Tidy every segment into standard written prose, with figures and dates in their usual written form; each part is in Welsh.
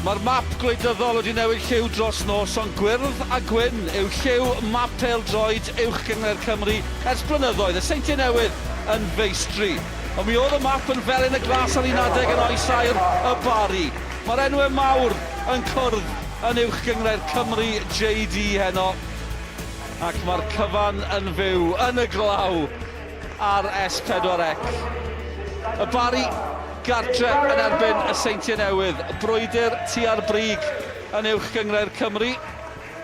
Mae'r map gwleidyddol wedi newid lliw dros nos, ond gwyrdd a gwyn yw lliw map pêl-droed uwch gyngor Cymru ers blynyddoedd. Y Seintiau Newydd yn feistri. Ond mi oedd y map yn felyn y glas ar un adeg yn oesau'r y Barri. Mae'r enwau mawr yn cwrdd yn uwch gyngor Cymru JD heno. Ac mae'r cyfan yn fyw yn y glaw ar S4C. Y Barri gartre yn erbyn y Seintiau Newydd. Brwydr tua'r brig yn uwch gyngor Cymru.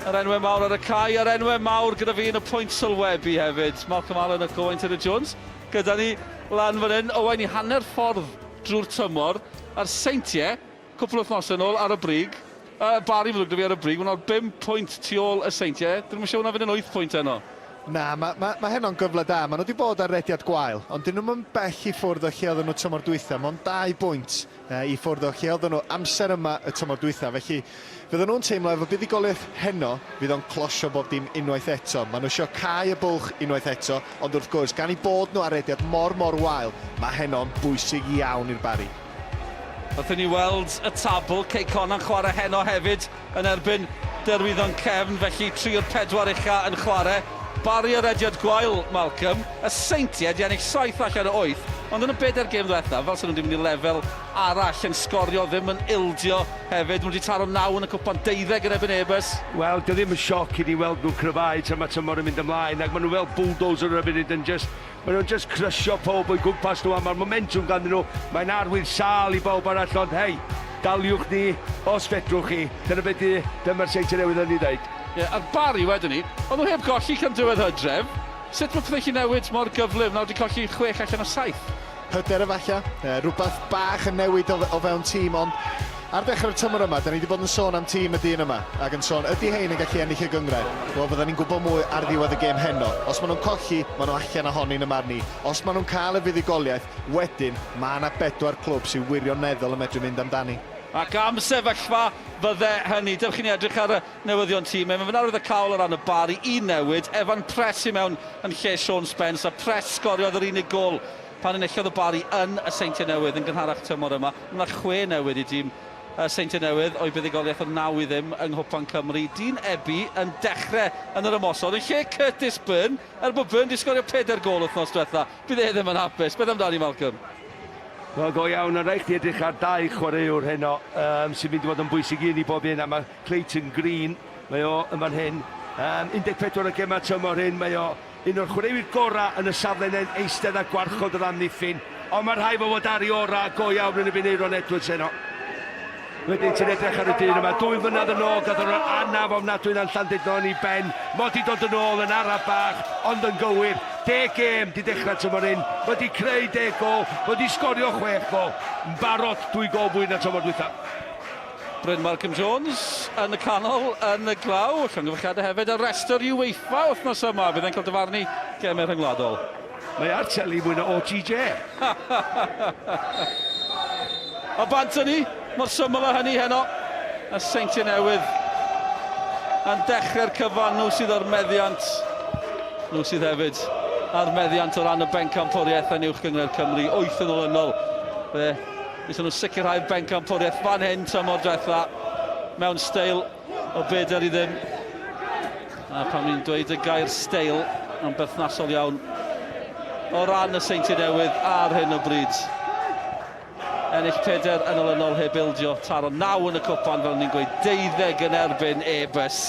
Yr enwau mawr ar y cae, yr enwau mawr gyda fi yn y pwynt sylwebu hefyd. Malcolm Allen ac Owain Tudur-Jones. Gyda ni lan fan hyn, Owain, i hanner ffordd drwy'r tymor. A'r Seintiau, cwpl o wythnosau nôl ar y brig. Barri fod gyda fi ar y brig, mae'n 5 pwynt tu ôl y Seintiau. Dyn nhw'n siŵr na fydd yn 8 pwynt heno. Na, mae heno'n gyfle da. Maen nhw wedi bod ar rediad gwael, ond dyn nhw'n bell i ffwrdd o lle oedden nhw tymor dwytha. Mae'n 2 bwynt i ffwrdd o lle oedden nhw amser yma y tymor dwytha. Felly, fydden nhw'n teimlo efo buddigoliaeth heno, fydd o'n closio bob dim unwaith eto. Maen nhw eisiau cael y bwlch unwaith eto, ond wrth gwrs, gan i bod nhw ar rediad mor wael, mae heno'n bwysig iawn i'r Barri. Wrthyn ni weld y tabl, Cei Cona'n chwarae heno hefyd yn erbyn derwyddon cefn, felly 3 o'r 4 ucha yn chwarae. Barri ar rediad gwael, Malcolm. Y Seintiau di ennill 7 allan o 8, ond yn y 4 gêm ddiwetha, fel sy'n nhw'n mynd i lefel arall yn Sgorio, ddim yn ildio hefyd. Maen nhw wedi taro 9 yn y cwpan 12 yn ebyn Ebus. Wel, dio ddim yn sioc i ni weld nhw cryfau tra mae tymor yn mynd ymlaen, ac maen nhw fel bulldozer ar y funud yn maen nhw'n just crysio pob o'i gwmpas nhw, a mae'r momentum ganddyn nhw. Mae'n arwydd sal i bawb arall, ond hei, daliwch ni os fedrwch chi. Dyma'r Seintiau Newydd yn ei ddeud. A'r Barri wedyn ni, ond nhw heb golli can diwedd Hydref. Sut mae pethau chi newid mor gyflym? Nawr wedi colli 6 allan o 7. Hyder efallai, rhywbeth bach yn newid o fewn tîm, ond ar ddechrau'r tymor yma, da ni wedi bod yn sôn am tîm y dyn yma, ac yn sôn, ydy hein yn gallu ennill y gyngrau? Wel, fydda ni'n gwybod mwy ar ddiwedd y gêm heno. Os maen nhw'n colli, maen nhw allan ohoni'n y marn ni. Os maen nhw'n cael y fuddigoliaeth, wedyn, mae yna 4 clwb sy'n wirioneddol yn medru mynd amdani. Ac am sefyllfa fydde hynny. Dewch chi'n edrych ar y newyddion tîm. Mae'n fynd arwydd y cawl o ran y Barri i newid. Evan Press i mewn yn lle Sean Spence. A Press sgoriodd yr unig gol pan enillodd y Barri yn y Seintiau Newydd yn gynharach tymor yma. Mae 6 newid i dîm Seintiau Newydd o'i buddigoliaeth o 9 i ddim yng Nghwpan Cymru. Dyn Ebi yn dechrau yn yr ymosod. Yn lle Curtis Byrne, bod Byrne di sgorio 4 gol wythnos diwetha. Bydd e ddim yn hapus. Beth amdani, Malcolm? Wel, go iawn, yn rhaid i edrych ar 2 chwaraewr heno sy'n mynd i fod yn bwysig i ni bob un, a mae Clayton Green, mae o yn fan hyn, 14 y gemau tymor hyn, mae o un o'r chwaraewyr gorau yn y safle'n eistedd a gwarchod yr amddiffyn, ond mae'r rhaid o fod ar ei ora go iawn yn y Buneiron Edwards heno. Wedyn ti'n edrych ar y dyn yma, 2 flynedd yn ôl, gath o'r anaf ofnadwy na'n Llandudno i ben, mod i dod yn ôl yn araf bach, ond yn gywir. 10 gêm di dechrau tymor hyn, wedi creu 10 gol, wedi sgorio 6 gol, yn barod 2 gol fwy na tymor dwytha. Bryn Malcolm Jones yn y canol, yn y glaw, llongyfarchiadau hefyd, y restr UEFA wythnos yma, bydd e'n cael dyfarnu gemau rhyngwladol. Mae ar teli mwy na OTJ. A bant ni, mor syml o hynny heno, y Seintiau Newydd yn dechrau'r cyfan, nhw sydd o'r meddiant, nhw sydd hefyd ar meddiant o ran y bencampwriaeth yn uwch gyngor Cymru, 8 yn olynol. Fe, wnaethon nhw sicrhau'r bencampwriaeth fan hyn tymor diwetha, mewn steil o beder i ddim. A pan ni'n dweud y gair steil yn berthnasol iawn o ran y Seintiau Newydd ar hyn o bryd. Ennill 4 yn olynol heb ildio, taro 9 yn y cwpan fel ni'n gweud, 12 yn erbyn Ebus.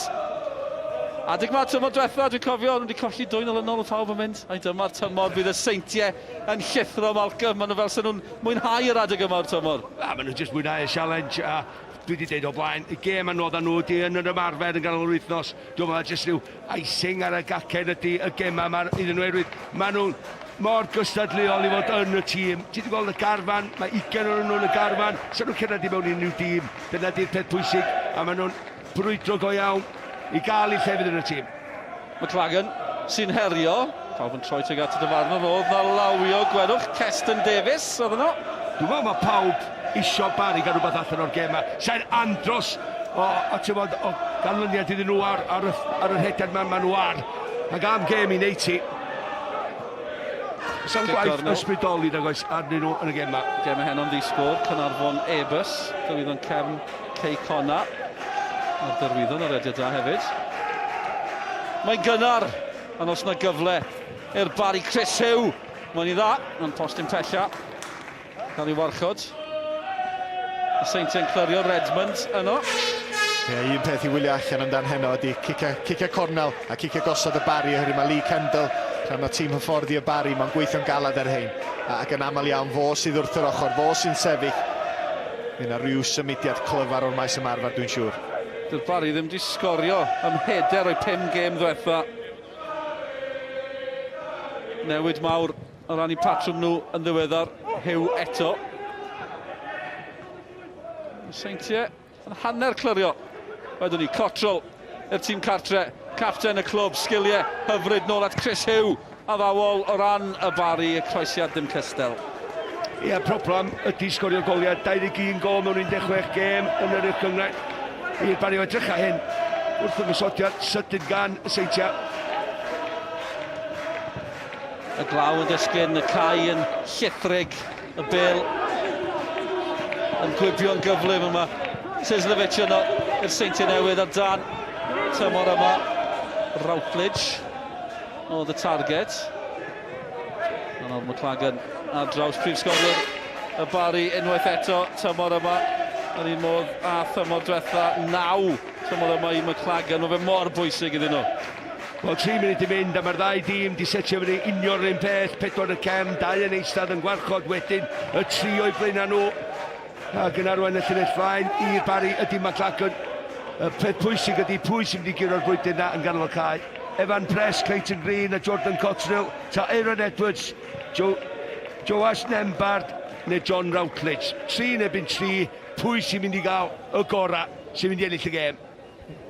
Adeg ma'r tymor diwetha, dwi'n cofio, nhw wedi colli 2 olynol o pawb yn mynd. A dyma'r tymor bydd y Seintiau yn llithro, Malcolm. Maen nhw fel sy'n nhw'n mwynhau yr adeg yma'r tymor. Maen nhw'n just mwynhau y challenge. Dwi wedi deud o blaen, y gêm anodd nhw ydy yn yr ymarfer yn ganol yr wythnos. Dwi'n meddwl jyst rhyw icing ar y gacen ydy y gêm yma iddyn nhw erwydd. Maen nhw'n mor gystadleol i fod yn y tîm. Ti wedi gweld y garfan, mae 20 o'n nhw yn y garfan. Sa'n nhw'n cyrraedd i mewn unrhyw dîm. Dyna di'r peth pwysig, a maen nhw'n brwydro go iawn i gael ei llefydd yn y tîm. McLagan sy'n herio. Pawb yn troi tuag at y dyfarnwr, oedd na lawio, gwedwch, Keston Davies, oedd yno. Dwi'n meddwl mae pawb isio Barri gael rhywbeth allan o'r gema. Sa'n andros o ganlyniad iddyn nhw ar yr hediad maen nhw ar. Ac am gêm i 80. Sa'n gwaith ysbrydoli nag oes arnyn nhw yn y gema. Gema heno'n ddisgwyl, Cynarfon Ebus, Dylwyddon Cefn Cei Conna. A'r derwyddon ar ediad da hefyd. Mae'n gynnar, ond os yna gyfle i'r Barri Chris Hugh. Mae'n i dda, ond postyn pella. Cael ei warchod. Y Seintiau'n clirio Redmond yno. Un peth i wylio allan amdan heno ydy cicio cornel a cicio gosod y Barri oherwydd mae Lee Kendall rhan o tîm hyfforddi y Barri, mae'n gweithio'n galad ar hyn ac yn aml iawn fo sydd wrth yr ochr, fo sy'n sefyll. Mae yna rhyw symudiad clyfar o'r maes ymarfer, dwi'n siŵr. Dy'r Barri ddim wedi sgorio ym heder o'i 5 gêm ddiwetha. Newid mawr o ran i patrwm nhw yn ddiweddar. Hugh eto. Seintiau yn hanner clirio. Wedyn ni, Cottrell i'r tîm cartre, capten y clwb, sgiliau hyfryd nôl at Chris Hugh, a ddawol o ran y Barri, y croesiad dim cystel. Ie, problem ydy sgorio goliad, 21 gol mewn 16 gêm yn yr cyngred. I'r Barri o edrych a hyn, wrth ymwysodiad sydyn gan y Seintiau. Y glaw yn dysgyn, y cae yn llithrig, y bel yn gwibio'n gyflym yma. Sislevic yno i'r Seintiau Newydd ar dan tymor yma. Routledge oedd y target. Arnold McLagan ar draws prifsgolwyr y Barri unwaith eto tymor yma. Yr un modd a tymor diwetha 9 tymor yma i McLagan. Mae fe mor bwysig iddyn nhw. Wel, 3 munud i mynd, a mae'r ddau dîm di setio fyny unio'r un peth, 4 y cem, 2 yn eistedd yn gwarchod wedyn, y 3 o'i blaenau nhw. Ac yn arwain y llinell flaen i'r Barri ydy McLagan. Y peth pwysig ydy pwy sy'n mynd i gyro'r bwydydd na yn ganol y cae. Evan Press, Clayton Green a Jordan Cottrell, ta Aaron Edwards, Joas Nembard neu John Routledge. 3 yn ebyn 3, pwy sy'n mynd i gael y gorau sy'n mynd i ennill y gêm.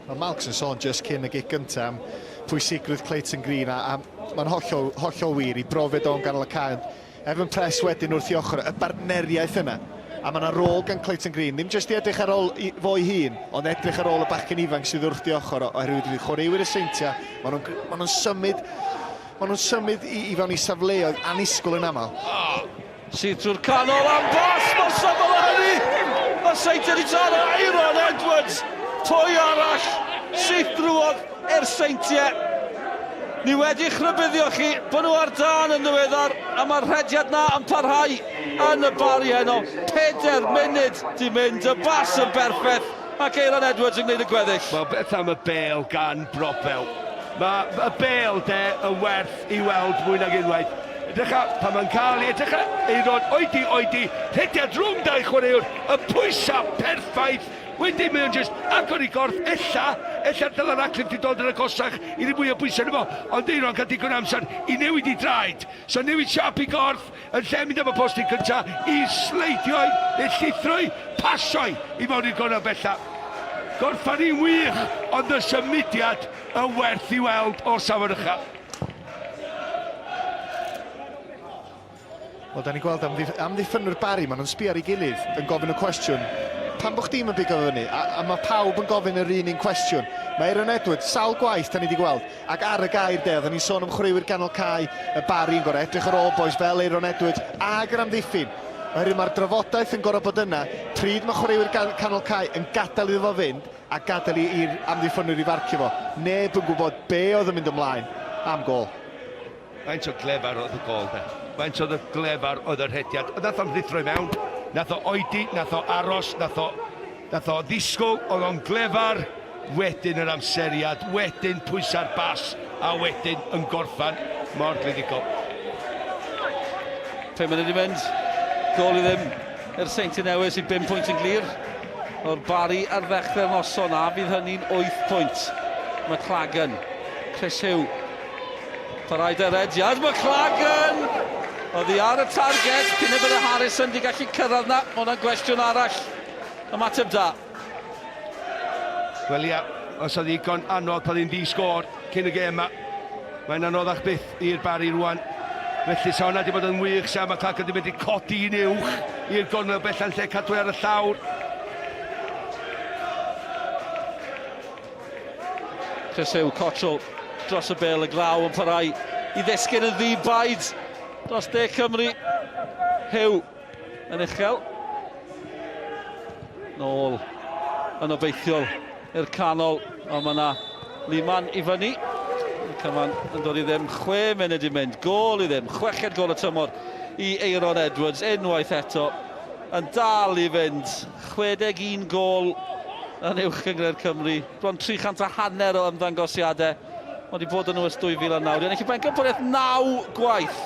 Mae Malks yn sôn just cyn y gig gyntaf am pwysigrwydd Clayton Green a mae'n hollol wir i brofiad o'n ganol y cae. Evan Press wedyn wrth i ochr, y bartneriaeth yna. A mae yna rôl gan Clayton Green, ddim jyst i edrych ar ôl fo'i hun, ond edrych ar ôl y bachgen ifanc sydd wrth i ochr oherwydd wedi chwaraewyr y Seintiau. Maen nhw'n symud i fewn i safleoedd annisgwyl yn aml. Sydd drwy'r canol am bos, mae'n symud o hynny! Mae Seintiau wedi taro Aaron Edwards! Pwy arall sydd drwodd i'r Seintiau? Ni wedi chrybyddio chi bod nhw ar dan yn ddiweddar a mae'r rhediad na yn parhau yn y Barri heno. 4 munud di mynd, y bas yn berffaith ac Aaron Edwards yn gwneud y gweddill. Wel, beth am y bel gan Brobel. Mae y bel yn werth i weld mwy nag unwaith. Edrycha, pan mae'n cael ei edrycha, Aaron, oedi, rhediad rhwng 2 chwaraewr, y pwysau perffaith. Wedyn mae o'n just agor i gorff, ella dyla'r Radcliffe di dod yn agosach i ddim mwy o bwysau yma, ond Aaron cael digon amser i newid i draed. So newid siap i gorff, yn lle mynd am y postyn cyntaf, i sleidioi, neu llithroi, pasioi i mewn i'r gornel bella. Gorffan i'n wych, ond y symudiad yn werth i weld o safon ycha. Wel, da ni'n gweld am ddiffynwyr Barri, maen nhw'n sbio ar ei gilydd yn gofyn y cwestiwn. Pan bo chdi'n mynd bigo fyny, a mae pawb yn gofyn yr un cwestiwn. Mae Aaron Edwards, sawl gwaith da ni wedi gweld, ac ar y gair de, da ni'n sôn am chwaraewyr ganol cae, y Barri yn gorau edrych ar ôl boes fel Aaron Edwards, ag yr amddiffyn. Oherwydd mae'r drafodaeth yn gorau bod yna, pryd mae chwaraewyr canol cae yn gadael iddo fo fynd, a gadael i'r amddiffynwyr i farcio fo. Neb yn gwybod be oedd yn mynd ymlaen am gol. Faint o glefar oedd y gol, de. Faint oedd y glefar oedd yr hediad. Nath o'n ddithroi mewn, nath o oedi, nath o aros, nath o ddisgwyl, oedd o'n glefar, wedyn yr amseriad, wedyn pwysa'r bas, a wedyn yn gorffan mor gledigol. 5 munud i mynd, gol i ddim i'r Seintiau Newydd sy'n 5 pwynt yn glir. O'r Barri ar ddechrau'r noson a fydd hynny'n 8 pwynt. McLagan, Chris Hugh. Parhaid yr ediad, McLagan! Oedd hi ar y target, cyn y bydd y Harrison di gallu cyrraedd na. Mae hwnna'n gwestiwn arall. Ymateb da. Wel ia, os oedd ddigon anodd pan ddim di sgôr cyn y gêm yma. Mae'n anoddach byth i'r Barri rwan. Felly sa hwnna di bod yn wych, sa McLagan di mynd i codi i'n uwch i'r gornel bellan lle cadw ar y llawr. Chris Hugh, Cottrell dros y bel, y glaw yn parhau i ddesgyn y ddibaid dros De Cymru. Hugh yn uchel. Nôl yn obeithiol i'r canol, ond mae yna Liman i fyny. Cyman yn dod i ddim 6 munud i mynd, gol i ddim, 6 gol y tymor i Eiron Edwards, unwaith eto, yn dal i fynd, 61 gol yn uwch Cymru Cymru, bron 350 o ymddangosiadau, ond i bod yn nhw ys 2009, yn eich bencampwriaeth 9 gwaith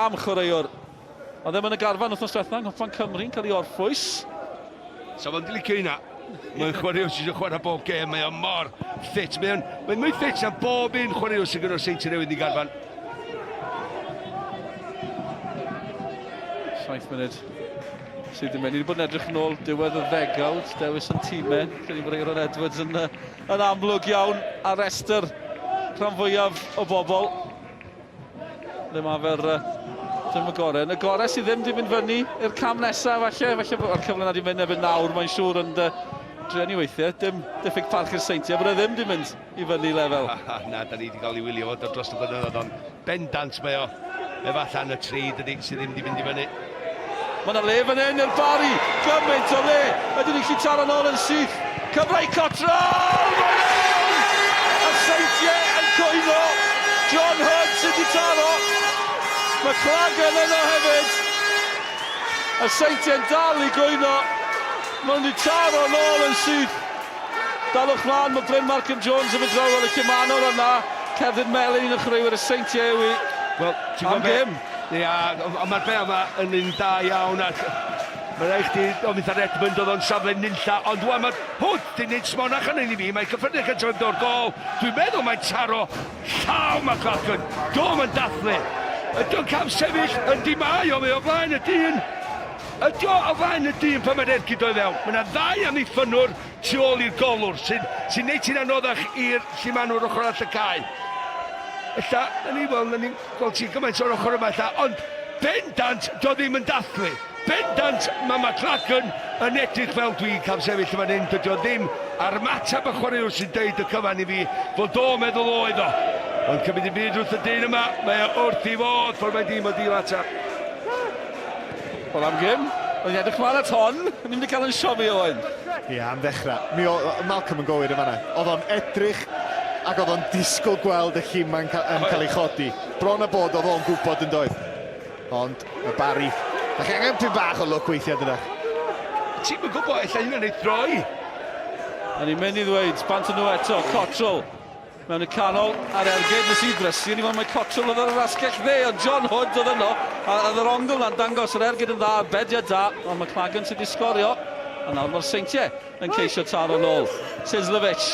am chwaraewr. Ond ddim yn y garfan wrthnos diwethaf, Nghofan Cymru'n cael ei orffwys. So fo'n licio hynna. Mae'n chwaraewr sy'n chwarae bob gêm, mae o'n mor ffit. Mae'n mwy ffit na bob un chwaraewr sy'n gyda'r Seintiau Newydd i garfan. 7 munud sydd yn mynd. Ni wedi bod yn edrych yn ôl diwedd y ddegawd, dewis yn tîmau. Credu bod Eiron Edwards yn amlwg iawn ar restr rhan fwyaf o bobl. Le mae fe'r dim y gorau. Y gorau sydd ddim wedi mynd fyny i'r cam nesaf, falle o'r cyfle na wedi mynd efo'n nawr, mae'n siŵr yn drenu weithiau. Dim diffyg parch i'r Seintiau, bod e ddim wedi mynd i fyny lefel. Na, da ni wedi cael ei wylio fod dros y blynyddoedd, ond bendant mae o efallan y tri, dydy sydd ddim wedi mynd i fyny. Mae yna le fan hyn i'r Barri, gymaint o le, ydyn ni'n gallu taro nôl yn syth. Cyfrau Cottrell! Y Seintiau yn cwyno, John Hood sydd wedi taro. Mae Clagan yno hefyd. Y Seintiau'n dal i gwyno. Mae'n wedi taro nôl yn syth. Dalwch mlaen, mae Bryn Markham Jones yn mynd draw ar y cymanwr yna. Cerdyn Melin yn chrywyr y Seintiau yw i. Wel, am gym. Ia, ond mae'r be yma yn un da iawn. Mae'n rhaid chdi, o fydd ar Edmund oedd o'n safle nunlla, ond dwi'n mae hwt, di'n neud smonach yn un i fi, mae'n cyffredin cyntaf yn dod gol. Dwi'n meddwl mae'n taro llaw mae Clagan. Dwi'n yn dathlu. Ydy'n cam sefyll yn dimau o fe o flaen y dyn. Ydy o flaen y dyn pan mae'r ergyd o'i fewn. Mae yna ddau am ei ffynwr tu ôl i'r golwr sy'n neud ti'n anoddach i'r llimanwr ochr all y cae. Ella, na ni'n gweld ti'n gymaint o'r ochr yma, ond bendant, do ddim yn dathlu. Bendant, mae Clagan yn edrych fel dwi'n cael sefyll yma'n hyn, dydy o ddim ar matab y chwaraewr sy'n deud y cyfan i fi, fod o meddwl oedd o. Ond cymryd i byd wrth y dyn yma, mae o wrth i fod, ffordd mae'n dim o dîl atab. Wel am gym, oedd ni'n edrych mlaen at hon, ni'n mynd i cael yn siomi o hyn. Ia, am ddechrau. Malcolm yn gywir yn fanna. Oedd o'n edrych ac oedd o'n disgwyl gweld y llym yn cael ei chodi. Bron a bod oedd o'n gwybod yn doedd. Ond y Barri, da chi angen pyn bach o look weithiau dyna. Ti'n mynd gwybod, ella hynny'n ei droi. A ni'n mynd i ddweud, bant nhw eto, Cottrell. Mewn y canol ar ergyd nes i drysu, ni mae Cottrell oedd ar yr asgell dde, ond John Hood oedd yno, a oedd yr ongl na'n dangos yr ergyd yn dda, bediau da, ond mae Clagan sydd wedi sgorio, a nawr mae'r Seintiau yn ceisio taro nôl. Sislevich,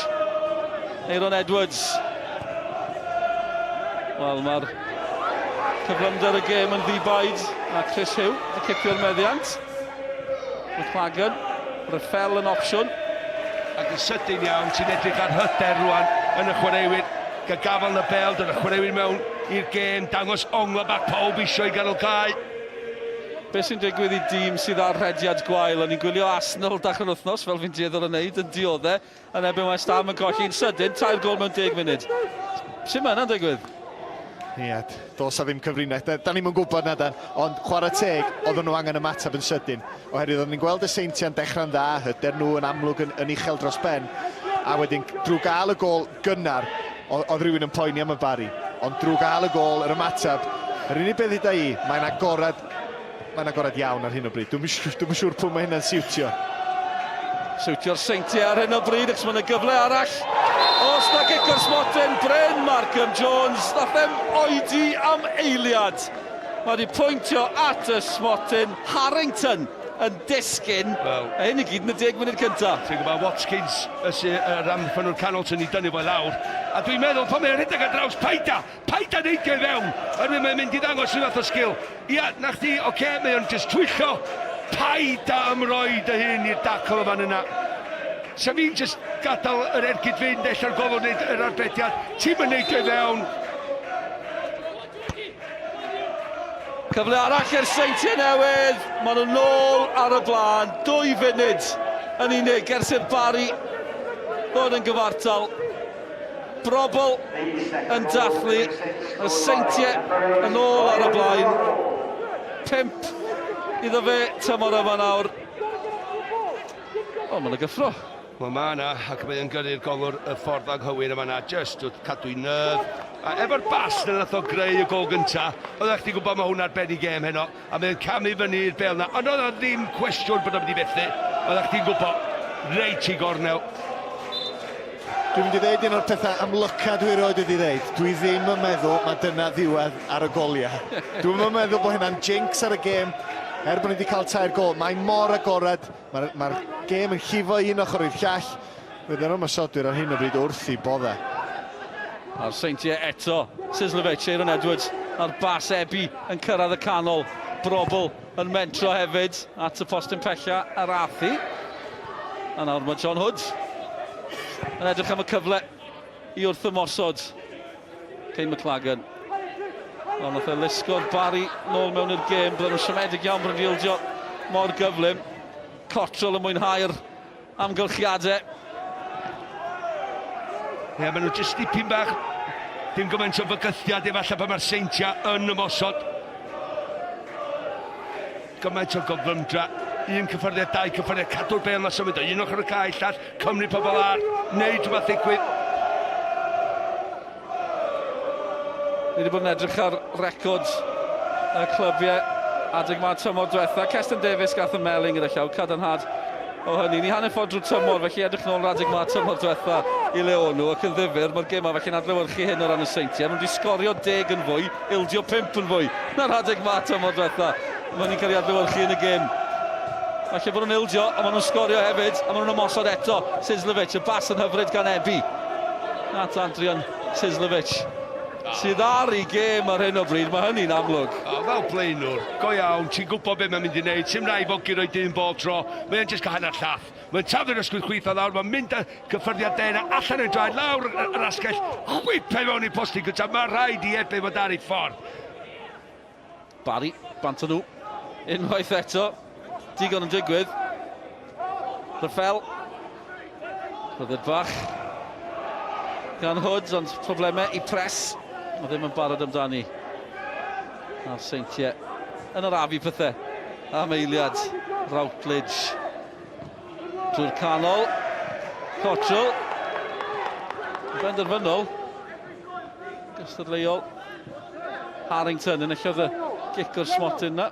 Eiron Edwards. Wel, mae'r cyflymder y gêm yn ddibaid, a Chris Hugh, y cipio'r meddiant. Mae Clagan, Raffel yn opsiwn. Ac yn sydyn iawn, ti'n edrych ar hyder rwan yn y chwaraewyr. Gael gafel yn y beld yn y chwaraewyr mewn i'r gêm, dangos ongla bach pawb isio i ganol cae. Be sy'n digwydd i dîm sydd ar rhediad gwael, a ni'n gwylio Arsenal dachr wythnos, fel fi'n dieddol yn neud, yn dioddau, yn ebyn West Ham yn golli'n sydyn, 3 gol mewn 10 munud. Sut mae hynna'n digwydd? Ie, dos a ddim cyfrinach. Da ni'n gwybod na dan, ond chwarae teg, oedden nhw angen ymateb yn sydyn. Oherwydd oedden ni'n gweld y Seintiau'n dechrau'n dda, hyder nhw yn amlwg yn uchel dros ben. A wedyn, drwy gael y gol gynnar, oedd rhywun yn poeni am y Barri. Ond drwy gael y gol, yr ymateb, yr unig beth i da i, mae'n agorad iawn ar hyn o bryd. Dwi'n siŵr pwy mae hynna'n siwtio. Siwtio'r Seintiau ar hyn o bryd, achos mae'n y gyfle arall. Os na gicr smotyn, Bryn Markham Jones, ddathem oedi am eiliad. Mae wedi pwyntio at y smotyn, Harrington yn disgyn, a hyn i gyd yn y 10 munud cyntaf. Ti'n gwybod, Watkins, yr amffynwr canol sy'n ei dynnu fo lawr. A dwi'n meddwl, pan mae'n rhedeg ar draws, paida neidio i fewn, arwydd mae'n mynd i ddangos rhywbeth o sgil. Ia, na chdi, oce, mae'n just twyllo, paida ymroed y hyn i'r dacl o fan yna. Sa fi'n just gadael yr ergyd fynd, ella'r golwr wneud yr arbediad, ti'n mynd neidio i fewn. Cyfle arall i'r Seintiau Newydd, maen nhw'n nôl ar y blaen, 2 funud yn unig ers i'r Barri ddod yn gyfartal. Brobl yn dathlu, y Seintiau yn ôl ar y blaen, 5 iddo fe tymor yma nawr. O, mae'n y gyffro. Wel, mae yna, ac mae'n gyrru'r golwr y ffordd anghywir yma yna, just wrth cadw i nerf. A efo'r bas na nath o greu y gol gynta, oeddech chdi gwybod mae hwn ar ben i gêm heno, a mae'n camu fyny i'r bel na, ond oedd o ddim cwestiwn bod o'n mynd i fethu, oeddech chdi'n gwybod, reit i gornel. Dwi'n mynd i ddeud un o'r pethau amlyca dwi roed wedi ddeud. Dwi ddim yn meddwl mae dyna ddiwedd ar y goliau. Dwi'n yn meddwl bod hynna'n jinx ar y gêm, er bod ni wedi cael tair gol. Mae'n mor agored, mae'r gêm yn llifo un ochr i'r llall. Fydd yn ymysodwyr ar hyn o bryd wrth i bodde. A'r Seintiau eto, Sislovic, Aaron Edwards, a'r bas Ebi yn cyrraedd y canol. Brobl yn mentro hefyd at y postyn pella ar Arthi. A nawr mae John Hood yn edrych am y cyfle i wrth ymosod Kane McLagan. Ond nath e lusgo'r Barri nôl mewn i'r gêm, byddwn nhw'n siomedig iawn bod yn ildio mor gyflym. Cotrol yn mwynhau'r amgylchiadau. Ie, maen nhw jyst dipyn bach, dim gymaint o fygythiad efallai pan mae'r Seintiau yn ymosod. Gymaint o goflymdra, un cyffyrddiad, dau cyffyrddiad, cadw'r bel na symud o, un ochr y cae llall, Cymru pobl ar, neud rhywbeth ddigwydd. Ni wedi bod yn edrych ar record y clybiau adeg ma'r tymor diwetha. Cestyn Davies gath y meling gyda llaw, cadarnhad o hynny. Ni hanner ffordd drwy'r tymor, felly edrych nôl adeg ma'r tymor diwetha i leon nhw ac yn ddifur. Mae'r gêm felly'n adlewyrchu hyn o ran y Seintiau. Maen nhw wedi sgorio 10 yn fwy, ildio 5 yn fwy na'r adeg ma'r tymor diwetha. Maen nhw'n cael ei adlewyrchu yn y gêm. Felly bod nhw'n ildio, a maen nhw'n sgorio hefyd, a maen nhw'n ymosod eto. Sislovic, y bas yn hyfryd gan Ebi. At Adrian Sislovic. Sydd ar ei gêm ar hyn o bryd, mae hynny'n amlwg. Fel blaenwr, go iawn, ti'n gwybod beth mae'n mynd i wneud, sy'n rhaid bod gyda'i dyn bob tro, mae'n jyst cael hanner llath. Mae'n taflu'r ysgwydd chwith o lawr, mae'n mynd â cyffyrddiad dena, allan yn draed, lawr yr asgell, chwipau mewn i posti gyda, mae'n rhaid i Ebi fod ar ei ffordd. Barri, bant nhw, unwaith eto, digon yn digwydd. Rhyffel, ryddid bach, gan Hood, ond problemau i pres. Mae ddim yn barod amdani. A'r Seintiau yn yr afu pethau. Am eiliad, Routledge. Drwy'r canol. Cotrol. Benderfynol. Gystadleuol. Harrington yn illodd y gic o'r smotyn na.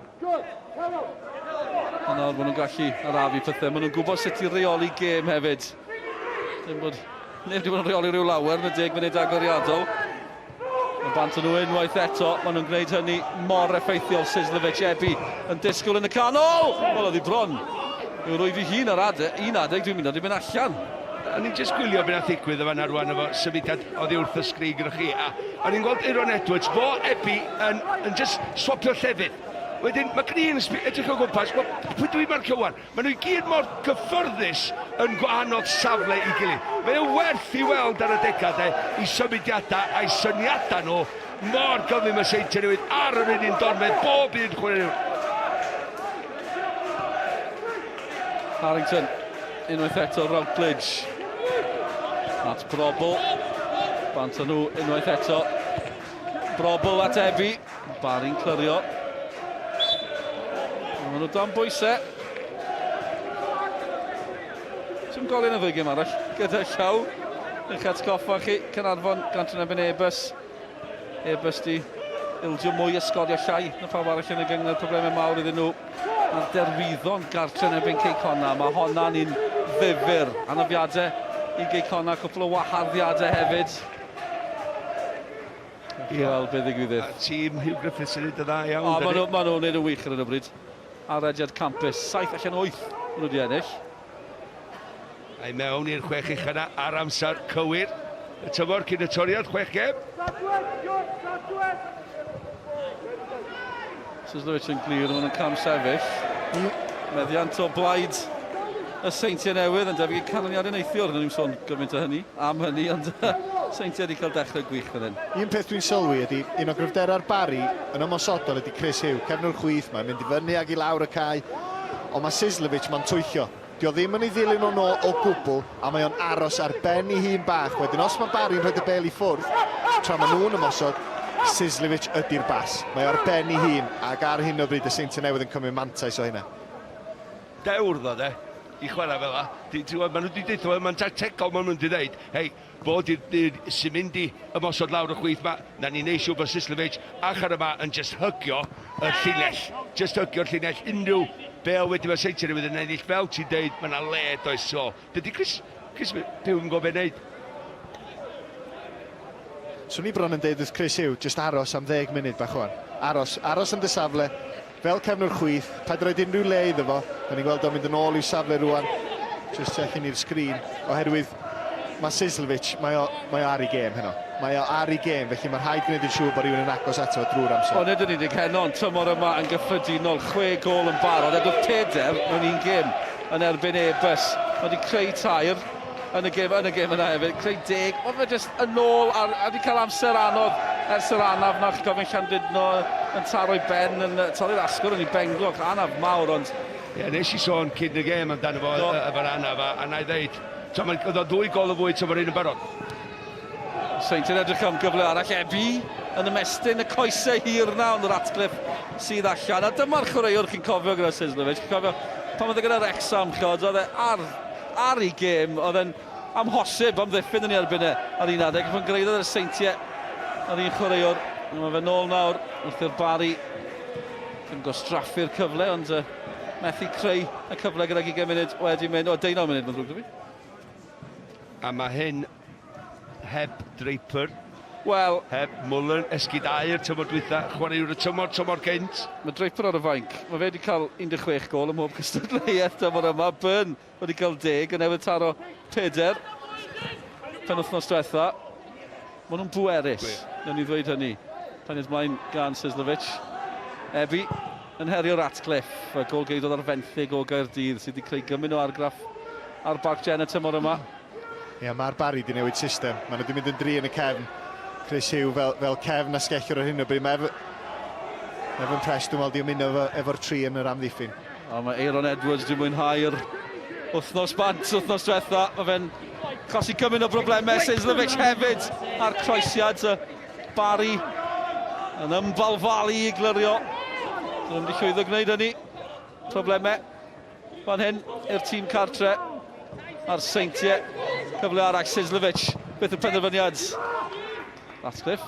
A nawr maen nhw'n gallu arafu pethau. Maen nhw'n gwybod sut i reoli gêm hefyd. Dim bod neb wedi bod yn reoli rhyw lawer yn y 10 munud agoriadol. Mae bant nhw unwaith eto, maen nhw'n gwneud hynny mor effeithiol. Sislovic, Ebi yn disgwyl yn y canol! Wel, oedd hi bron. Yw'r rwyf i hun ar un adeg, dwi'n mynd i mynd allan. A ni'n just gwylio beth nath ddigwydd yma rwan efo symudiad oddi wrth y sgrig gyda chi. A ni'n gweld Aaron Edwards, fo Ebi yn just swapio llefydd. Wedyn, mae Green edrych o gwmpas, pwy dwi'n marcio wan? Maen nhw i gyd mor gyffyrddus yn gwahanol safle i gilydd. Mae e werth i weld ar y decadau i symudiadau a'i syniadau nhw mor gyflym y Seintiau Newydd ar yr un dormedd bob un chwarae nhw. Harrington, unwaith eto, Routledge. At Brobl. Bant nhw unwaith eto. Brobl at Ebi. Barri'n clyrio. Maen nhw dan bwysau. Ti'n golyn y ddwy gym arall gyda llaw. Eich atgoffa chi, Cynarfon, Gantron ebyn Ebys. Ebys di ildio mwy ysgorio llai na pawb arall yn y gyngor, problemau mawr iddyn nhw. A'r derwyddon Gartron ebyn Ceicona, mae honna'n un ddifur. Anafiadau i Ceicona, cwpl o waharddiadau hefyd. Wel, beth ddigwyddydd. Tîm Hugh Griffiths yn neud y dda iawn. Maen nhw'n neud y wych ar hyn o bryd. Ar Ediad Campus, 7 allan 8 maen nhw wedi ennill. A'i mewn i'r 6 ucha yna ar amser cywir. Y tymor cyn y toriad, 6 gem. Sislovic yn glir, maen nhw'n cam sefyll. Meddiant o blaid y Seintiau Newydd yn debyg i canlyniad yn eithio. Rydyn ni'n sôn gymaint o hynny, am hynny, ond Seintiau wedi cael dechrau gwych fan hyn. Un peth dwi'n sylwi ydy, un o gryfderau'r Barri yn ymosodol ydy Chris Hugh, cefnwr chwith, mae'n mynd i fyny ag i lawr y cae, ond mae Sislovic mae'n twyllio. Dio ddim yn ei ddilyn o'n ôl o gwbl, a mae o'n aros ar ben ei hun bach. Wedyn, os mae Barri'n rhaid y bel i ffwrdd, tra mae nhw'n ymosod, Sislovic ydy'r bas. Mae ar ben ei hun, ac ar hyn o bryd y Seintiau Newydd yn cymryd mantais o hynna. Dewr ddo, de. i chwarae fel la. Maen nhw wedi dweud, mae'n tactegol maen nhw wedi dweud, hei, bod sy'n mynd i ymosod lawr y chwith ma, na ni'n neisio bod Sislevic achar yma yn just hygio y llinell. Just hygio'r llinell. Unrhyw bel wedi mae Seintiau Newydd yn ennill fel ti'n dweud, mae yna le does so. Dydy Chris Hugh yn gofyn wneud. Swn i bron yn deud wrth Chris Hugh, just aros am 10 munud bach o'n. Aros yn dy safle, fel cefnwr chwith, paid roed unrhyw le iddo fo. Da ni'n gweld o'n mynd yn ôl i'w safle rwan. Just checking i'r sgrin, oherwydd mae Sislevic, mae o ar ei gêm heno. Mae o ar ei gêm, felly mae'r rhaid gwneud yn siŵr bod rhywun yn agos ato drwy'r amser. Ond ydyn ni wedi Henon, tymor yma yn gyffredinol, 6 gol yn barod. Edodd Peder mewn un gêm yn erbyn Ebus. Mae wedi creu tair yn y gêm yna hefyd, creu 10. Mae fe jyst yn ôl, a wedi cael amser anodd ers yr anaf na, chi'n gofyn Llandudno yn taro'i ben, yn torri'r asgwr yn ei bengloch, anaf mawr, ond... Ie, nes i sôn cyn y gêm amdano fo efo'r anaf, a na i ddeud, oedd o 2 gol o fwy tymor un yn barod. Seintiau'n edrych am gyfle arall, Ebi yn ymestyn y coesau hir na, ond yr atglyff sydd allan. A dyma'r chwaraewr chi'n cofio gyda Sislevic. Chi'n cofio pan oedd e gyda Wrexham, oedd e ar ei gêm, oedd e'n amhosib am ddiffyn yn ei erbyn e ar un adeg. Pan greiddodd yr Seintiau ar un chwaraewr. Mae fe nôl nawr wrth i'r Barri yn gostraffu'r cyfle, ond methu creu y cyfle gyda 20 munud wedi mynd, 19 munud mae'n drwg fi. A mae hyn heb Draper, Wel, heb Muller, esgyd air, tymor dwytha, chwaraewr y tymor cynt. Mae Draper ar y fainc. Mae fe wedi cael 16 gol ym mhob cystadleuaeth tymor yma. Byrne wedi cael 10 yn newydd taro Peder. Penwythnos diwetha. Maen nhw'n bwerus, newn ni ddweud hynny. Pennydd mlaen gan Sislevic. Ebi yn herio'r Ratcliffe, gol geiddodd ar fenthyg o Gaerdydd sydd wedi creu gymyn o argraff ar Barc Jenner tymor yma. Ie, mae'r Barri wedi newid system. Maen nhw wedi mynd yn dri yn y cefn. Chris Hugh fel cefn a sgellwr ar hyn o bryd. Mae efo'n pres, dwi'n meddwl, di ymuno efo'r tri yn yr amddiffyn. A mae Aaron Edwards wedi mwynhau'r wythnos bant, wythnos diwetha. Mae fe'n chosi gymyn o broblemau. Sislevic hefyd ar croesiad y Barri yn ymbalfalu i glyrio. Dwi'n mynd i llwyddo gwneud hynny. Problemau fan hyn i'r tîm cartre a'r Seintiau. Cyfle arall Sislevic, beth y penderfyniad. Ratcliffe,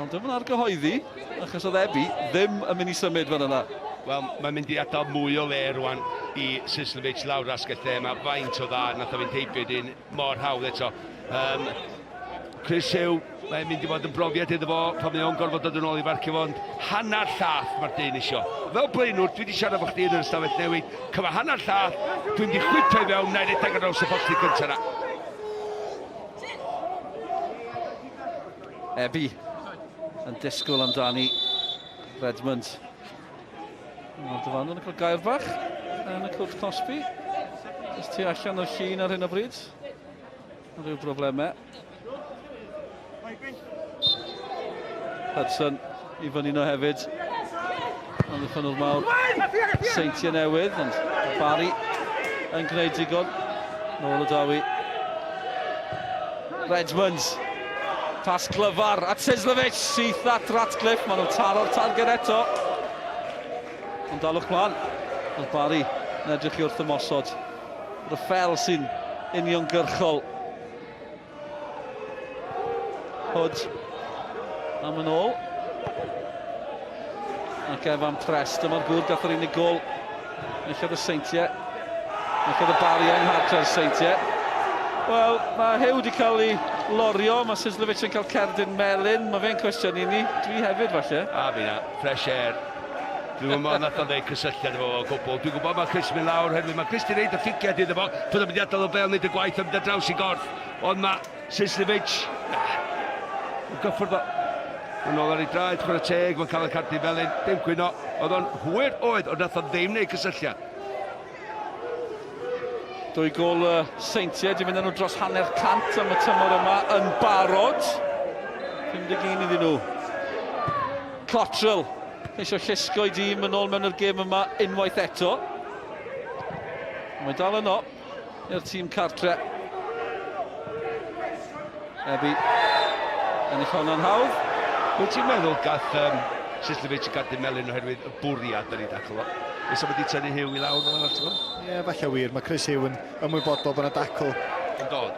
ond ddim yn argyhoeddi, achos oedd Ebi ddim yn mynd i symud fan yna. Wel, mae'n mynd i adael mwy o le rwan i Sislevic lawr asgell lle. Mae faint o dda, nath o fynd heibio dyn mor hawdd eto. Chris Hugh, mae'n mynd i fod yn brofiad iddo fo pan mae o'n gorfod dod yn ôl i farcio fo, ond hanner llath mae'r dyn isio. Fel blaenwr, dwi wedi siarad fo chdi yn yr ystafell newid, cyfa hanner llath, dwi'n di chwipio i fewn, na'i redeg ar draws y posti cyntaf yna. Ebi yn disgwyl amdani Redmond. Mae'r dyfan yn cael gair bach yn y cwrt Cosby. Jyst tu allan o'r llun ar hyn o bryd. Rhyw broblemau. Hudson i fyny nhw hefyd. Ond y ffynwr mawr Seintiau Newydd, ond Barri yn gwneud digon. Nôl y dawi. Redmond. Pas glyfar at Sislevic, syth at Ratcliffe. Maen nhw'n taro'r targed eto. Ond dalwch mlaen. Oedd Barri yn edrych i wrth ymosod. Ryffel sy'n uniongyrchol. Hood am yn ôl. Ac Evan Prest, dyma'r gŵr gath yr unig gol. Eillad y Seintiau. Eillad y Barri yng nghartre'r Seintiau. Wel, mae Hugh wedi cael ei lorio, mae Sislevic yn cael cerdyn melyn. Mae fe'n cwestiwn i ni, dwi hefyd falle. A fi'na, fresh air. Dwi'n gwybod nath o'n dweud cysylltiad efo o gwbl. Dwi'n gwybod mae Chris mynd lawr hefyd. Mae Chris di reid y ffigiad iddo fo. Bydd o'n mynd i adael o bel wneud y gwaith am mynd draws i gorff. Ond mae Sislevic yn gyffwrdd o. Yn ôl ar ei draed, chwarae teg, mae'n cael y cardi felyn. Dim gwyno. Oedd o'n hwyr oedd, ond nath o'n ddim wneud cysylltiad. 2 gol Seintiau, di mynd nhw dros hanner cant am y tymor yma yn barod. 51 iddyn nhw. Cottrell eisiau llusgo i dîm yn ôl mewn yr gêm yma unwaith eto. Mae dal yno i'r tîm cartre. Ebi yn eich hwnna'n hawdd. Wyt ti'n meddwl gath Sislevic i gadw melyn oherwydd y bwriad yn ei dacl o? Nes wedi tynnu Hugh i lawr fel yna. Ie, falle wir. Mae Chris Hugh yn ymwybodol bod yna dacl. Yn dod.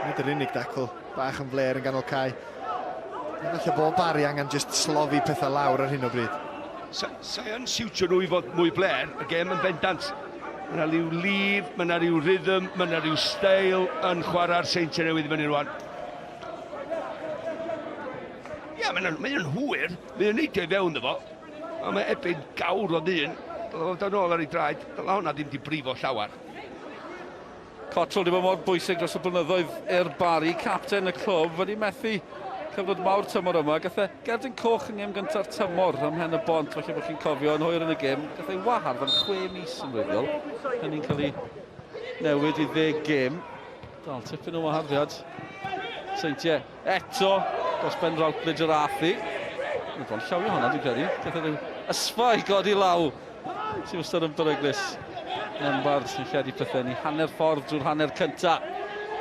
Nid yr unig dacl. Bach yn fler yn ganol cae. Falle bod Barri angen just slofi pethau lawr ar hyn o bryd. Sa'n siwtio nhw i fod mwy bler, y gêm yn bendant. Mae yna rhyw lif, mae yna rhyw rhythm, mae yna rhyw steil yn chwarae'r Seintiau Newydd i fyny rwan. Ia, mae'n hwyr, mae'n neidio i fewn efo. A mae ebyn gawr o ddyn, oedd o'n ôl ar ei draed, dyla hwnna ddim di brifo llawer. Cotrol di bod mor bwysig dros y blynyddoedd i'r Barri, capten y clwb, wedi methu cyfnod mawr tymor yma. Gath e gerdyn coch yn gêm gyntaf tymor ym mhen y bont, falle bod chi'n cofio yn hwyr yn y gêm. Gath e wahardd am 6 mis yn rhywbeth. Hynny'n cael ei newid i 10 gêm. Dal tipyn o waharddiad. Seintiau eto, dros Ben Routledge yr Athi. Mae'n bron llawio honna, dwi'n credu. Gath e rhyw ysfa i godi law. Sy'n wastad yn beryglus. Nembard sy'n lledu pethau ni. Hanner ffordd drwy'r hanner cynta.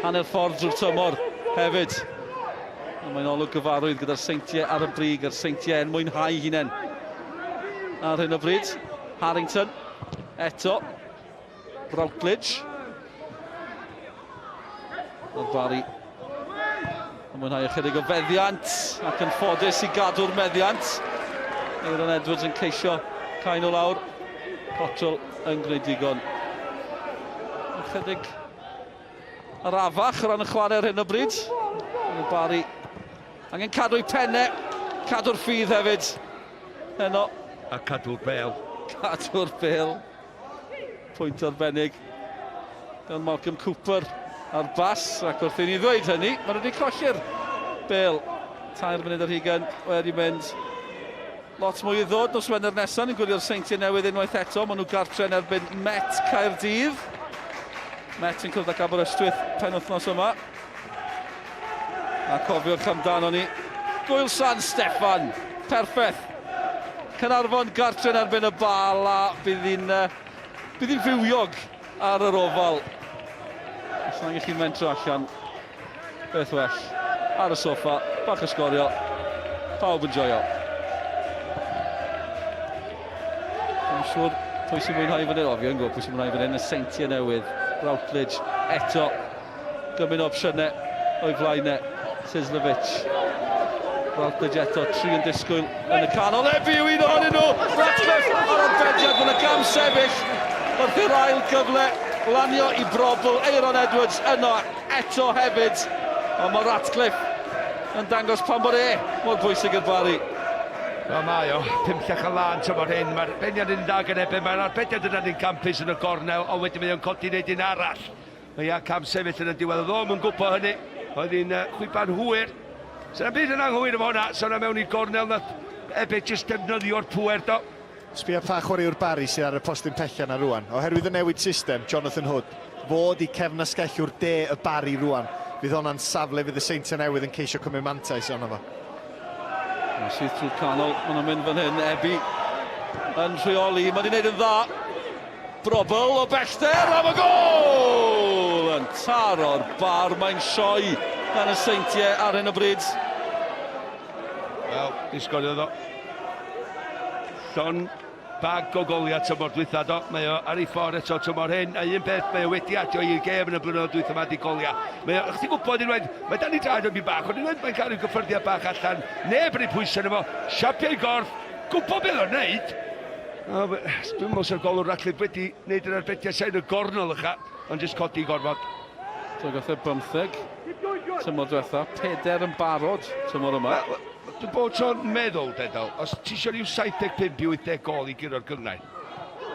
Hanner ffordd drwy'r tymor hefyd. Mae'n olwg gyfarwydd gyda'r Seintiau ar y brig, a'r Seintiau yn mwynhau hunain. Ar hyn o bryd, Harrington, eto, Routledge. O'r Barri yn mwynhau ychydig o feddiant, ac yn ffodus i gadw'r meddiant. Aaron Edwards yn ceisio cael nhw lawr. Cotrol yn gwneud digon. Ychydig arafach o ran y chwarae ar hyn o bryd. O'r Barri angen cadw'i pennau, cadw'r ffydd hefyd. Heno. A cadw'r bel. Cadw'r bel. Pwynt arbennig. Gan Malcolm Cooper ar bas, ac wrth i ni ddweud hynny, maen nhw wedi colli'r bel. 3 munud ar hugain wedi mynd. Lot mwy i ddod nos Wener nesaf, ni'n gwylio'r Seintiau Newydd unwaith eto. Maen nhw gartre yn erbyn Met Caerdydd. Met yn cwrdd ag Aberystwyth penwythnos yma. A cofiwch amdano ni, Gwyl San Steffan, perffaith. Cynarfon gartre yn erbyn y bal, a bydd hi'n fywiog ar yr ofal. Os na'n gallu mentro allan, beth well. Ar y soffa, bach o Sgorio, pawb yn joio. Dwi'n siŵr pwy sy'n mwynhau fan hyn, fi'n gwybod pwy sy'n mwynhau fan hyn, y Seintiau Newydd, Routledge, eto, gymryd opsiynau o'i flaenau. Sislovic. Routledge eto, 3 yn disgwyl yn y canol. Ebi yw un ohonyn nhw! Ratcliffe ar arbediad, mae'n y gam sefyll. Wrth i'r ail gyfle, lanio i brobl. Aaron Edwards yno eto hefyd. Ond mae Ratcliffe yn dangos pan bod mor bwysig i'r Barri. O mae o, 5 llech o lan tymor hyn. Mae'r beniad yn dag yn ebyn. Mae'r arbediad yna'n un campus yn y gornel, ond wedyn mae'n codi wneud un arall. Mae cam sefyll yn y diwedd. Oedd o'n gwybod hynny. Oedd hi'n chwiban hwyr. Sa'n byd yn anghywir efo hwnna, sa'n mewn i gornel na ebyd jyst defnyddio'r pwer do. Sbia pa chwaraewr Barri sydd ar y postyn pella na rwan. Oherwydd y newid system, Jonathan Hood, fod i cefnasgellwr de y Barri rwan. Fydd hwnna'n safle fydd y Seintiau Newydd yn ceisio cymryd mantais o'n efo. Sydd trwy'r canol, maen nhw'n mynd fan hyn, Ebi yn rheoli, maen nhw'n gwneud yn dda. Brobl o bellter, am y gol! Yn taro'r bar, mae'n sioi gan y Seintiau ar hyn o bryd. Wel, ni Sgorio ddo. Llon bag o goliad tymor dwytha do. Mae o ar ei ffordd eto tymor hyn. A un beth, mae o wedi adio i'r gêm yn y blynyddoedd dwytha yma di golia. Mae o, chdi gwybod unwaith, mae dan ni draed o'n byd bach, ond unwaith mae'n cael ei gyffyrddiad bach allan. Neb yn ei pwysau yna fo, siapiau i gorff, gwybod beth o'n neud. Dwi'n meddwl sy'r golwr Ratcliffe wedi wneud yr arbediad sy'n y gornol ycha, ond jyst codi i gorfod. So gath e 15 tymor diwetha, 4 yn barod tymor yma. Dwi'n bod tro'n meddwl, Dedal, os ti eisiau rhyw 75 i 80 gol i gyro'r gyngau,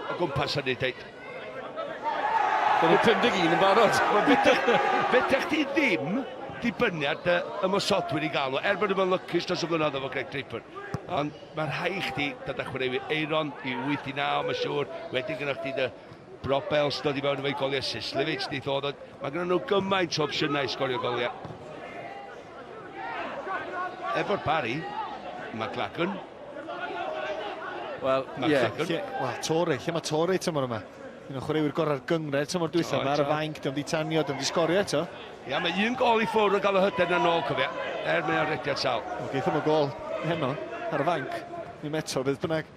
o gwmpas hynny, deud. Bod nhw 51 yn barod. Fedrech ti ddim dibyniad ymosodwyr i gael nhw, er bod nhw'n lycus dros y blynyddoedd efo Greg Draper. Ond mae'r rhai chdi, dada chwaraewyr Aaron i 8-9, mae'n siŵr, wedyn gyda chdi dy Brobels dod i fewn efo'i goliau Sislovic, di ddod, mae gyda nhw gymaint o opsiynau i sgorio goliau. Efo'r Barri, mae Clachan. Wel, ie. Torre, lle mae Torre tymor yma? Un o chwaraewyr gorau'r gyngred tymor dwytha yma ar y fainc, diolch di tanio, diolch di sgorio eto. Ia, mae un gol i ffwrdd o gael y hyden yn ôl, cofia, mae o'n rediad sal. Geith yma gol heno ar y fainc, ddim eto, bydd bynnag.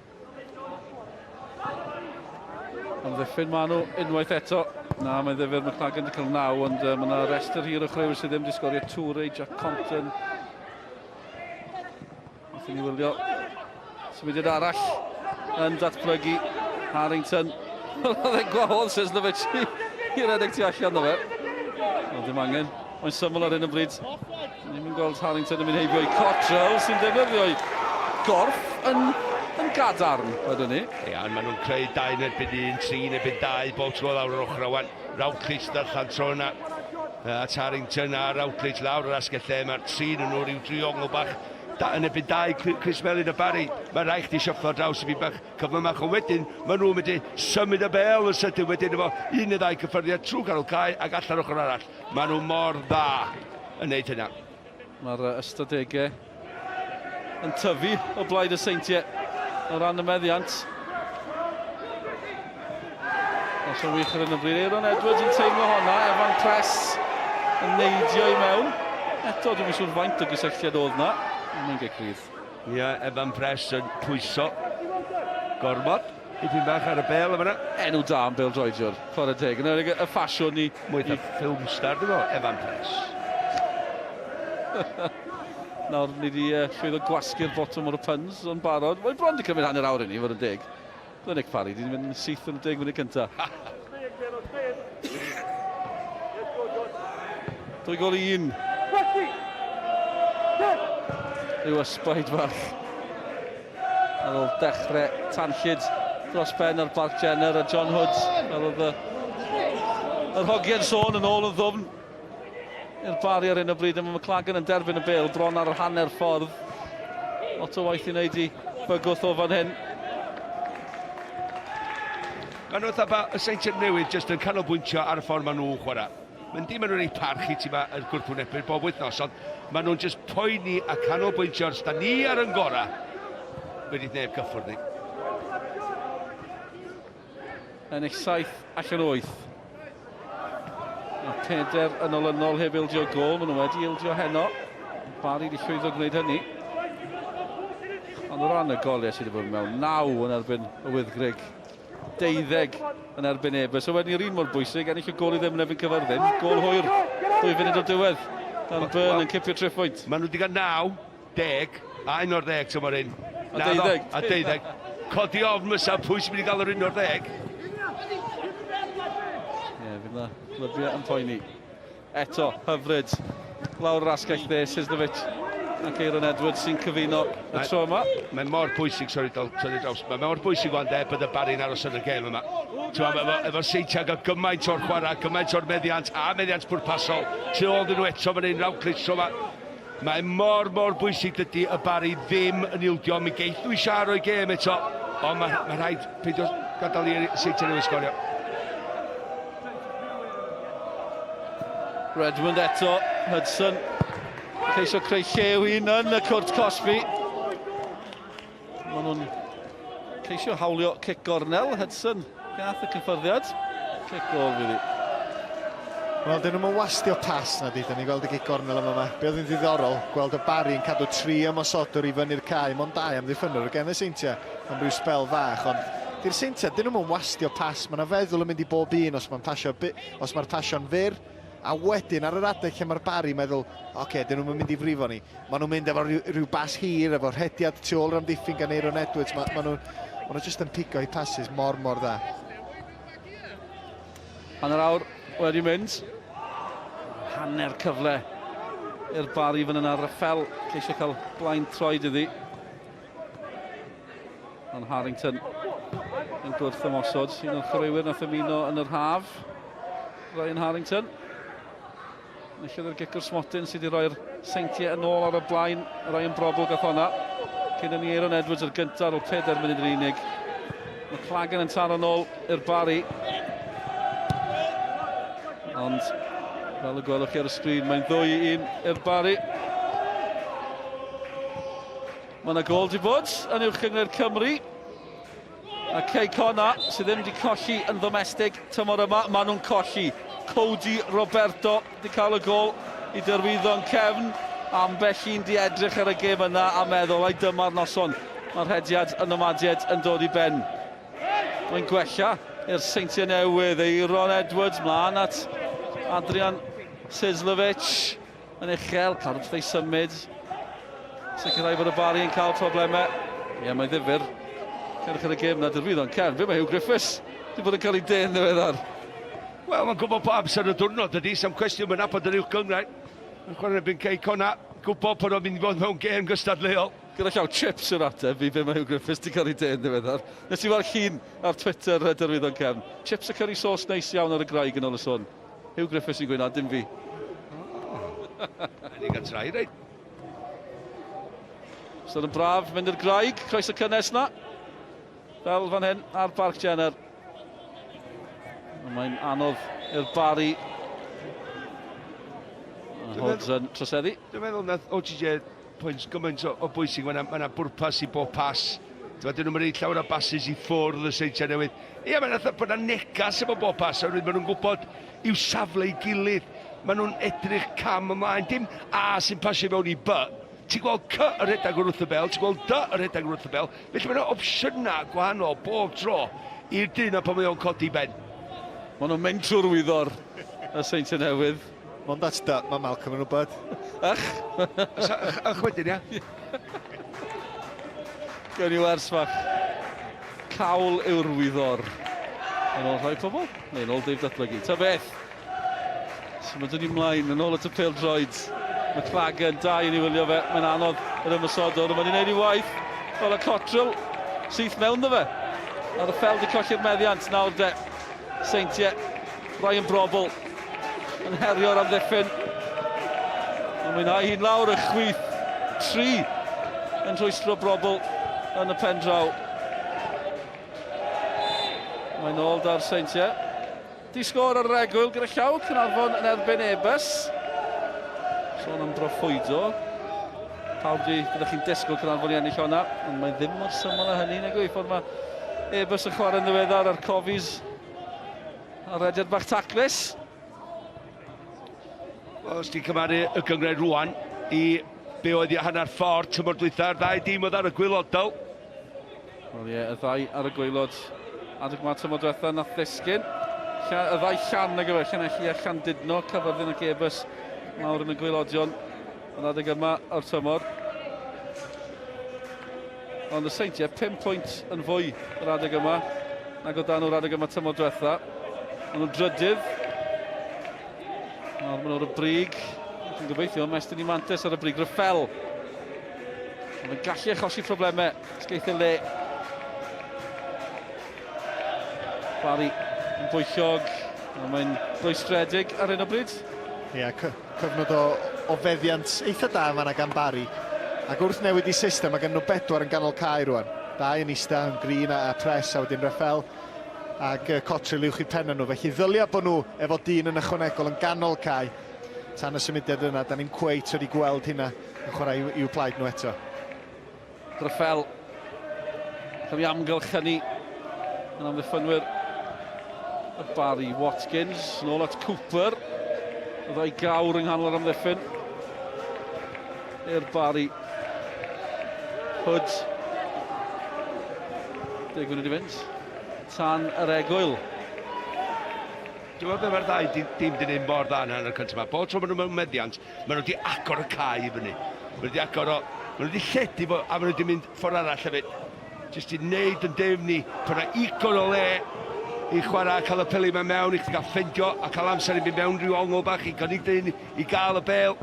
Ond ddiffyn maen nhw unwaith eto. Na, mae ddifyr McLagan wedi cael 9, ond mae yna restr hir o chreuwyr sydd ddim wedi sgorio. Toure, Jack Compton. Nath ni wylio symudiad arall yn datblygu. Harrington. Oedd e'n gwahodd Sesnovic i redeg tu allan o fe. Ond dim angen. Mae'n syml ar hyn o bryd. Ni'n gweld Harrington yn mynd heibio i Cottrell sy'n defnyddio i gorff yn gadarn, wedyn ni. Ia, maen nhw'n creu 2 yn erbyn 1, 3 yn erbyn 2, bob tro lawr yr ochr wan. Routledge darllan tro yna. Harrington a Routledge lawr yr asgell lle. Mae'r 3 yn nhw rhyw driongl bach. Yn erbyn 2, Chris Mellin a Barri. Mae rhaid chdi siaffo draws i fi bach cyflymach. Ond wedyn, maen nhw'n mynd i symud y bel yn sydyn wedyn efo 1 neu 2 cyffyrddiad trwy ganol cae ac allan ochr arall. Maen nhw mor dda yn neud hynna. Mae'r ystadegau yn tyfu o blaid y Seintiau o ran y meddiant. Os o'n wych ar hyn o bryd, Aaron Edwards yn teimlo honna, Evan Press yn neidio i mewn. Eto, dwi'n siŵr faint o gysylltiad oedd na. Mae'n gecrydd. Ia, Evan Press yn pwyso gormod. Dipyn bach ar y bel yma. Enw da yn bêl-droediwr, chwarae teg. Yn y ffasiwn i... Mwy o ffilmstar, dwi'n meddwl, Evan Press. Nawr, ni wedi llwyddo gwasgu'r botwm o'r puns yn barod. Mae'n bron wedi cymryd hanner awr i ni, fod yn deg. Dwi'n Nick Barri, dwi'n mynd syth yn 10 munud cynta. 2 gol i 1. Ryw ysbaid fach. Ar ôl dechrau tanllyd dros ben ar Barc Jenner a John Hood. Fel oedd yr hogiau'n sôn yn ôl yn ddwfn. I'r Barri ar hyn o bryd, mae McLagan yn derbyn y bêl bron ar yr hanner ffordd. Lot o waith i wneud i bygwth o fan hyn. Maen nhw y Seintiau Newydd jyst yn canolbwyntio ar y ffordd maen nhw'n chwarae. Mae'n dim yn nhw'n ei parchu ti ma yr gwrthwynebydd bob wythnos, ond maen nhw'n jyst poeni a canolbwyntio os da ni ar yn gorau. Wedi neb gyffwrdd ni. Ennill 7 allan 8. Mae 4 yn olynol heb ildio gol, maen nhw wedi ildio heno. Barri wedi llwyddo gwneud hynny. Ond o ran y goliau sydd wedi bod mewn 9 yn erbyn y Wyddgrug, 12 yn erbyn Ebers. So wedyn i'r un mor bwysig, ennill y gol i ddim yn erbyn Cyfyrddin. Gol hwyr, 2 funud o diwedd. Dan Byrne yn cipio triffwynt. Maen nhw wedi cael 9, 10, a 1 o'r 10 sy'n o'r un. A 12. A 12. Codi ofn mysa pwy sy'n mynd i gael yr 1 o'r 10. Fydd na lybiau yn poeni. Eto, hyfryd. Lawr yr asgell dde, Sesnovic ac Aaron Edwards sy'n cyfuno y tro yma. Mae'n mor bwysig, sori draws, mae'n mor bwysig o'n de bydd y Barri'n aros yn y gêm yma. Efo Seintiau gael gymaint o'r chwarae, gymaint o'r meddiant a meddiant pwrpasol. Tu ôl dyn nhw eto fan hyn, Routledge tro yma. Mae'n mor bwysig dydy y Barri ddim yn ildio. Mi geith nhw i siar o'i gêm eto, ond mae rhaid peidio gadael i'r Seintiau Newydd sgorio. Redmond eto, Hudson ceisio creu llew un yn y cwrt Cosby. Maen nhw'n ceisio hawlio cic gornel. Hudson gath y cyffyrddiad. Cic gol fydd hi. Wel, dyn nhw'n wastio pas na di, da ni'n gweld y gic gornel yma. Be oedd yn ddiddorol, gweld y Barri yn cadw 3 ymosodwr i fyny'r cae, mond 2 am ddiffynwyr o gen y Seintiau am ryw spel fach, ond di'r Seintiau, dyn nhw'n wastio pas, mae yna feddwl yn mynd i bob un os mae'r pasio'n fyr, a wedyn ar yr adeg lle mae'r Barri meddwl, oce, dyn nhw'n mynd i frifo ni. Maen nhw'n mynd efo rhyw bas hir, efo rhediad tu ôl am diffyn gan Aaron Edwards, maen nhw jyst yn pigo i passes mor dda. Hanner awr wedi mynd. Hanner cyfle i'r Barri fan yna. Raffel ceisio cael blaen troed iddi. Ond Harrington yn gwrth ymosod. Un o'r chwaraewyr nath ymuno yn yr haf. Ryan Harrington. Nellydd yr gicwr Smotyn sydd wedi rhoi'r Seintiau yn ôl ar y blaen. Ryan Brobl gath honna. Cyn ni Aaron Edwards yr gyntaf ar ôl 4 munud yr unig. McLagan yn taro nôl i'r Barri. Ond fel y gwelwch chi ar y sgrin, mae'n 2-1 i'r Barri. Mae yna gol di bod yn uwch gyngor Cymru. A Cei Conna, sydd ddim wedi colli yn ddomestig tymor yma, maen nhw'n colli. Cody Roberto wedi cael y gol i dyrwyddo'n cefn. Ambell un di edrych ar y gêm yna a meddwl, ai dyma'r noson. Mae'r hediad yn ymadiad yn dod i ben. Mae'n gwella i'r Seintiau Newydd, Ron Edwards, mlaen at Adrian Sizlovic yn uchel, cadw'r ffei symud. Sicrhau bod y Barri yn cael problemau. Ie, mae'n ddifur. Cerwch ar y gêm na dyrwyddon Cern. Fe mae Hugh Griffiths wedi bod yn cael ei den ddiweddar. Wel, mae'n gwybod pa amser y diwrnod ydy, sam cwestiwn mae'n apod yr uwch gyngrair. Mae'n chwarae byn cei cona, gwybod bod o'n mynd i fod mewn gêm gystadleol. Gyda llaw chips yw'r ateb i fe mae Hugh Griffiths wedi cael ei den ddiweddar. Nes i weld llun ar Twitter dyrwyddon Cern. Chips y curry sauce neis iawn ar y graig yn ôl y sôn. Hugh Griffiths yn gweud, dim fi. Ni gan trai, reit. Stod yn braf, mynd i'r graig, croes y cynnes na. Fel fan hyn, ar Barc Jenner. Mae'n anodd i'r Barri. Hodds yn troseddu. Dwi'n meddwl na OGJ pwynt gymaint o bwysig, mae yna bwrpas i bob pas. Dyn nhw'n mynd i llawer o bases i ffwrdd y Seintiau Newydd. Ie, mae'n yna bod yna negas efo bob pas, oherwydd maen nhw'n gwybod i'w safle i gilydd. Maen nhw'n edrych cam ymlaen, dim A sy'n pasio mewn i B. Ti'n gweld C yr redag wrth y bel, ti'n gweld D yr redag wrth y bel. Felly mae yna opsiynau gwahanol bob tro i'r dyn a pan mae o'n codi ben. Maen nhw'n mynd trwy'r wyddor y Seintiau Newydd. Ond that's da, mae Malcolm yn wybod. Ych wedyn, ia? Gawn ni wers fach. Cawl yw'r wyddor. Yn ôl rhai pobl? Neu yn ôl Dave datblygu. Ta beth? So mae dyn ni mlaen yn ôl at y pêl-droed. Mae Clagen, da i ni wylio fe. Mae'n anodd yr ymwysodwr. Mae'n gwneud ei waith. Fel y Cotrol. Syth mewn dda fe. Ar y ffeld i colli'r meddiant. Nawr de. Seintiau. Ryan Brobl. Yn herio'r amddiffyn. Mae'n mwynhau hi'n lawr y chwith. 3 yn rhwystro Brobl yn y pen draw. Mae'n ôl da'r Seintiau. Di sgôr ar yr egwyl gyda llaw. Cynarfon yn erbyn Ebus. Sôn am broffwydo. Pawb gyda chi'n disgwyl Cynarfon i ennill hwnna. Ond mae ddim mor syml â hynny, nag yw. Ffordd mae Ebus yn chwarae'n ddiweddar ar cofis. Ar rediad bach taclus. Os ti'n cymaru y gyngred rwan i be oedd i hanner ffordd tymor dwytha'r ddau dîm oedd ar y gwylodol. Wel ie, y ddau ar y gwaelod adeg ma tymor dwytha nath ddisgyn. Y ddau Llan nag yw e, Llanelli a Llandudno, Cyfyrddin ac Ebus mawr yn y gwaelodion yn adeg yma o'r tymor. Ond y Seintiau 5 pwynt yn fwy yr adeg yma nag o dan o'r adeg yma tymor dwytha. Maen nhw'n drydydd. Nawr maen nhw'n y brig. Dwi'n gobeithio, Mestyn i Mantes ar y brig. Ryffel. Mae'n gallu achosi problemau. Sgeithio le. Barri yn bwyllog. Mae'n rwystredig ar un o bryd. Ie, cyfnod o feddiant eitha da yma gan Barri. Ac wrth newid i system, mae gen nhw 4 yn ganol cae rwan. 2 yn ista, yn Green a Press, a wedyn Ryffel. Ac Cotrol uwch i penna nhw. Felly ddylia bod nhw efo dyn yn ychwanegol yn ganol cae. Tan y symudiad yna, da ni'n cweit wedi gweld hynna yn chwarae i'w plaid nhw eto. Ryffel. Cael ei amgylch hynny yn amddiffynwyr y Barri. Watkins, yn ôl at Cooper. Y ddau gawr yng nghanol yr amddiffyn. I'r Barri. Hood. 10 munud i fynd. Tan yr egwyl. Dwi'n meddwl mae'r ddau dim dyn ni'n mor dda yn y cyntaf yma. Bob tro maen nhw mewn meddiant, maen nhw wedi agor y cae i fyny. Maen nhw wedi agor o... Maen nhw wedi lledu a maen nhw wedi mynd ffordd arall hefyd. Jyst i wneud yn defni pan yna igor o le i chwarae, cael y peli mewn mewn, i gael ffendio a cael amser i mynd mewn rhyw ongl bach i gynnig dyn i gael y bel.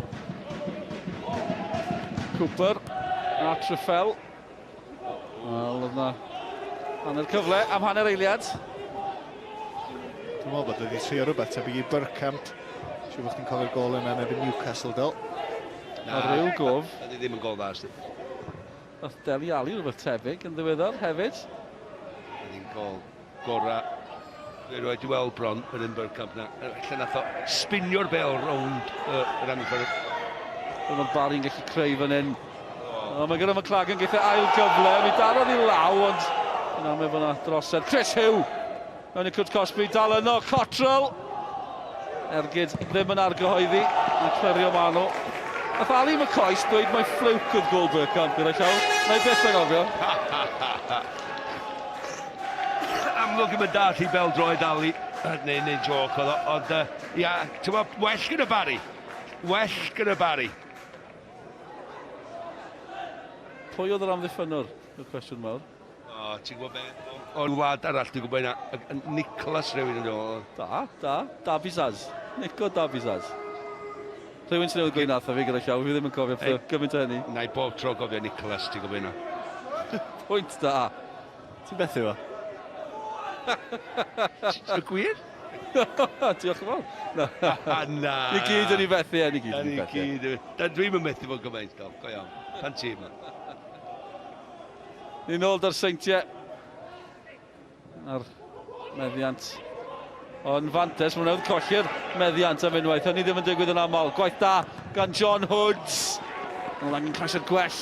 Cooper a Ryffel. Wel, oedd na hanner cyfle am hanner eiliad. Dwi'n meddwl bod wedi trio rhywbeth tebyg i Burkamp. Siw bod chi'n cofio'r gol yna yn erbyn Newcastle, Dil. A ryw gof. Ydy ddim yn gol dda, ysdi. Nath Deli Ali rhywbeth tebyg yn ddiweddar hefyd. Ydy'n gol gora. Fe roed i weld bron yn un Burkamp na. Lle nath o spinio'r bel rownd yr amddiffyn. Mae Barri'n gallu creu fan hyn. Mae gyda McLagan geithio ail gyfle. Mi darodd i law, ond yna mae fyna drosed. Chris Hugh. Mewn i Cwt Cosby, dal yno. Cotrol. Ergyd ddim yn argyhoeddi. Yn clerio ma nhw. Nath Ali McCoist dweud mai fflwc oedd gol Burkamp gyda llaw. Na i beth yn ofio. amlwg yn dall i beldroed Ali. Neu'n joc oedd o. Ond, ia, ti'n gwybod, well gyda Barri. Well gyda Barri. Pwy oedd yr amddiffynwr? Yw'r cwestiwn mawr. O, ti'n gwybod beth? O'r wlad arall, ti'n gwybod yna. Nicholas rhywun yn ôl. Dabizaz. Nico Dabizaz. Rhywun sy'n newydd gwein atho fi gyda llaw, fi ddim yn cofio gymaint o hynny. Na i bob tro gofio Nicholas, ti'n gwybod yna. Pwynt da. Ti'n beth yw o? Y gwir? Diolch yn fawr. Na. Ni gyd yn ei fethu, ni gyd yn ei fethu. Dwi'n methu fod gymaint, go iawn. Pan ti yma. Ni'n ôl da'r Seintiau. A'r meddiant. Ond fantes, mae'n awd colli'r meddiant am unwaith. Hynny ddim yn digwydd yn aml. Gwaith da gan John Hoods. Yn angen crasio'r gwell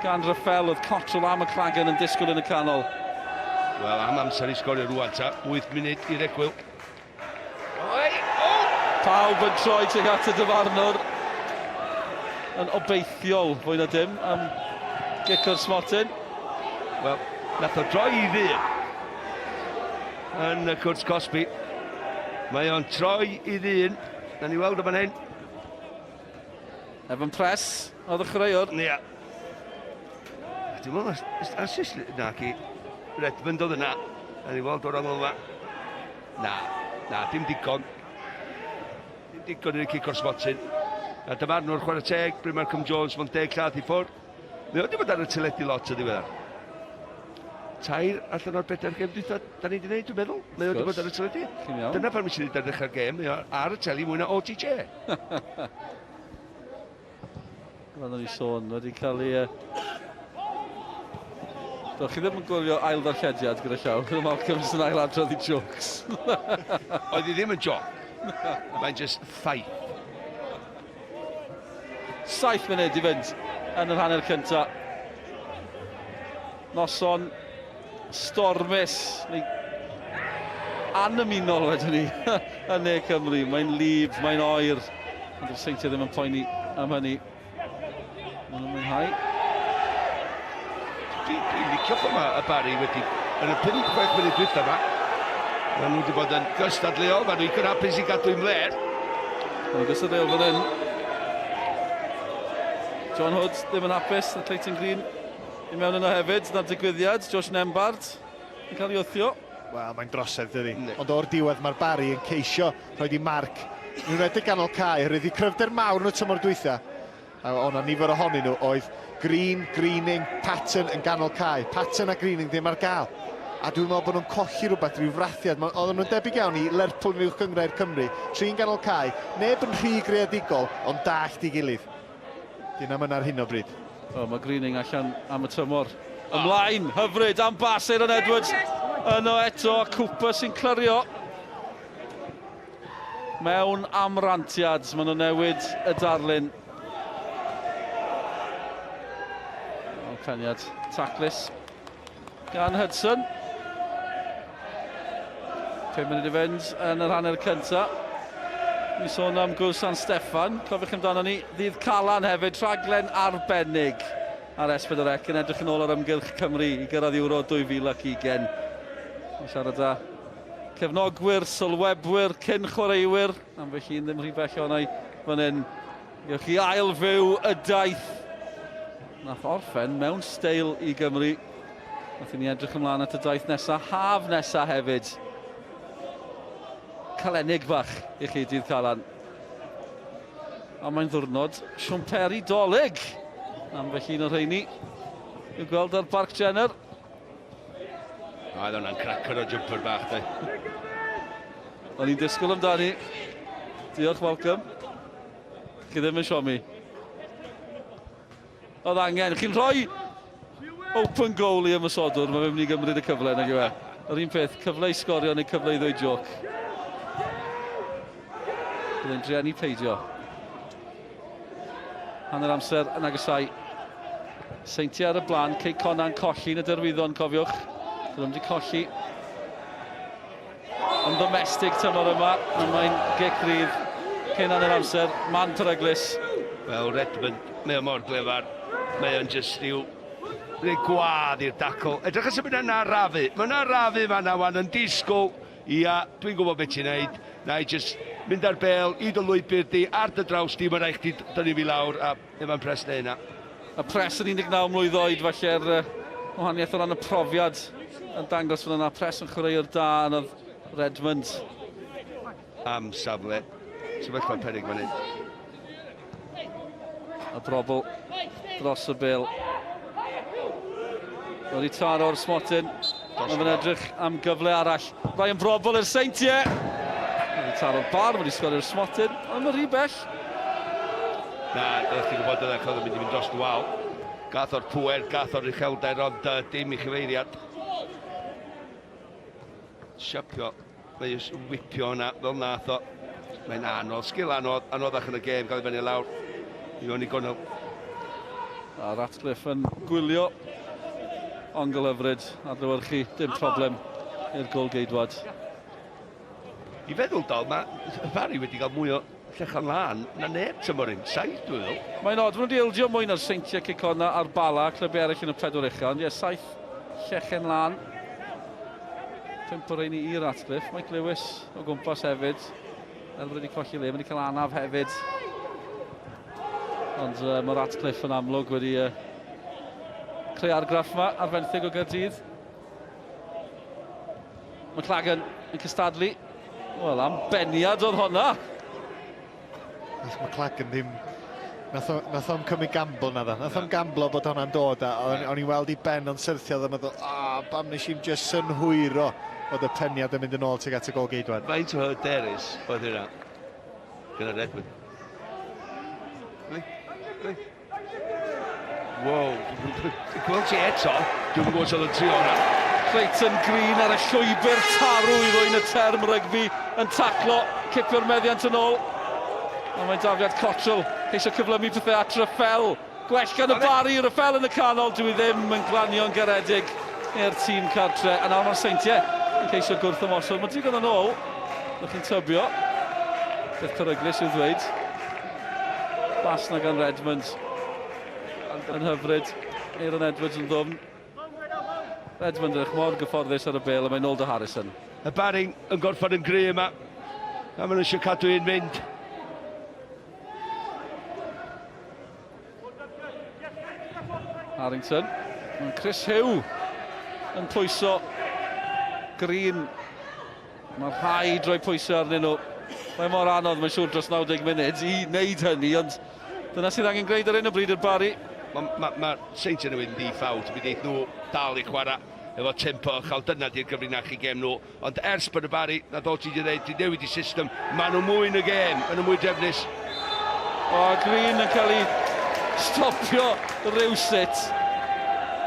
gan Rafael. Oedd Cottrell am y Clagan yn disgwyl yn y canol. Wel, am amser i sgorio rwan ta. 8 munud i'r egwyl. Pawb yn troi tuag at y dyfarnwr. Yn obeithiol, fwy na dim, am gic o'r smotyn. Wel, nath o droi i ddyn. Yn y cwrs Cosby. Mae o'n troi i ddyn. Na ni weld o fan hyn. Efo'n pres, oedd y chreuwr. Ia. Dwi'n meddwl, asus na ci. Redmond oedd yna. Na ni weld o'r ongl yma. Na, dim digon. Dim digon i'r cic o'r smotyn. A dyma'r nhw'r chwarae teg, Bryn Malcolm Jones, fo'n 10 lladd i ffwrdd. Mae wedi bod ar y teledu lot o ddiweddar. Tair allan o'r bedair gem dwytha, da ni wedi gwneud, dwi'n meddwl. Mae wedi bod ar y teledu. Dyna pan mis i ddweud ar ddechrau'r gem, mae ar y teli mwy na OTJ. Fan o'n i sôn, wedi cael ei... Do, chi ddim yn gwylio ail ddarllediad gyda llaw, gyda Malcolm sy'n ail adrodd i jokes. Oedd hi ddim yn joc. Mae'n just ffaith. 7 munud i fynd yn yr hanner cynta. Noson stormus, neu anymunol wedyn ni, yn Ne Cymru. Mae'n lif, mae'n oer, ond y Seintiau ddim yn poeni am hynny. Mae'n mwynhau. Dwi'n licio fo yma y Barri wedi, yn y 5-6 munud dwytha yma. Maen nhw wedi bod yn gystadleol, maen nhw'n eitha hapus i gadw i'n mler. Mae'n gystadleol fan hyn. John Hood ddim yn hapus, y Clayton Green i mewn yno hefyd, na'r digwyddiad. Josh Nembard yn cael ei wthio. Wel, mae'n drosedd, dydi. Ond o'r diwedd mae'r Barri yn ceisio rhoi di marc. Nhw'n redeg ganol cae, roedd i cryfder mawr yn y tymor dwytha. A o'na nifer ohonyn nhw oedd Green, Greening, Patton yn ganol cae. Patton a Greening ddim ar gael. A dwi'n meddwl bod nhw'n colli rhywbeth, rhyw frathiad. Oedden nhw'n debyg iawn i Lerpwl yn uwch gyngrair Cymru. 3 ganol cae, neb yn rhy greadigol, ond dallt i gilydd. Dyna mynd ar hyn o bryd. O, mae Greening allan am y tymor. Ymlaen, hyfryd am basur yn Edwards. Yno eto, Cooper sy'n clyrio. Mewn amrantiad, maen nhw'n newid y darlun. O, caniad taclus gan Hudson. 5 munud i fynd yn yr hanner cynta. Ni sôn am Gwrs San Steffan, cofiwch amdano ni, ddydd Calan hefyd, rhaglen arbennig ar S4C yn edrych yn ôl ar ymgylch Cymru i gyrraedd Euro 2020. Ni siarad â cefnogwyr, sylwebwyr, cyn chwaraewyr, am fe chi'n ddim rhy bell o'na i fan hyn. Gewch chi ail fyw y daith. Nath orffen mewn steil i Gymru. Nath ni edrych ymlaen at y daith nesaf, haf nesaf hefyd. Calenig bach i chi dydd Calan. A mae'n ddwrnod siwmperi dolyg am fe llun o'r rheini. I'w gweld ar Barc Jenner. Oedd hwnna'n cracker o jumper bach, de. O'n i'n disgwyl amdani. Diolch, Malcolm. Chi ddim yn siomi. Oedd angen. Chi'n rhoi open goal i ymysodwr. Mae fe'n mynd i gymryd y cyfle, nag yw e. Yr un peth, cyfle i sgorio neu cyfle i ddweud joc. Byddai'n druan i peidio. Hanner amser yn agasau. Seintiau ar y blaen, Cei Conan colli yn y derwyddon, cofiwch. Byddwn wedi colli. Yn domestig tymor yma, a mae'n gic rydd cyn hanner amser, man peryglus. Wel, Redmond, mae o mor glefar. Mae o'n just i'w Rhaid gwadd i'r dacl. Edrych as y mynd yna rafu. Mae yna rafu fan'na wan yn disgwyl. Ia, dwi'n gwybod beth ti'n neud. Na i just mynd ar bel, i dy lwybr di, ar dy draws di, mae'n rhaid chdi dynnu fi lawr, a efo'n pres neu yna. Y pres yn 19 mlwydd oed, falle'r wahaniaeth o ran y profiad yn dangos fan yna. Pres yn chwaraewr da yn oedd Redmond. Am safle. Sefyllfa peryg fan hyn. Y brobl dros y bil. Wedi taro'r smotyn. Mae'n edrych am gyfle arall. Ryan brobl i'r Seintiau. Wedi taro'r bar, wedi sgorio'r smotyn. Ond mae'n rhy bell. Na, ydych chi'n gwybod ydych chi'n mynd i fynd dros dy wal. Gath o'r pwer, gath o'r uchelder, ond dim i chyfeiriad. Siapio, mae eisiau wipio hwnna, fel nath o. Mae'n anodd, sgil anoddach yn y gêm, gael ei fyny lawr. I fewn i gonol. A Ratcliffe yn gwylio. Ongl hyfryd, adlewyrchu, dim problem i'r gol geidwad. I feddwl dal, mae Barri wedi cael mwy o llechan lan na neb tymor un, 7 dwi'n meddwl. Mae'n oed, maen nhw wedi ildio mwy na'r Seintiau Cicona a'r Bala, clybu eraill yn y 4 uchel. Ie, 7 llechen lan. 5 o'r ein i Ratcliffe. Mike Lewis o gwmpas hefyd. Elfyd wedi colli le, wedi cael anaf hefyd. Ond mae Ratcliffe yn amlwg wedi creu argraff yma ar fenthyg o Gaerdydd. Mae Clagan yn cystadlu. Wel, am beniad oedd hwnna. Mae Clagan ddim... Nath o'n cymryd gambl na dda. Nath o'n gamblo bod hwnna'n dod a o'n i weld i ben o'n syrthiodd a meddwl, bam nes i'n just synhwyro oedd y peniad yn mynd yn ôl tuag at y gol geidwad. Faint o hyderus oedd hynna gyda Redmond. Wow, gweld ti eto, dwi'n gwybod os oedd yn trio hwnna. Clayton Green ar y llwybr tarw i ddwy'n y term rygbi yn taclo, cipio'r meddiant yn ôl. A mae Dafiad Cottrell eisiau cyflymu pethau at Raffel. Gwell gan y Barri, Raffel yn y canol, dwi ddim yn glanio'n garedig i'r tîm cartre. A nawr mae'r Seintiau yn ceisio gwrth ymosod. Mae digon yn ôl, ydych chi'n tybio. Beth peryglis i'w ddweud. Bas na gan Redmond yn hyfryd. Aaron Edwards yn ddwfn. Redmond yn eich mor gyfforddus ar y bel a mae'n ôl dy Harrison. Y Barri yn gorffod yn gry yma. A maen nhw eisiau cadw un mynd. Harrington. Chris Hugh yn pwyso Green. Mae'r rhaid rhoi pwyso arnyn nhw. Mae mor anodd, mae'n siŵr dros 90 munud i wneud hynny, ond dyna sydd angen gwneud ar un o bryd i'r Barri. Mae Seintiau Newydd yn di-ffawt, mi deith nhw dal i chwarae efo tempo uchel, dyna di'r gyfrinach i gêm nhw. Ond ers bod y Barri, na ddol ti wedi dweud, di newid i system, maen nhw mwy yn y gêm, maen nhw mwy drefnus. O, Green yn cael ei stopio rywsut.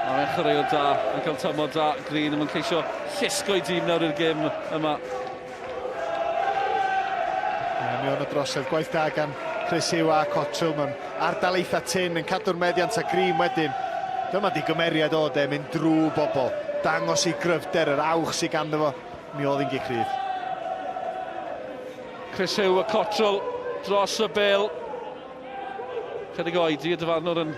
A mae'n chwaraewr da, yn cael tymor da. Green yn ceisio llusgo i dîm nawr i'r gêm yma. Mi o'n y drosedd, gwaith da gan Chris Hugh a Cottrell, mewn ardal eitha tyn yn cadw'r meddiant a Green wedyn. Dyma di gymeriad o de, mynd drwy bobl, dangos i gryfder, yr awch sy'n ganddo fo, mi oedd hi'n gicrydd. Chris Hugh a Cottrell dros y bel. Chydig oedi y dyfarnwr yn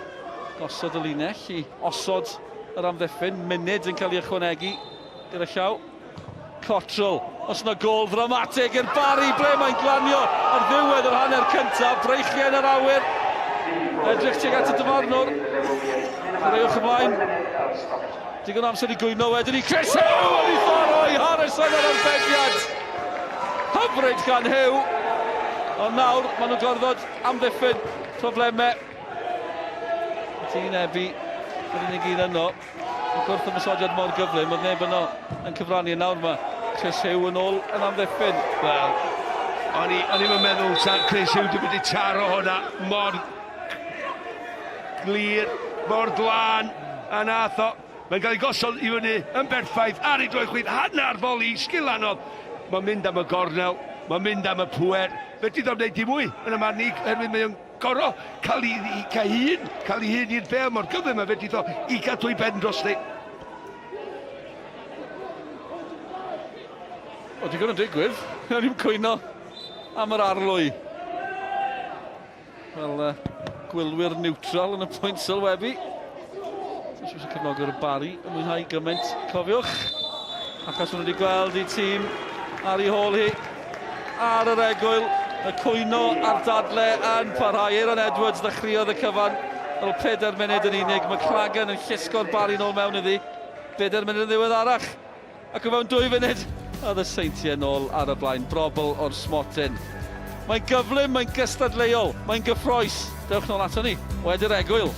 gosod y linell i osod yr amddiffyn. Munud yn cael ei ychwanegu gyda llaw. Cottrell, os yna gol ddramatig i'r Barri, ble mae'n glanio ar ddiwedd yr hanner cyntaf, breichiau yn yr awyr. Edrych tuag at y dyfarnwr. Chwaraewch ymlaen. Digon amser i gwyno wedyn i Chris Hugh wedi thoroi Harrison ar ymddegiad. Hyfryd gan Hugh. Ond nawr, maen nhw'n gorfod amddiffyn problemau. Tîn Ebi, yr unig un yno. Yn gwrth ymysodiad mor gyflym, oedd neb yno yn cyfrannu. Nawr mae Chris Hugh yn ôl yn amddiffyn. Wel, o'n i'n meddwl sa'n Chris Hugh wedi wedi taro hwnna mor glir, mor glân, a nath o. Mae'n cael ei gosod i fyny yn berffaith ar ei droi chwyd, hanner foli, sgil anodd. Mae'n mynd am y gornel, mae'n mynd am y pwer. Fedri ddod wneud dim mwy yn y marnig, herwydd mae'n gorau cael ei hun i'r bel mor gyflym a fedri ddod i gadw i ben dros ni. O, digon yn digwydd. Ni'n cwyno am yr arlwy. Wel, gwylwyr niwtral yn y pwynt sylwebu. Sy'n siŵr cefnogwr y Barri yn mwynhau gymaint, cofiwch. Achos maen nhw wedi gweld i tîm ar ei hôl hi ar yr egwyl. Y cwyno a'r dadle yn parhau. Aaron Edwards ddechreuodd y cyfan. Ar ôl 4 munud yn unig. Mae Clagan yn llusgo'r Barri nôl mewn iddi. 4 munud yn ddiweddarach. Ac o fewn 2 funud, oedd y Seintiau nôl ar y blaen. Brobl o'r smotyn. Mae'n gyflym, mae'n gystadleuol, mae'n gyffroes. Dewch nôl ato ni, wedi'r egwyl.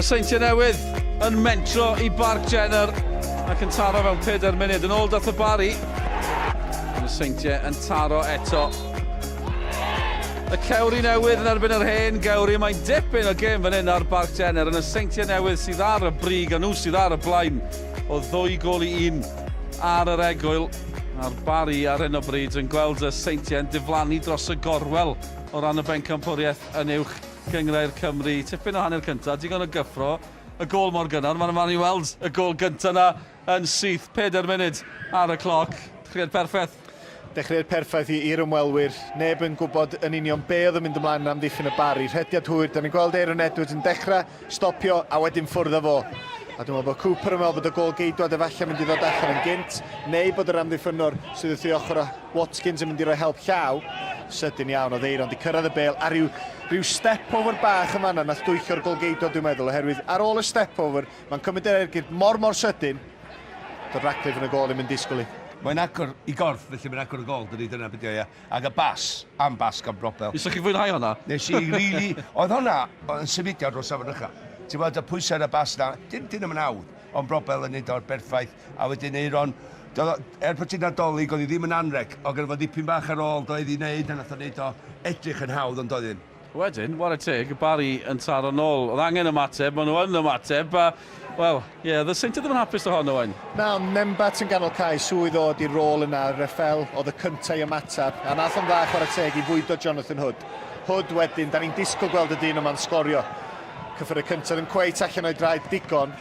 Y Seintiau Newydd yn mentro i Barc Jenner ac yn taro fewn 4 munud. Yn ôl dath y Barri. Y Seintiau yn taro eto. Y cewri newydd yn erbyn yr hen gewri. Mae'n dipyn o gêm fan hyn ar Barc Jenner. Yn y Seintiau Newydd sydd ar y brig a nhw sydd ar y blaen o 2 gol i 1 ar yr egwyl. A'r Barri ar hyn o bryd yn gweld y Seintiau yn diflannu dros y gorwel o ran y bencampwriaeth yn uwch Cymru Cymru. Tipyn o hanner cyntaf, digon o gyffro. Y gol mor gynnar, mae'n man i weld y gol gyntaf na yn syth. 4 munud ar y cloc. Chriad perffaith. Dechreu'r perffaith i'r ymwelwyr. Neb yn gwybod yn union be oedd yn mynd ymlaen am ddiffyn y Barri. Rhediad hwyr, da ni'n gweld Aaron Edwards yn dechrau, stopio a wedyn ffwrdd â fo. A dwi'n meddwl bod Cooper yn meddwl bod y gol geidwad efallai mynd i ddod allan yn gynt, neu bod yr amddiffynwr sydd wrth i ochr o Watkins yn mynd i roi help llaw. Sydyn iawn, oedd Aaron di cyrraedd y bêl a rhyw step-over bach yma yna nath dwyllio'r gol geidwad dwi'n meddwl, oherwydd ar ôl y step-over, mae'n cymryd yr ergyd mor sydyn, dod Ratcliffe yn y gol yn mynd disgwyl i. Mae'n agor i gorff, felly mae'n agor y gol, dyna beth yw. Ac y bas, am bas gan Brobel. Ysa'ch chi fwynhau hwnna? Nes i rili... Oedd hwnna yn symudiad dros afonycha. Ti'n gweld y pwysau ar y bas na, dim yn awd, ond Brobel yn neud o'r berffaith. A wedyn Aaron, bod ti'n nadolig, oedd hi ddim yn anreg, o gyda fo dipyn bach ar ôl, doedd i wneud, a nath o neud o edrych yn hawdd, ond doedd ddim. Wedyn, war y teg, y Barri yn taro nôl. Oedd angen ymateb, maen nhw yn ymateb. Wel, ie, the Seintiau ddim yn hapus o hon o wen. Na, ond Nembat yn ganol cae swydd oedd i'r rôl yna, Rafael oedd y cyntaf i ymateb, a nath o'n dda chwarae teg i fwydo Jonathan Hood. Hood wedyn, da ni'n disgwyl gweld y dyn yma'n sgorio. Cyffur y cyntaf yn cweit allan o'i draed digon,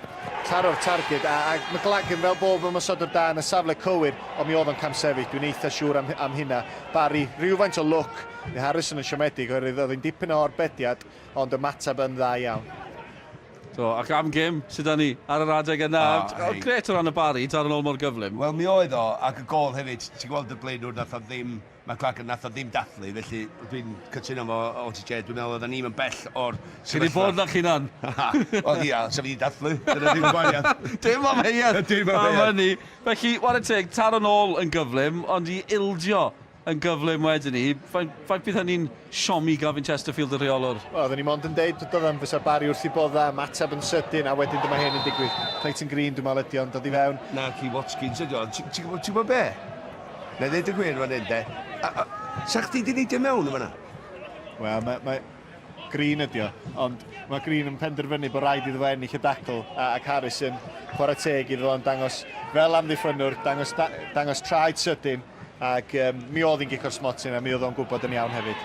taro'r targed, a McLagan fel bob yn ymosod o'r da yn y safle cywir, ond mi oedd o'n camsefyll, dwi'n eitha siŵr am hynna. Barri, rhywfaint o look, neu Harrison yn siomedig, oherwydd oedd hi'n dipyn o orbediad, ond ymateb yn dda iawn. So, ac am gym, sydd da ni ar yr adeg yna. Gret o ran y Barri, taro nôl mor gyflym. Wel, mi oedd o, ac y gol hefyd, ti'n gweld y blaenwr nath o ddim, McLagan nath o ddim dathlu, felly dwi'n cytuno fo OTJ, dwi'n meddwl oedd yn un bell o'r... Sydd wedi bod na chi'n Oedd ia, sef wedi dathlu, dyna ddim yn gwaniad. Dim am heiad. Dim am heiad. Felly, war y teg, taro nôl yn gyflym, ond i ildio yn gyflym wedyn ni. Faint bydd hynny'n siomi Gavin Chesterfield y rheolwr? Oedden ni mond yn deud doedd am fysa Barri wrth i bod dda, mateb yn sydyn, a wedyn dyma hyn yn digwydd. Clayton Green dwi'n meddwl ydi o'n dod i fewn. Na, ci Watkins ydi o'n. Ti'n gwybod be? Na ddeud y gwir fan hyn, de. Sa chdi di neidio mewn yma na? Wel, mae Green ydi o, ond mae Green yn penderfynu bod rhaid iddo fe ennill y dacl, ac Harrison chwarae teg iddo fo'n dangos fel amddiffynwr, dangos traed sydyn, ac mi oedd hi'n gico'r smotyn a mi oedd o'n gwybod yn iawn hefyd.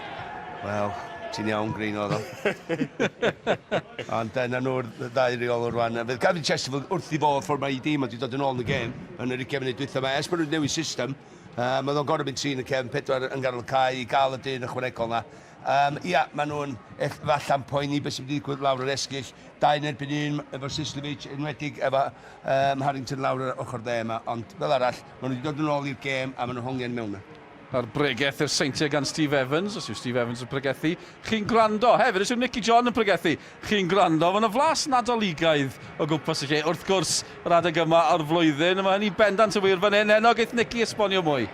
Wel, ti'n iawn Green oedd o. Ond yna nhw'r ddau reolwr rwan. Fydd Gavin Chesterfield wrth i fod ffordd mae i dîm wedi dod yn ôl yn y gêm yn yr 20 munud dwytha yma. Es bod nhw'n newid system, mae nhw'n gorau mynd trin y cefn 4 yn ganol cae i gael y dyn ychwanegol na. Ia, mae nhw'n falle'n poeni beth sydd wedi digwydd lawr yr esgyll. 2 erbyn 1 efo Sislevic, enwedig efo Harrington lawr yr ochr dde yma. Ond fel arall, mae nhw wedi dod yn ôl i'r gêm a mae nhw'n hongian mewn. A'r bregaeth i'r Seintiau gan Steve Evans, os yw Steve Evans yn pregethu. Chi'n gwrando, hefyd os yw Nicky John yn pregethu. Chi'n gwrando, mae'n y flas nadoligaidd o gwmpas y lle. Wrth gwrs, yr adeg yma o'r flwyddyn, mae hynny bendant y wir fan hyn. Enog eith Nicky esbonio mwy.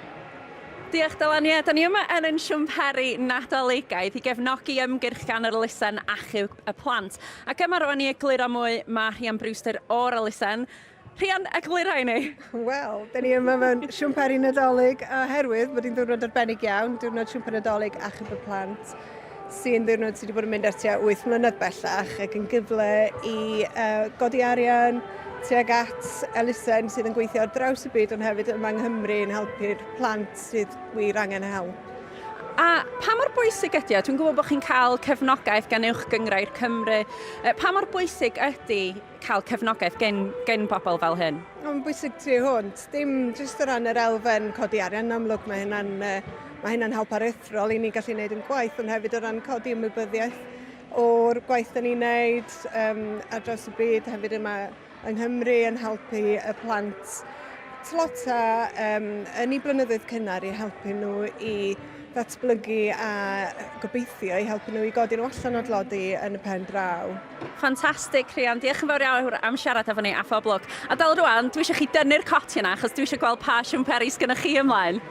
Diolch Dylan, da ni yma yn siwmperi nadoligaidd i gefnogi ymgyrch gan yr elusen achub y plant. Ac yma rwan i egluro mwy mae Rhian Brewster o'r elusen. Rhian, egluro i ni. Wel, da ni yma mewn siwmperi nadolig oherwydd bod hi'n ddiwrnod arbennig iawn, diwrnod siwmper nadolig achub y plant, sy'n ddiwrnod sydd wedi bod yn mynd ar tua 8 mlynedd bellach ac yn gyfle i godi arian tuag at elusen sydd yn gweithio ar draws y byd, ond hefyd yma yng Nghymru yn helpu'r plant sydd wir angen help. A pa mor bwysig ydy o? Dwi'n gwybod bod chi'n cael cefnogaeth gan uwch gyngrair Cymru. Pa mor bwysig ydy cael cefnogaeth gen bobl fel hyn? Mae'n bwysig tu hwnt, dim jyst o ran yr elfen codi arian amlwg, mae hynna'n help aruthrol i ni gallu gwneud yn gwaith, ond hefyd o ran codi ymwybyddiaeth o'r gwaith da ni'n gwneud ar draws y byd, hefyd yma yng Nghymru yn helpu y plant tlota yn eu blynyddoedd cynnar i helpu nhw i ddatblygu a gobeithio i helpu nhw i godi nhw allan o dlodi yn y pen draw. Ffantastig, Rhian. Diolch yn fawr iawn am siarad efo ni a phoblwg. A dal rwan, dwi eisiau chi dynnu'r coti yna, achos dwi eisiau gweld pa siwmperi sgynnoch chi ymlaen.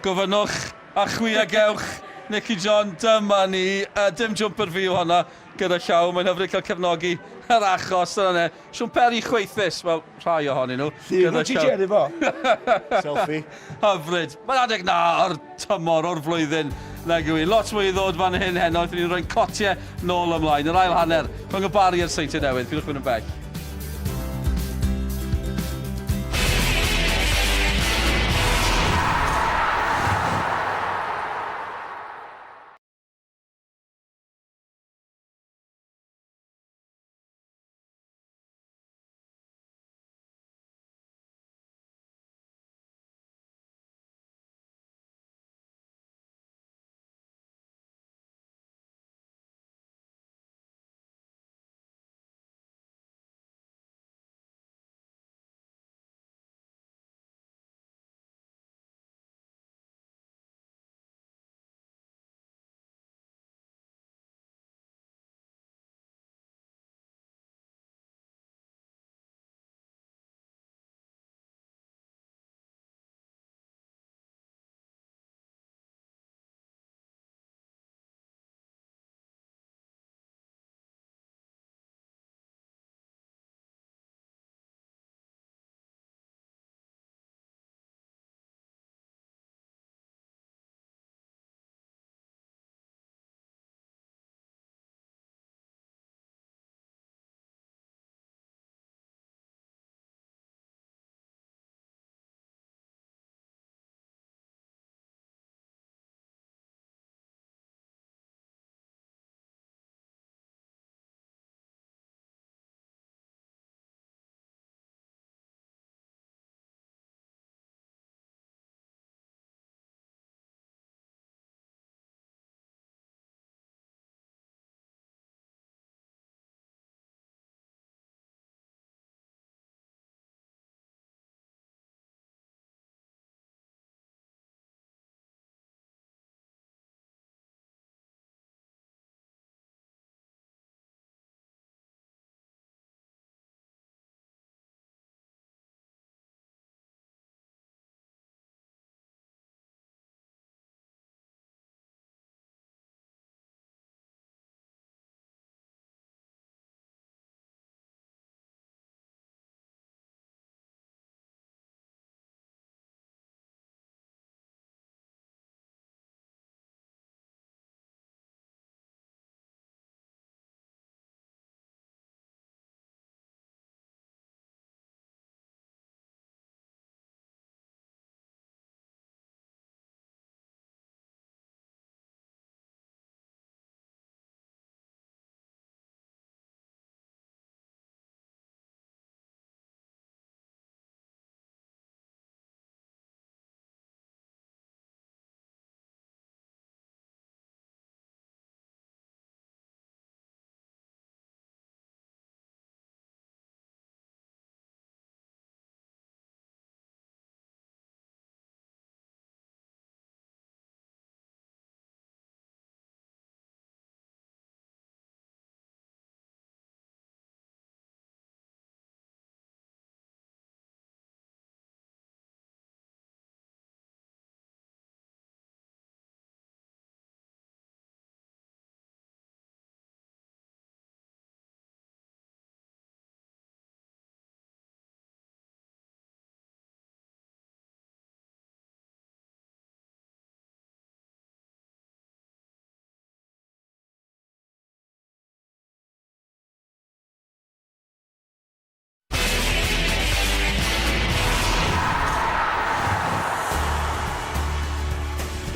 Gofynwch a chwiagewch Nicky John, dyma ni. Dim jwmper fi yw honna gyda llaw. Mae'n hyfryd cael cefnogi yr achos. Siwmperi chweithus, wel, rhai ohonyn nhw. Ddim ti Jerry fo. Selfie. Hyfryd. Mae'n adeg na o'r tymor o'r flwyddyn. Nag yw i. Lot mwy i ddod fan hyn heno. Ni'n rhoi'n cotiau nôl ymlaen. Yr ail hanner rhwng y Barri a'r Seintiau Newydd. Pidwch mynd yn bell.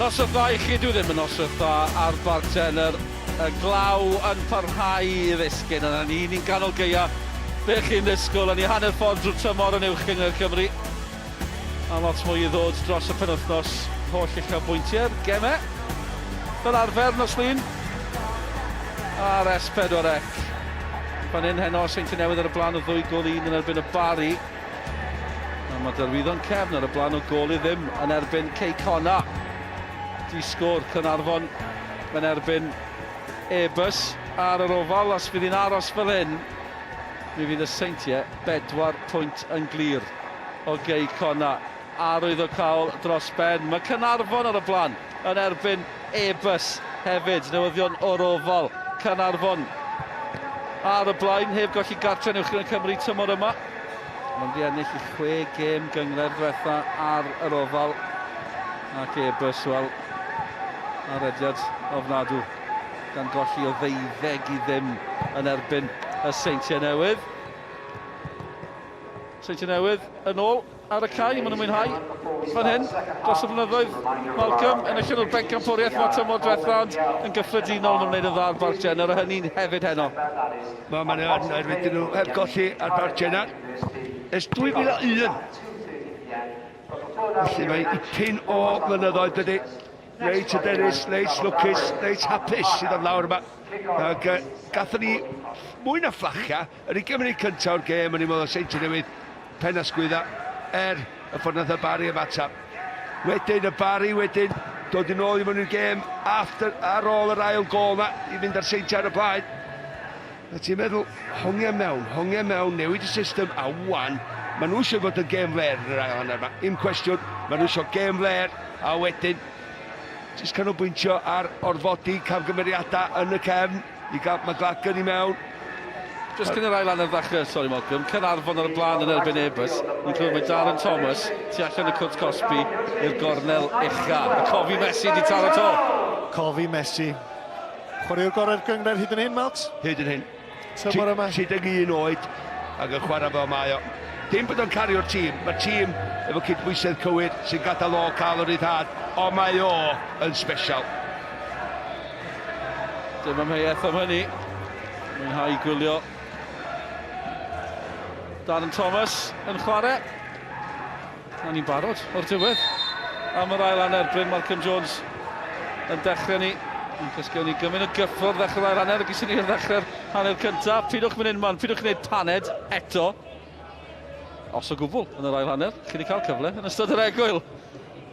Noswaith dda i chi, dwi ddim yn noswaith dda ar Barc Jenner. Y glaw yn parhau i ddisgyn, yna ni'n ganol geia. Be chi'n ddisgwyl, yn ei hanner ffordd drwy tymor yn uwch Gyngor Cymru. A lot mwy i ddod dros y penwythnos holl uchafbwyntiau'r gemau. Fel arfer nos lun. A'r S4C. Fan hyn heno Seintiau Newydd ar y blaen o 2-1 yn erbyn y Barri. A mae Derwyddon Cefn ar y blaen o gol i ddim yn erbyn Ceicona. Di sgôr Cynarfon yn erbyn Ebus ar yr ofal. Os fydd hi'n aros fel hyn, mi fydd y Seintiau 4 pwynt yn glir o Ceicona. Arwydd o cael dros ben. Mae Cynarfon ar y blaen yn erbyn Ebus hefyd. Newyddion o'r ofal. Cynarfon ar y blaen, heb golli gartre uwch yn Cymru tymor yma. Mae'n di ennill i 6 gêm gyngred diwetha ar yr ofal. Ac Ebus, wel, arediad ofnadw. Gan golli o 12 yn erbyn y Seintiau Newydd. Seintiau Newydd yn ôl ar y cae, maen nhw'n mwynhau fan hyn dros y blynyddoedd. Malcolm yn allan o'r benc campwriaeth mae tymor diwetha, ond yn gyffredinol mae'n gwneud yn dda ar Barc Jenner, a hynny'n hefyd heno. Mae'n erbyn nhw heb golli ar Barc Jenner. Ers 2001. Felly mae ipyn o blynyddoedd dydy. Reit hyderus, reit lwcus, reit hapus sydd o'n lawr yma. Ac gathon ni mwy na fflachia yn ei Gymru cyntaf o'r gêm, yn ei modd o Seintiau Newydd pen ysgwydda y ffordd nath y Barri ymatab. Wedyn y Barri, wedyn dod yn ôl i mewn i'r gêm ar ôl yr ail gol na i fynd ar Seintiau ar y blaen. A ti'n meddwl, hongiau mewn, newid y system, a wan, maen nhw eisiau fod yn gêm fler yn yr ail hanner yma. Un cwestiwn, maen nhw eisiau gêm fler, a wedyn jyst canolbwyntio ar orfodi camgymeriadau yn y cefn i gael McLagan i mewn. Just cyn yr ail hanner ddechrau, sori Malcolm, Cynarfon ar y blaen yn erbyn Ebus. Ni'n clywed mae Darren Thomas tu allan y cwrt Cosby i'r gornel ucha. A cofi Messi di taro to. Cofi Messi. Chwaraewr gorau'r gyngred hyd yn hyn, Malcs? Hyd yn hyn. Tymor yma. 31 oed ac yn chwarae fel mae o. Dim bod o'n cario'r tîm, mae'r tîm efo cydbwysedd cywir sy'n gadael o cael yr ryddhad, ond mae o yn special. Dim amheuaeth am hynny. Mwynhau gwylio. Darren Thomas yn chwarae. A ni'n barod o'r diwedd. Am yr ail hanner, Bryn Malcolm Jones yn dechrau ni. Yn cysgewn ni gymryd y gyffwrdd ddechrau'r ail hanner, ac eisiau ni'r ddechrau'r hanner cyntaf. Pidwch mynd unman, pidwch wneud paned eto. Os o gwbl yn yr ail hanner, chi wedi cael cyfle yn ystod yr egwyl.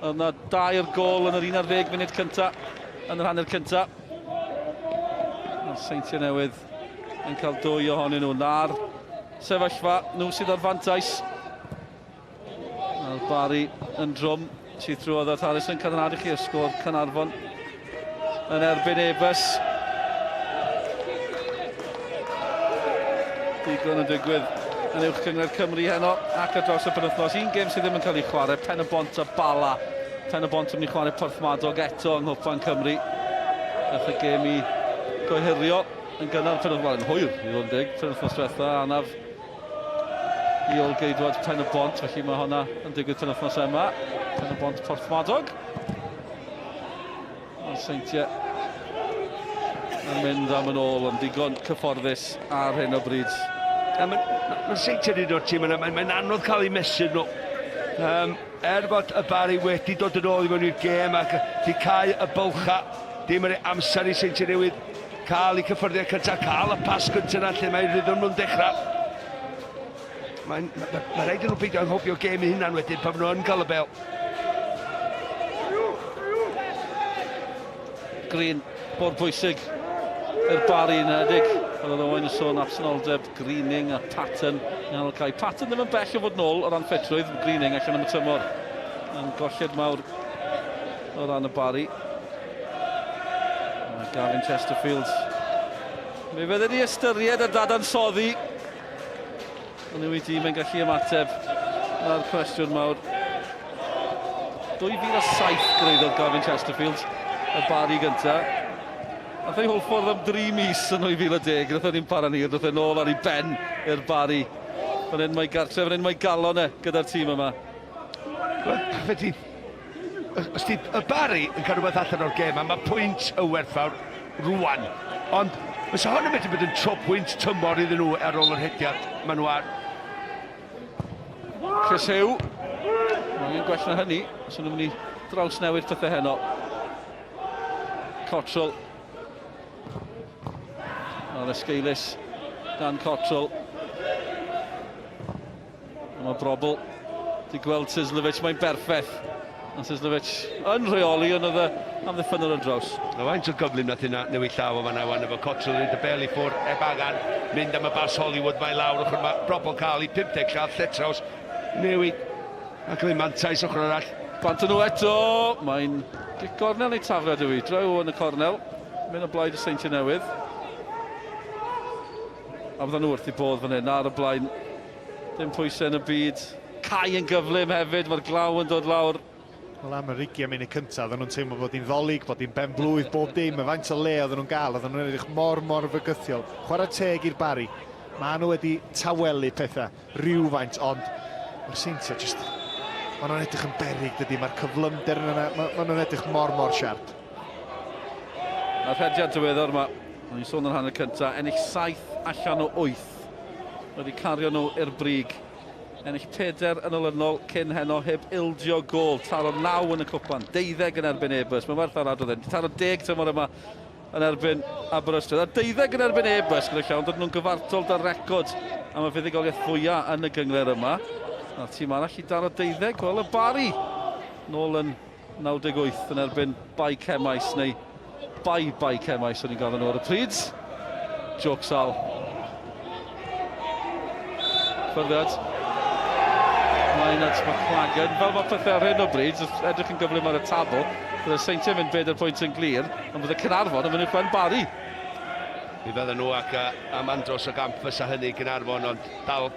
Oedd yna 2 gol yn yr 11 munud cyntaf yn yr hanner cyntaf. Seintiau Newydd yn cael 2 ohonyn nhw. Na'r sefyllfa, nhw sydd o'r fantais. A'r Barri yn drwm, sydd drwodd at Harrison Cadenad i chi o sgôr Cynarfon yn erbyn Ebus. Digon yn digwydd yn uwch Gyngor Cymru heno ac ar draws y penwythnos. Un gêm sydd ddim yn cael ei chwarae, Pen y Bont a Bala. Pen y Bont yn mynd i chwarae Porthmadog eto yng Nghwpan Cymru. Gath y gêm i gohirio yn gynnar penwythnos, yn hwyr i ddod yn dig, penwythnos diwetha, anaf i ôl geidwad Pen y Bont, felly mae hwnna yn digwydd penwythnos yma. Pen y Bont Porthmadog. A'r Seintiau yn mynd am yn ôl yn digon cyfforddus ar hyn o bryd. Mae'n Seintiau yn un o'r tîm yna, mae'n anodd cael ei mesur nhw. Bod y Barri wedi dod yn ôl i mewn i'r gêm ac di cael y bylcha, dim yr amser i Seintiau Newydd cael ei cyffyrddio cyntaf, cael y pas gyntaf na lle mae rhyddwn nhw'n dechrau. Mae'n rhaid yn nhw beidio anghofio gêm i hynna'n wedyn pan nhw yn cael y bel. Green, bod bwysig i'r Barri yn edig. Oedd Owain yn sôn absenoldeb, Greening a Patton yn hanol cae. Patton ddim yn bell o fod nôl o ran ffitrwydd, Greening allan am y tymor. Yn golled mawr o ran y Barri. Gavin Chesterfield. Mi fydde ni ystyried y dadansoddi. Ond yw i dîm yn gallu ymateb na'r cwestiwn mawr. 2007 greiddodd Gavin Chesterfield y Barri gyntaf. Nath ei hwlffordd am 3 mis yn 2010, nath ni'n para ni, nath e'n ôl ar ei ben i'r Barri. Fan hyn mae gartre, fan hyn mae galon gyda'r tîm yma. Fyddi, os di y Barri yn cael rhywbeth allan o'r gêm, a mae pwynt y werthfawr rwan. Ond, os hwn yn mynd yn tro pwynt tymor iddyn nhw ar ôl yr hediad, maen nhw ar. Chris Hugh. Mae'n gwell na hynny, os nhw'n mynd i draws newid pethau heno. Cottrell. Ar esgeilus Dan Cottrell. Mae Brobl di gweld Sislovic, mae'n berffaith. A Sislovic yn rheoli yn amddiffyn ar y draws. A faint o gyflym nath yna newid llaw o fanna wan efo Cottrell yn dybel i ffwr eb angan, mynd am y bas Hollywood mae lawr ochr mae Brobl cael i 50 llall lletraws newid ac yn mantais ochr arall. Bant nhw eto, mae'n gornel neu tafliad yw i, draw yn y cornel, mynd o blaid y Seintiau Newydd. A bydden nhw wrth i bodd fan hyn, ar y blaen, dim pwysau yn y byd. Cai yn gyflym hefyd, mae'r glaw yn dod lawr. Wel am yr 20 munud cyntaf, oedden nhw'n teimlo bod hi'n ddolig, bod hi'n ben blwydd bob dim, y faint o le oedden nhw'n gael, oedden nhw'n edrych mor fygythiol. Chwarae teg i'r Barri, mae nhw wedi tawelu pethau rhywfaint, ond mae'r Seintiau just... Mae nhw'n edrych yn berig dydy, mae'r cyflymder yna, mae nhw'n edrych mor siarp. A'r rhediad diweddar yma, o'n i'n sôn yn hanner cyntaf, ennill 7 allan o 8. Wedi cario nhw i'r brig. Ennill 4 yn olynol cyn heno heb ildio gol. Taro 9 yn y cwpan, 12 yn erbyn Ebus. Mae'n werth ar adrodd hyn. Taro 10 tymor yma yn erbyn Aberystwyth. A 12 yn erbyn Ebus gyda llawn. Dod nhw'n gyfartol da'r record am y fuddugoliaeth fwyaf yn y gyngler yma. A'r tîm arall i daro 12, wel y Barri. Nôl yn 98 yn erbyn Bai Cemais, neu Bai Cemais o'n i'n gael nhw ar y pryd. Joc sal. Ffyrdiad. Mae'n at McLagan. Fel mae pethau ar hyn o bryd, edrych yn gyflym ar y tabl. Bydd y Seintiau mynd 4 pwynt yn glir, ond bydd y Cynarfon yn mynd i'r Gwen Barri. Mi fydden nhw ac am andros o gamp fysa hynny Cynarfon, ond dal...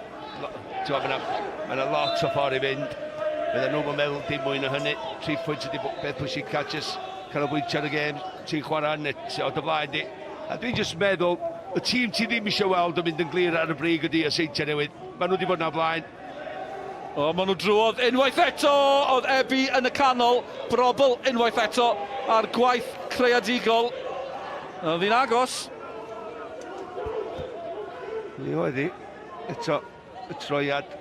Mae yna lot o ffordd i fynd. Bydden nhw'n meddwl dim mwy na hynny. 3 pwynt ydy beth pwysig catches canolbwyntio ar y gêm. Ti'n chwarae net o dy blaen di. A dwi'n just meddwl, y tîm ti ddim eisiau weld yn mynd yn glir ar y brig ydy y Seintiau Newydd. Maen nhw wedi bod na blaen. O, maen nhw drwodd unwaith eto, oedd Ebi yn y canol, Brobl unwaith eto ar gwaith creadigol. Oedd hi'n agos. Mi oedd hi. Eto, y troiad,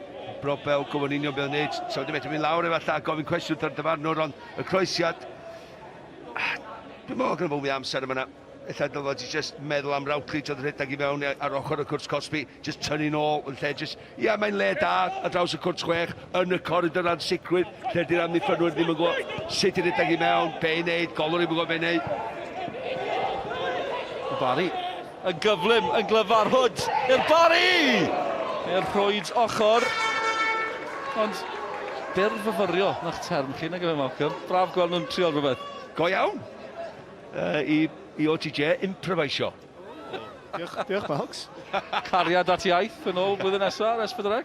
Brobl, gwybod union beth yn neud. So, dim eto mynd lawr efallai, gofyn cwestiwn ar dyfarnwr, ond y croesiad... Dwi'n meddwl gan fwy amser yma. Ella dylfod ti just meddwl am rawclyd oedd rhedeg i mewn ar ochr y cwrs Cosby, just tynnu nôl yn lle just... Ia, mae'n le da ar draws y cwrs 6, yn y corridor ansicrwydd, lle di'r amddiffynwyr ddim yn gwybod sut i rhedeg i mewn, be i wneud, golwr i gwybod be i wneud. Y Barri yn gyflym, yn glyfar hwd i'r Barri! I'r rhwyd ochr. Ond byrdd fyfyrio na'ch term chi, nag yma Malcolm. Braf gweld nhw'n trio rhywbeth. Go iawn. I OTJ improvisio. Diolch Malcs. Cariad at iaith yn ôl blwyddyn nesaf, S4C.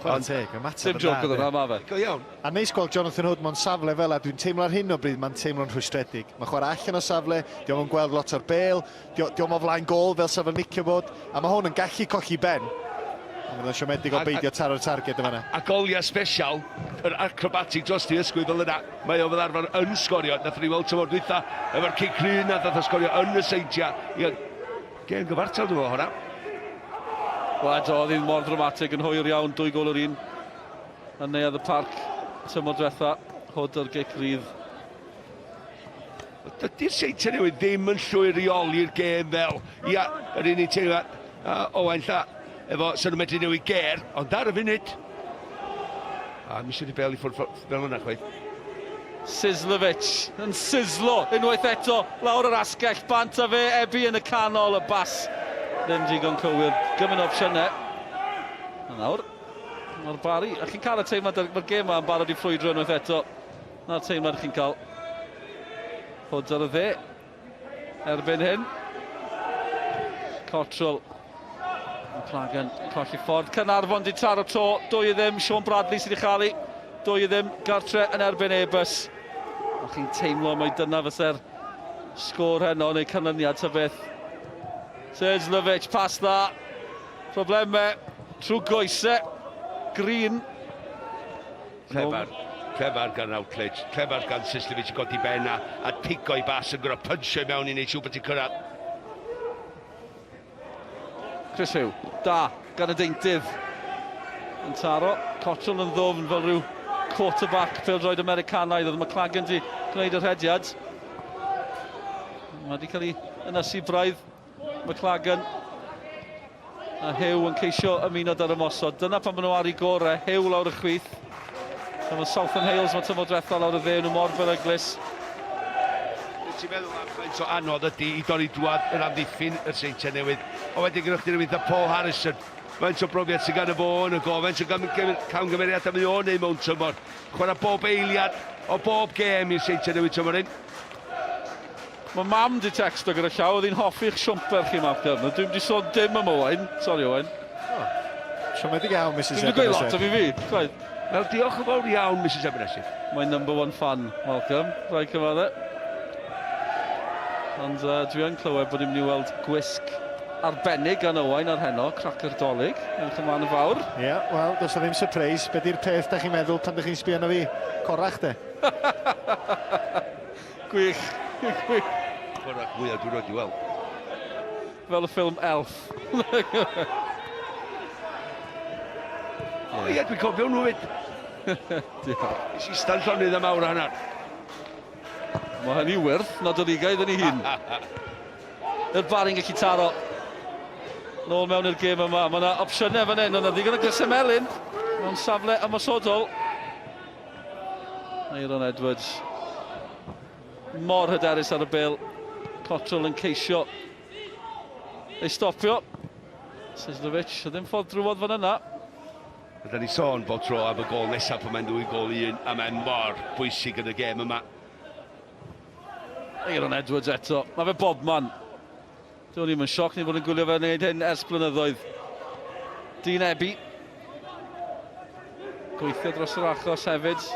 Chwarae teg, ymateb Dim joc oedd yna, ma fe. Go iawn. A neis gweld Jonathan Hood mewn safle fel a dwi'n teimlo ar hyn o bryd mae'n teimlo'n rhwystredig. Mae chwarae allan o safle, diolch yn gweld lot o'r bêl, diolch o flaen gol fel safle Micio bod, a mae hwn yn gallu colli ben. Mae'n yn siomedig o beidio taro'r targed yma. A goliau special, yr acrobatic dros ti ysgwydd fel yna, mae o fel arfer yn sgorio, nath ni weld tymor dwytha, efo'r cic rhywun nath o sgorio yn y Seintiau. Gen gyfartal dwi'n fawr hwnna. Wel, oedd hi'n mor dramatig yn hwyr iawn, 2 gol yr un. Yn neuadd y parc, tymor diwetha, hwd o'r gic rydd. Dydy'r Seintiau Newydd ddim yn llwyr reoli'r gêm fel. Ia, yr unig teimlo, Owain Lla, efo sy'n nhw'n medru newid ger, ond ar y funud. A mi eisiau di bel i ffwrdd fel yna, chwaith. Sislovic yn sislo, unwaith eto, lawr yr asgell, bant a fe, Ebi yn y canol, y bas. Ddim digon cywir, gymryd opsiynau. A nawr, mae'r Barri, a chi'n cael y teimlad, mae'r gêm yma'n barod i ffrwydro unwaith eto. Na'r teimlad chi'n cael. Hwd ar y dde, erbyn hyn. Cottrell. McLagan colli ffordd, Cynarfon di taro tro, 2 ddim, Sean Bradley sydd i chael 2 ddim, gartre yn erbyn Ebus. A chi'n teimlo mai dyna fysa'r sgôr heno neu canlyniad ta beth. Sislovic, pas dda, problemau, trwy goesau, Green. Clebar, Clefar gan outlet, clefar gan Sislevic i godi ben a pigo i bas yn gwrdd pynsio mewn i wneud siw bod i'n cyrraedd. Chris Hugh, da, gan y deintydd. Yn taro, Cottrell yn ddofn fel rhyw quarterback pêl-droed Americanaidd, oedd McLagan di gwneud yr hediad. Mae wedi cael ei ynysu braidd McLagan. A Hugh yn ceisio ymuno ar ymosod. Dyna pan maen nhw ar ei gorau, Hugh lawr y chwith. So mae Southern Hales mae tymor drethol lawr y dde, nhw mor beryglus. Ti'n meddwl am faint o anodd ydy i dorri drwad yr amddiffyn yr Seintiau Newydd. O wedyn gynnwch chi'n rhywun Paul Harrison. Faint o brofiad sy'n gan y fo yn y go, faint o camgymeriad am ei o neu mewn tymor. Chwarae bob eiliad o bob gêm i'r Seintiau Newydd tymor un. Mae mam di texto gyda llaw, oedd hi'n hoffi'ch siwmper chi, Malcolm. Dwi'n di sôn dim am Owain. Sori, Owain. Siomedig iawn, Mrs. Dwi'n gweud lot am i fi. Gwaith. Wel, diolch yn fawr iawn, Mrs. Ebenezer. Mae'n #1 fan, Malcolm. Rhaid cyfadde. Ond dwi yn clywed bod ni'n mynd i weld gwisg arbennig gan Owain ar heno, cracer dolyg. Yn chyman y fawr. Ie, wel, does o ddim surprise. Be di'r peth da chi'n meddwl pan da chi'n sbio arno fi? Corach, de? Gwych. Gwych. Chwarae mwyaf dwi'n rhaid i weld. Fel y ffilm Elf. O ie, dwi'n cofio nhw fyd. Diolch. Nes i stan llonydd am awr a hanner. Mae hynny wrth nadoligaidd yn ei hun. Yr Barri'n gallu taro nôl mewn i'r gêm yma. Mae yna opsiynau fan hyn, ond yna ddigon o Grysemelyn mewn safle ymosodol. Aaron Edwards mor hyderus ar y bil. Cottrell yn ceisio ei stopio. Sislevic, a ddim ffordd drwodd fan yna. Da ni sôn bod tro am y gol nesaf pan mae'n 2 gol i 1 a mae'n mor bwysig yn y gêm yma. Aaron Edwards eto. Mae fe bobman. Dwi'n ddim yn sioc ni bod yn gwylio fe wneud hyn ers blynyddoedd. Dean Ebi. Gweithio dros yr achos hefyd.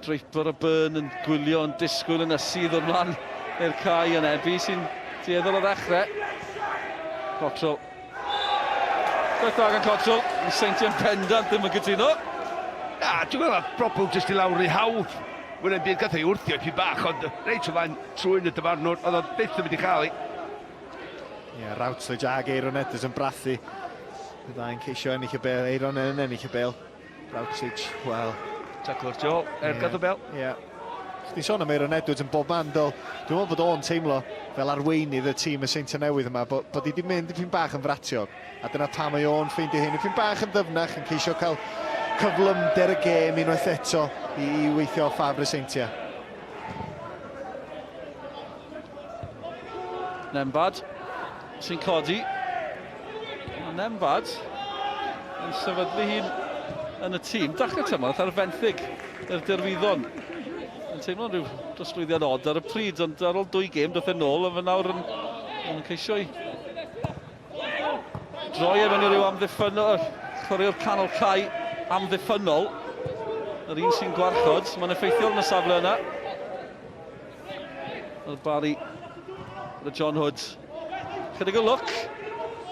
Draper a Byrne yn gwylio yn disgwyl yn ysydd o'r mlaen i'r cae yn Ebi sy'n dieddol o ddechrau. Cottrell. Gwaith dda gan Cottrell. Mae Seintiau'n pendant ddim yn gytuno. Na, dwi'n meddwl probl jyst i lawr i hawdd. Wyna'n byd gath ei wrthio i bach, ond reit o flaen trwy'n y dyfarnwr, oedd o byth yn mynd i chael ei. Ie, Routledge ag Aaron Edwards yn brathu. Byddai'n ceisio ennill y bel, Aaron yn ennill y bel. Routledge, wel. Taclo'r tu ôl, gad o bel. Ie. Chdi'n sôn am Aaron Edwards yn bob man, Dwi'n meddwl bod o'n teimlo fel arweinydd y tîm y Seintiau Newydd yma, bod hi wedi mynd dipyn bach yn fratiog. A dyna pam mae o'n ffeindio hyn, dipyn bach yn ddyfnach, yn ceisio cael cyflymder y gêm unwaith eto i weithio o ffafr y Seintiau. Nembad sy'n codi. Nembad yn sefydlu hun yn y tîm. Dachrau tymor ar y fenthyg yr derwyddon. Yn teimlo'n rhyw drosglwyddiad od ar y pryd, ond ar ôl 2 gêm doedd e nôl, a fe nawr yn ceisio i droi e mewn i ryw amddiffynol, chwarae'r canol cae amddiffynol. Yr un sy'n gwarchod, mae'n effeithiol yn y safle yna. Yr Barri, y John Hood. Chydig o look.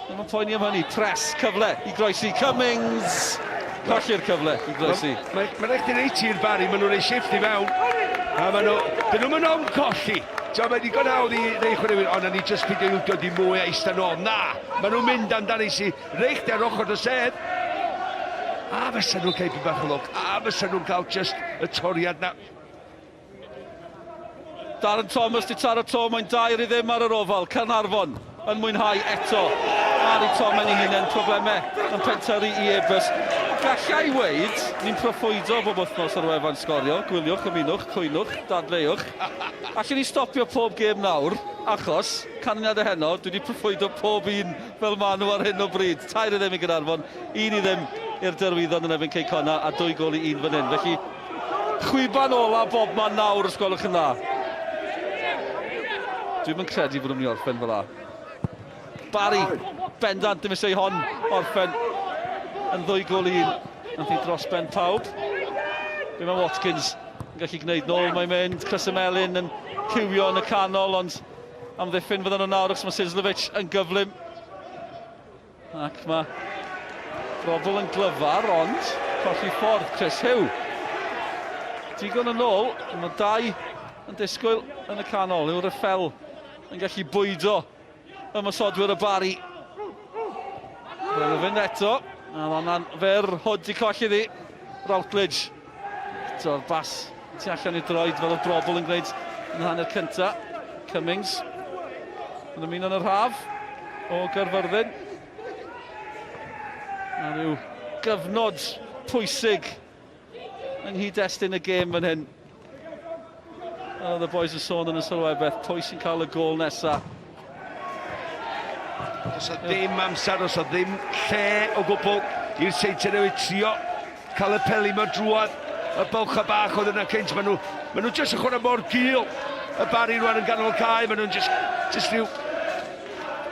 Ddim yn poeni am hynny. Press, cyfle i groesi. Cummings! Colli'r cyfle i groesi. Mae'n eich dyn eiti i'r Barri, maen nhw'n ei shift i fewn. A maen nhw, dyn nhw'n o'n colli. Mae'n digon awd i ddeu chwaraewyr, ond ni jyst pidio iwdio di mwy a eista nôl. Na, maen nhw'n mynd amdani si reicht ar ochr y sedd. A fysa nhw'n cael bach o lwc, a fysa nhw'n cael just y toriad na. Darren Thomas di taro to, mae'n 2 i 0 ar yr ofal. Carnarfon yn mwynhau eto. Barri Tom yn ei hunain, problemau yn pentyrru i Ebers. Gallai weid, ni'n proffwydo bob wythnos ar wefan Sgorio. Gwyliwch, ymunwch, cwynwch, dadleuwch. Allwn ni stopio pob gêm nawr, achos, canlyniad y heno, dwi wedi proffwydo pob un fel maen nhw ar hyn o bryd. 2 i 0 i Gaernarfon, 1 i 0 i'r derwyddon yn erbyn Ceicona a 2 gol i 1 fan hyn. Felly, chwiban ola bob man nawr os gwelwch yn dda. Dwi'n yn credu bod nhw'n mynd i orffen fel la. Barri, bendant ddim eisiau hon orffen yn 2 gol i 1. Nath i dros ben pawb. Be mae Watkins yn gallu gwneud nôl, mae'n mynd. Crysemelyn yn cywio yn y canol, ond amddiffyn fydden nhw nawr, achos mae Sislevic yn gyflym. Ac mae Robl yn glyfar, ond colli ffordd Chris Hugh. Digon yn ôl, mae dau yn disgwyl yn y canol. Yw'r Effel yn gallu bwydo ymosodwyr y Barri. Rwy'n fynd eto, a hwnna'n fer hwd i colli ddi. Routledge. To'r bas tu allan i'r droed fel y brobl yn gwneud yn hanner cynta. Cummings yn ymuno yn yr haf o Gyrfyrddin. A ryw gyfnod pwysig yng nghyd-destun y gêm fan hyn. Oedd y boys yn sôn yn y sylwebeth, pwy sy'n cael y gôl nesaf. Does o ddim amser, does o ddim lle o gwbl i'r Seintiau Newydd trio cael y peli yma drwad. Y bylcha bach oedd yna cynt, maen nhw jyst yn chwarae mor gul. Y Barri rwan yn ganol cae, maen nhw'n jyst rhyw...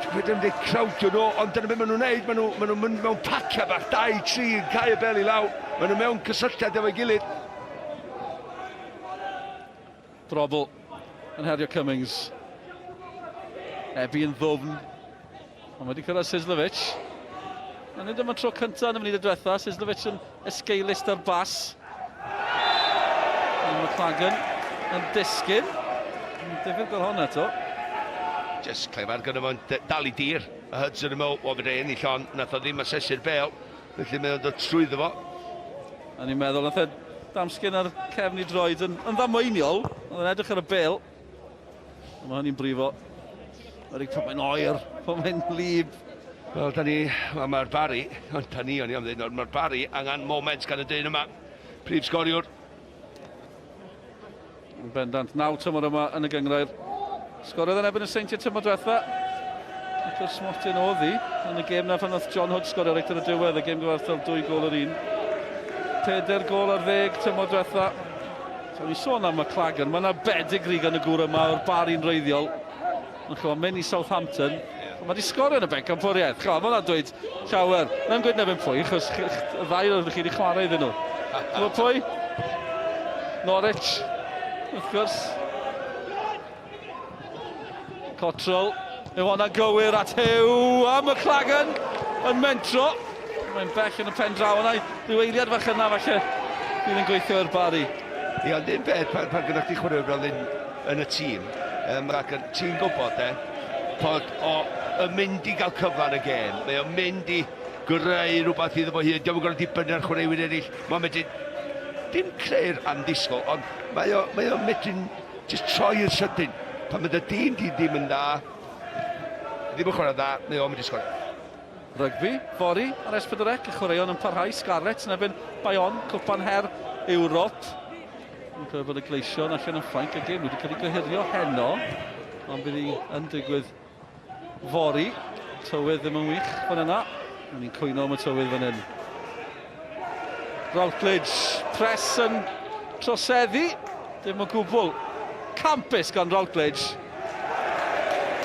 Dwi'n dweud crowdio nhw, ond dyna beth maen nhw'n neud, maen nhw'n mynd mewn pacia bach, 2-3 yn cael y beli lawr. Maen nhw mewn cysylltiad efo'i gilydd. Brobl yn herio Cummings. Ebi yn ddwfn. Ond wedi cyrraedd Sislovic. A nid yma'n tro cyntaf yn y munud y diwetha. Sislovic yn esgeilist ar bas. McLagan yn disgyn. Difyr gael hwnna eto. Just clefer gyda fo'n dal i dir. Y Hudson yn mewn o fyd ein i llon, nath o ddim asesu'r bel. Felly mae'n dod trwyddo fo. A ni'n meddwl, nath e damsgyn ar cefn i droed yn ddamweiniol. Oedd yn edrych ar y bel. Mae hynny'n brifo. Mae'n pan mae'n oer, pan mae'n lib. Wel, da ni, mae'r Barri, ond da ni o'n i am ddweud, mae'r Barri angen moment gan y dyn yma. Prif sgoriwr. Yn bendant, 9 tymor yma yn y gyngrair. Sgoriodd yn ebyn y Seintiau tymor diwetha. Ac o'r smotyn oedd hi yn y gêm na pan oedd John Hood sgorio reit ar y diwedd. Y gêm gyfartal 2 gol yr 1. 4 gol ar 10 tymor diwetha. So ni sôn am McLagan, mae yna bedigri gan y gŵr yma o'r Barri'n reiddiol. Mae'n mynd i Southampton. Mae wedi sgorio yn y benc am bwriaeth. Mae hwnna'n dweud llawer. Mae'n gweud nefyn pwy, achos y ddau o'r chi wedi chwarae iddyn nhw. Mae pwy? Norwich, wrth gwrs. Cottrell, yw hwnna'n gywir at Hugh a McLagan yn mentro. Mae'n bell yn y pen draw yna. Ryw eiliad fach yna falle bydd yn gweithio i'r Barri. Ie, ond un beth pan gynnwch chi chwarae fel un yn y tîm, ac ti'n gwybod bod yn mynd i gael cyfle yn y gêm. Mae o'n mynd i greu rhywbeth iddo fo hyn. Diolch yn gorfod dibynnu ar chwaraewyr eraill. Mae'n medru dim creu'r andisgol, ond mae o'n medru just troi'r sydyn. Pan mae dy dyn di ddim yn dda, ddim yn chwarae dda, mae o'n mynd i sgorio. Rygbi, Barri ar S4C, y chwaraeon yn parhau, Scarlett yn ebyn Bayon, cwpan her Ewrop. Yn gwybod bod y gleision allan yn Ffrainc y gêm, wedi cael ei gyhirio heno, ond bydd hi yn digwydd Fori. Tywydd ddim yn wych fan yna, ond ni'n cwyno am y tywydd fan hyn. Routledge, pres yn troseddu, dim o gwbl. Campus gan Routledge.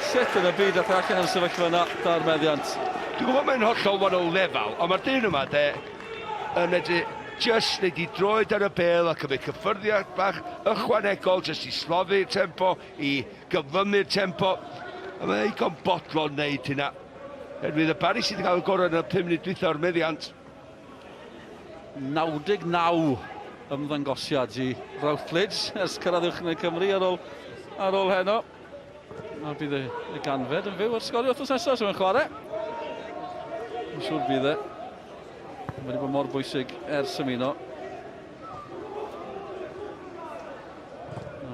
Sut yn y byd ath allan yn sefyllfa yna, da'r meddiant. Dwi'n gwybod mae'n hollol wahanol lefel, ond mae'r dyn yma yn medru just neud i droed ar y bel ac yn ei cyffyrddiad bach ychwanegol, just i slofi'r tempo, i gyfymu'r tempo. A mae'n eigon botlon wneud hynna. Fydd y Barri sydd wedi cael y gorau yn y 5 munud dwytha o'r meddiant. 99 ymddangosiad i Routledge ers cyrraedd uwch Cymru ar ôl heno. A bydd y ganfed yn fyw ar Sgorio wrthnos nesaf sy'n chwarae. Yn siŵr bydd e. Mae wedi bod mor bwysig ers ymuno.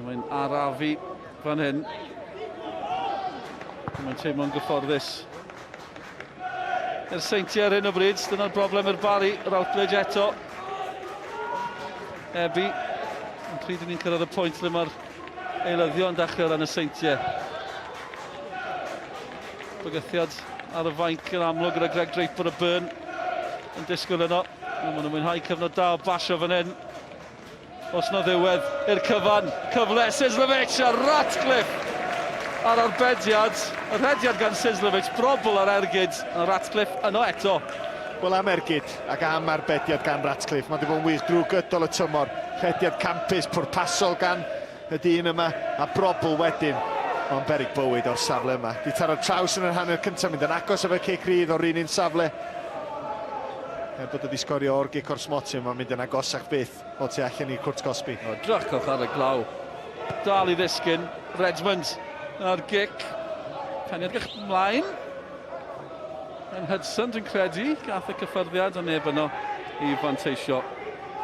Mae'n arafu fan hyn. Mae'n teimlo'n gyfforddus. I'r Seintiau ar hyn o bryd, dyna'r broblem i'r Barri. Routledge eto. Ebi. Yn pryd ni'n cyrraedd y pwynt lle mae'r eilyddio yn dechrau yn y Seintiau. Bygythiad ar y fainc yn amlwg gyda Greg Draper y Burn yn disgwyl yno. Mae'n mwynhau cyfnod da o basio fan hyn. Os na ddiwedd i'r cyfan. Cyfle Sislovic a Ratcliffe ar arbediad. Yr hediad gan Sislovic, brobl ar ergyd. A Ratcliffe yno eto. Wel am ergyd ac am arbediad gan Ratcliffe. Mae wedi bod yn wych drwy gydol y tymor. Rhediad campus pwrpasol gan y dyn yma a brobl wedyn. Mae'n berig bywyd o'r safle yma. Di taro'r traws yn yr hanner cyntaf, mynd yn agos efo cic rydd o'r un safle. bod wedi sgorio o'r gic o'r smotio, mae'n mynd yn agosach byth o tu allan i Cwrt Cosby. O, drychwch ar y glaw. Dal i ddisgyn. Redmond ar gic. Penedgych ymlaen. Yn Hudson, dwi'n credu, gath y cyffyrddiad a neb yno i fanteisio.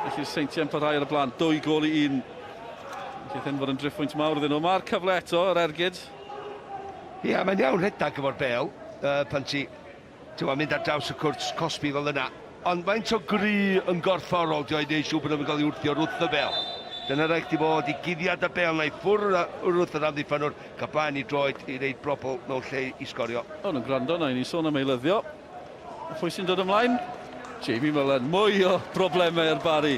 Felly'r Seintiau'n parhau ar y blaen. 2 gol i 1. Felly hyn fod yn driffwynt mawr iddyn nhw. Mae'r cyfle eto, yr ergyd. Ia, mae'n iawn rhedag efo'r bel, pan ti'n mynd ar draws y Cwrt Cosby fel yna. Ond faint o gry yn gorfforol di oed eisiau bod yn cael ei wrthio wrth y bel. Dyna rhaid ti bod i guddiad y bel na i ffwrdd wrth yr amddiffynwr, cael blaen i droed i wneud brobl mewn lle i sgorio. O, nhw'n gwrando na i ni sôn am eilyddio. Pwy sy'n dod ymlaen? Jamie Mullen, mwy o broblemau ar Barri.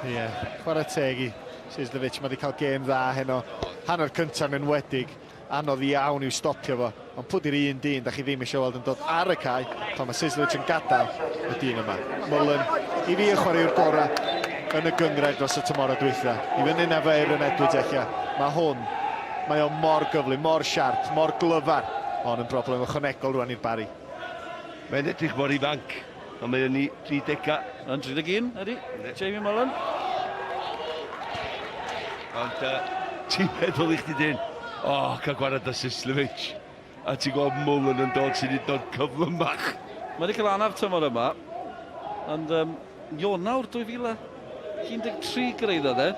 Ie, chwarae teg i Sislevic, mae wedi cael gêm dda heno. Hanner cyntaf yn wedig, anodd iawn i'w stopio fo. Ond pwyd i'r un dyn, da chi ddim eisiau weld yn dod ar y cae, pan mae Sislevic yn gadael y dyn yma. Mullen, i fi y chwaraewr gorau yn y gyngred dros y tymor dwytha. I fyny na fe i'r yn Edwards eich. Mae o mor gyflym, mor siarp, mor glyfar. Ond yn broblem ychwanegol rwan i'r Barri. Mae'n edrych mor ifanc, ond mae yn 30. Yn 31, ydy, Jamie Mullen. Ond ti'n meddwl i chdi dyn, cael gwared y Sislevic. A ti'n gweld Mullen yn dod sy'n dod cyflym bach. Mae wedi cael anaf tymor yma. Ond Ionawr 2013 gyreiddodd e.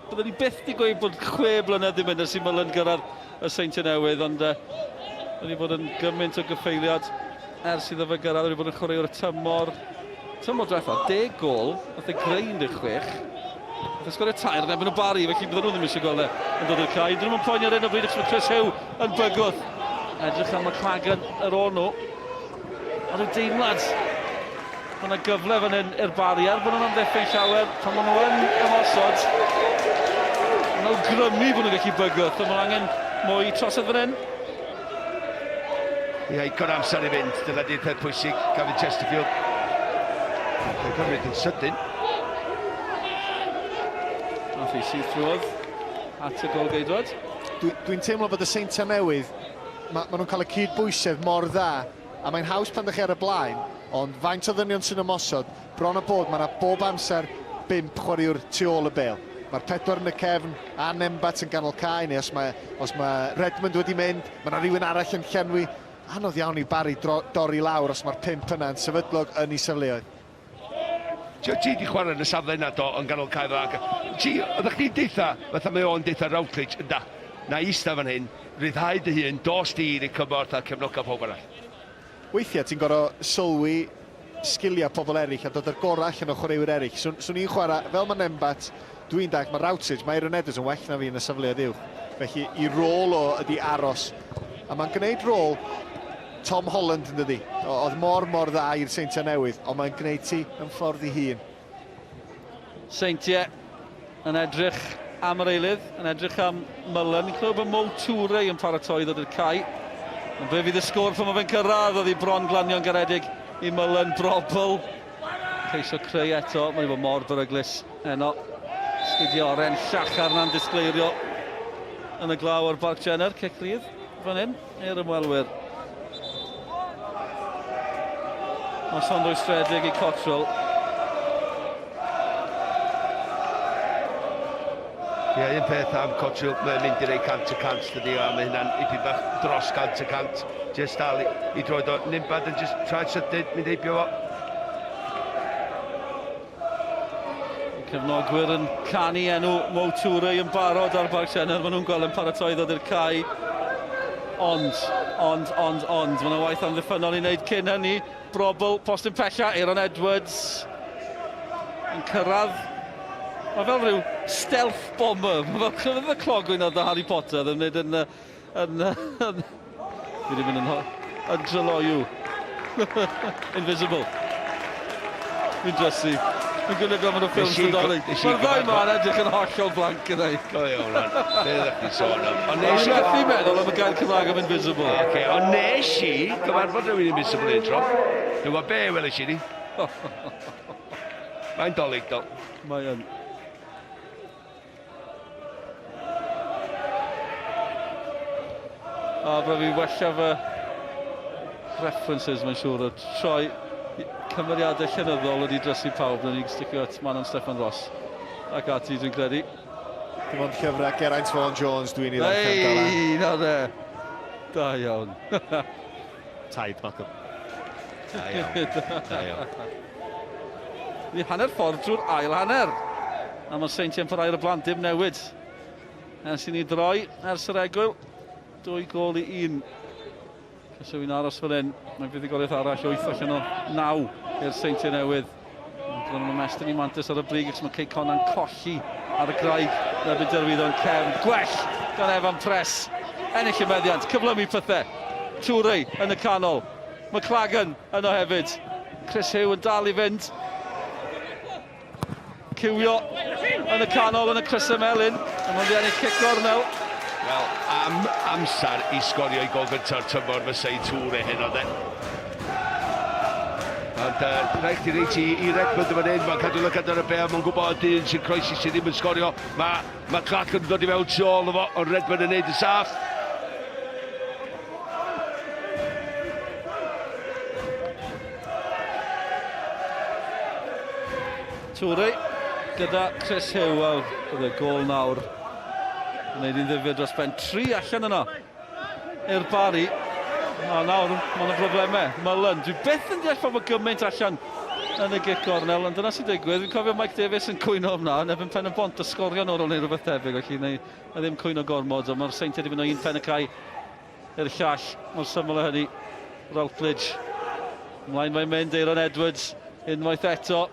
Byddwn ni byth di gweud bod 6 blynedd i mynd ers i Mullen gyrraedd y Seintiau Newydd, ond wedi bod yn gymaint o gyffeiliad ers iddo fe gyrraedd, wedi bod yn chwaraewr y tymor. Tymor diwetha, 10 gol, nath e greu 16. Nath e sgorio 2 yn ebyn o Barri, felly bydden nhw ddim eisiau gweld e yn dod i'r cae. Dyn nhw'n poeni ar un o bryd eich Chris Hugh yn bygwth. Edrych am y clagen yr o'n nhw. Ond yw deimlad. Mae yna gyfle fan hyn i'r Barri er bod nhw'n amddiffyn llawer pan maen nhw yn ymosod. Mae'n awgrymu bod nhw'n gallu bygwth, ond mae'n angen mwy trosedd fan hyn. Ie, i gor amser i fynd, dyna di'r peth pwysig, Gavin Chesterfield. Mae'n cymryd yn sydyn. Nath i sydd trwodd at y gol geidwad. Dwi'n teimlo bod y Seintiau Newydd, maen nhw'n cael y cydbwysedd mor dda, a mae'n haws pan ddech chi ar y blaen, ond faint o ddynion sy'n ymosod, bron a bod, mae yna bob amser 5 chwaraewr tu ôl y bel. Mae'r 4 yn y cefn a Nembat yn ganol cae, neu os mae Redmond wedi mynd, mae yna rhywun arall yn llenwi. Anodd iawn i Barri dorri lawr os mae'r 5 yna yn sefydlog yn ei sefleoedd. Ti di chwarae yn y safle yna do, yn ganol cae dda. Ti, oeddech chi'n deitha, fatha mae o'n deitha Routledge, ynda, na eista fan hyn, ryddhau dy hun, dos di i'r cymorth a cefnoga pob arall. Weithiau ti'n gorau sylwi sgiliau pobl eraill a dod yr gorau allan o chwaraewyr eraill. Swn i'n chwarae, fel mae Nembat, dwi'n dag, mae Routledge, mae Aaron Edwards yn well na fi yn y safleoedd uwch. Felly, i rôl o ydi aros. A mae'n gwneud rôl Tom Holland yn dydi. Oedd mor dda i'r Seintiau Newydd, ond mae'n gwneud ti yn ffordd i hun. Seintiau yn edrych am yr eilydd, yn edrych am Mullen. Ni'n clywed bod Moultouré yn paratoi ddod i'r cae. Ond be fydd y sgôr pan mae fe'n cyrraedd, oedd hi bron glanio'n garedig i Mullen brobl. Ceisio creu eto, mae'n bod mor beryglus heno. Sgidio oren llachar na'n disgleirio yn y glaw o'r Barc Jenner, cic rydd fan hyn, i'r ymwelwyr. Mae son rwystredig i Cottrell. Ie, un peth am Cottrell, mae'n mynd i rei 100% dydi, a mae hynna'n ipyn bach dros 100%. Just dal i droed o Nimbad yn just traed sydyn, mynd eibio fo. Cefnogwyr yn canu enw Moultouré yn barod ar Barc Jenner. Maen nhw'n gweld yn paratoi ddod i'r cae. Ond. Mae yna waith amddiffynol i wneud cyn hynny. Brobl, postyn pella, Aaron Edwards yn cyrraedd. Mae fel rhyw stealth bomber. Mae fel y clogwyn oedd Harry Potter ddim wneud yn fi ddim yn dryloiw. Invisible. Fi'n drysu. Fi'n gwneud gofyn o ffilms Nadolig. Mae'r ddau ma'n edrych yn hollol blanc yna i. Go iawn, ran. Be ddech chi'n sôn am? Ond nes i methu meddwl am y gair Cymraeg am Invisible. Oce, ond nes i gyfarfod rhywun Invisible un tro. Dwi'n gwybod be welais i ni. Mae'n dolyg, do. Mae'n. A bydd fi wella fy references, mae'n siŵr, o troi cymeriadau llenyddol wedi drysu pawb, na ni'n sticio at Manon Steffan Ross ac ati, dwi'n credu. Dim ond llyfrau Geraint Vaughan Jones dwi'n ei Ei, na de. Da iawn. Taid, Malcolm. Da iawn. Ni hanner ffordd drwy'r ail hanner. A mae Seintiau yn parhau'r blant dim newid. Ers i ni droi ers yr egwyl. 2 gol i 1. Cos yw'n aros fan hyn. Mae'n fuddugoliaeth arall 8 allan o 9 i'r Seintiau Newydd. Dwi'n mynd ymestyn i Mantis ar y brig, ac mae Cei Conan colli ar y graig. Neb yn derwyddo'n cefn. Gwell gan Evan Press. Ennill y meddiant, cyflymu pethau. Touré yn y canol. McLagan yno hefyd. Chris Hugh yn dal i fynd. Cywio yn y canol yn y Crysau Melyn. A mae'n ennill cic gornel. Wel, am amser i sgorio i gol gyntaf tymor fy Touré hyn o de. Ond rhaid chdi reid i Redmond yn fan hyn, mae'n cadw lygad ar y be, mae'n gwybod dyn sy'n croesi sydd ddim yn sgorio. Mae Clac yn dod i fewn tu ôl efo, ond Redmond yn neud y saff. Touré gyda Chris Hugh, wel, bydd y gol nawr. Yn neud i'n ddifur dros ben 3 allan yno i'r Barri. A nawr, mae'n broblemau. Mullen, dwi byth yn deall bod gymaint allan yn y gic gornel, ond dyna sy'n digwydd. Fi'n cofio Mike Davies yn cwyno hwnna, nefyn pen y bont y sgorio nôl neu rhywbeth debyg, felly neu ddim cwyno gormod, ond mae'r Seintiau wedi mynd o un pen y cae i'r llall. Mae'n syml o hynny. Routledge. Ymlaen mae'n mynd, Aaron Edwards, unwaith eto.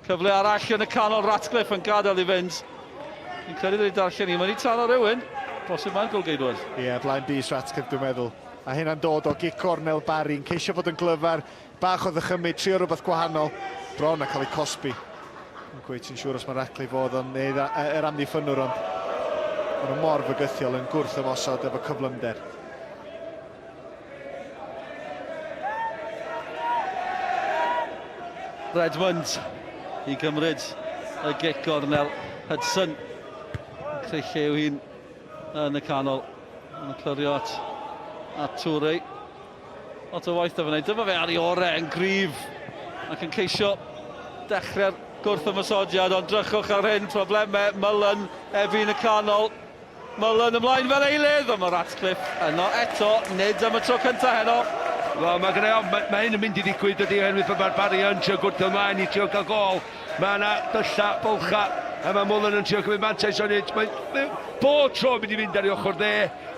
Cyfle arall yn y canol, Ratcliffe yn gadael i fynd. Fi'n credu wedi darllen ni, mae'n i taro rhywun. Bosib mae'n golgeidwad. Ie, blaen bus Ratcliffe dwi'n meddwl. A hynna'n dod o gic cornel Barri, yn ceisio fod yn glyfar, bach o ddychymyd, trio rhywbeth gwahanol, bron a cael ei cosbi. Yn gweud sy'n siŵr os mae Ratcliffe fod o'n yr amddiffynwr, ond maen nhw mor fygythiol yn gwrth ymosod efo cyflymder. Redmond i gymryd y gic gornel. Hudson yn creu llew hun yn y canol. Yn y clyrio at Touré. Lot o waith o fan hyn. Dyma fe ar ei orau yn gryf ac yn ceisio dechrau'r gwrth ymosodiad, ond drychwch ar hyn, problemau. Mullen, Efi yn y canol. Mullen ymlaen fel eilydd, ond mae Ratcliffe yno eto, nid am y tro cyntaf heno. Wel, mae hyn yn mynd i ddigwydd ydy oherwydd bod Barri yn trio gwrdd ymlaen i trio cael gol. Mae yna dylla, bolcha, a mae Mullen yn trio cymryd mantais o'n hyd. Mae bob tro mynd i fynd ar ei ochr dde,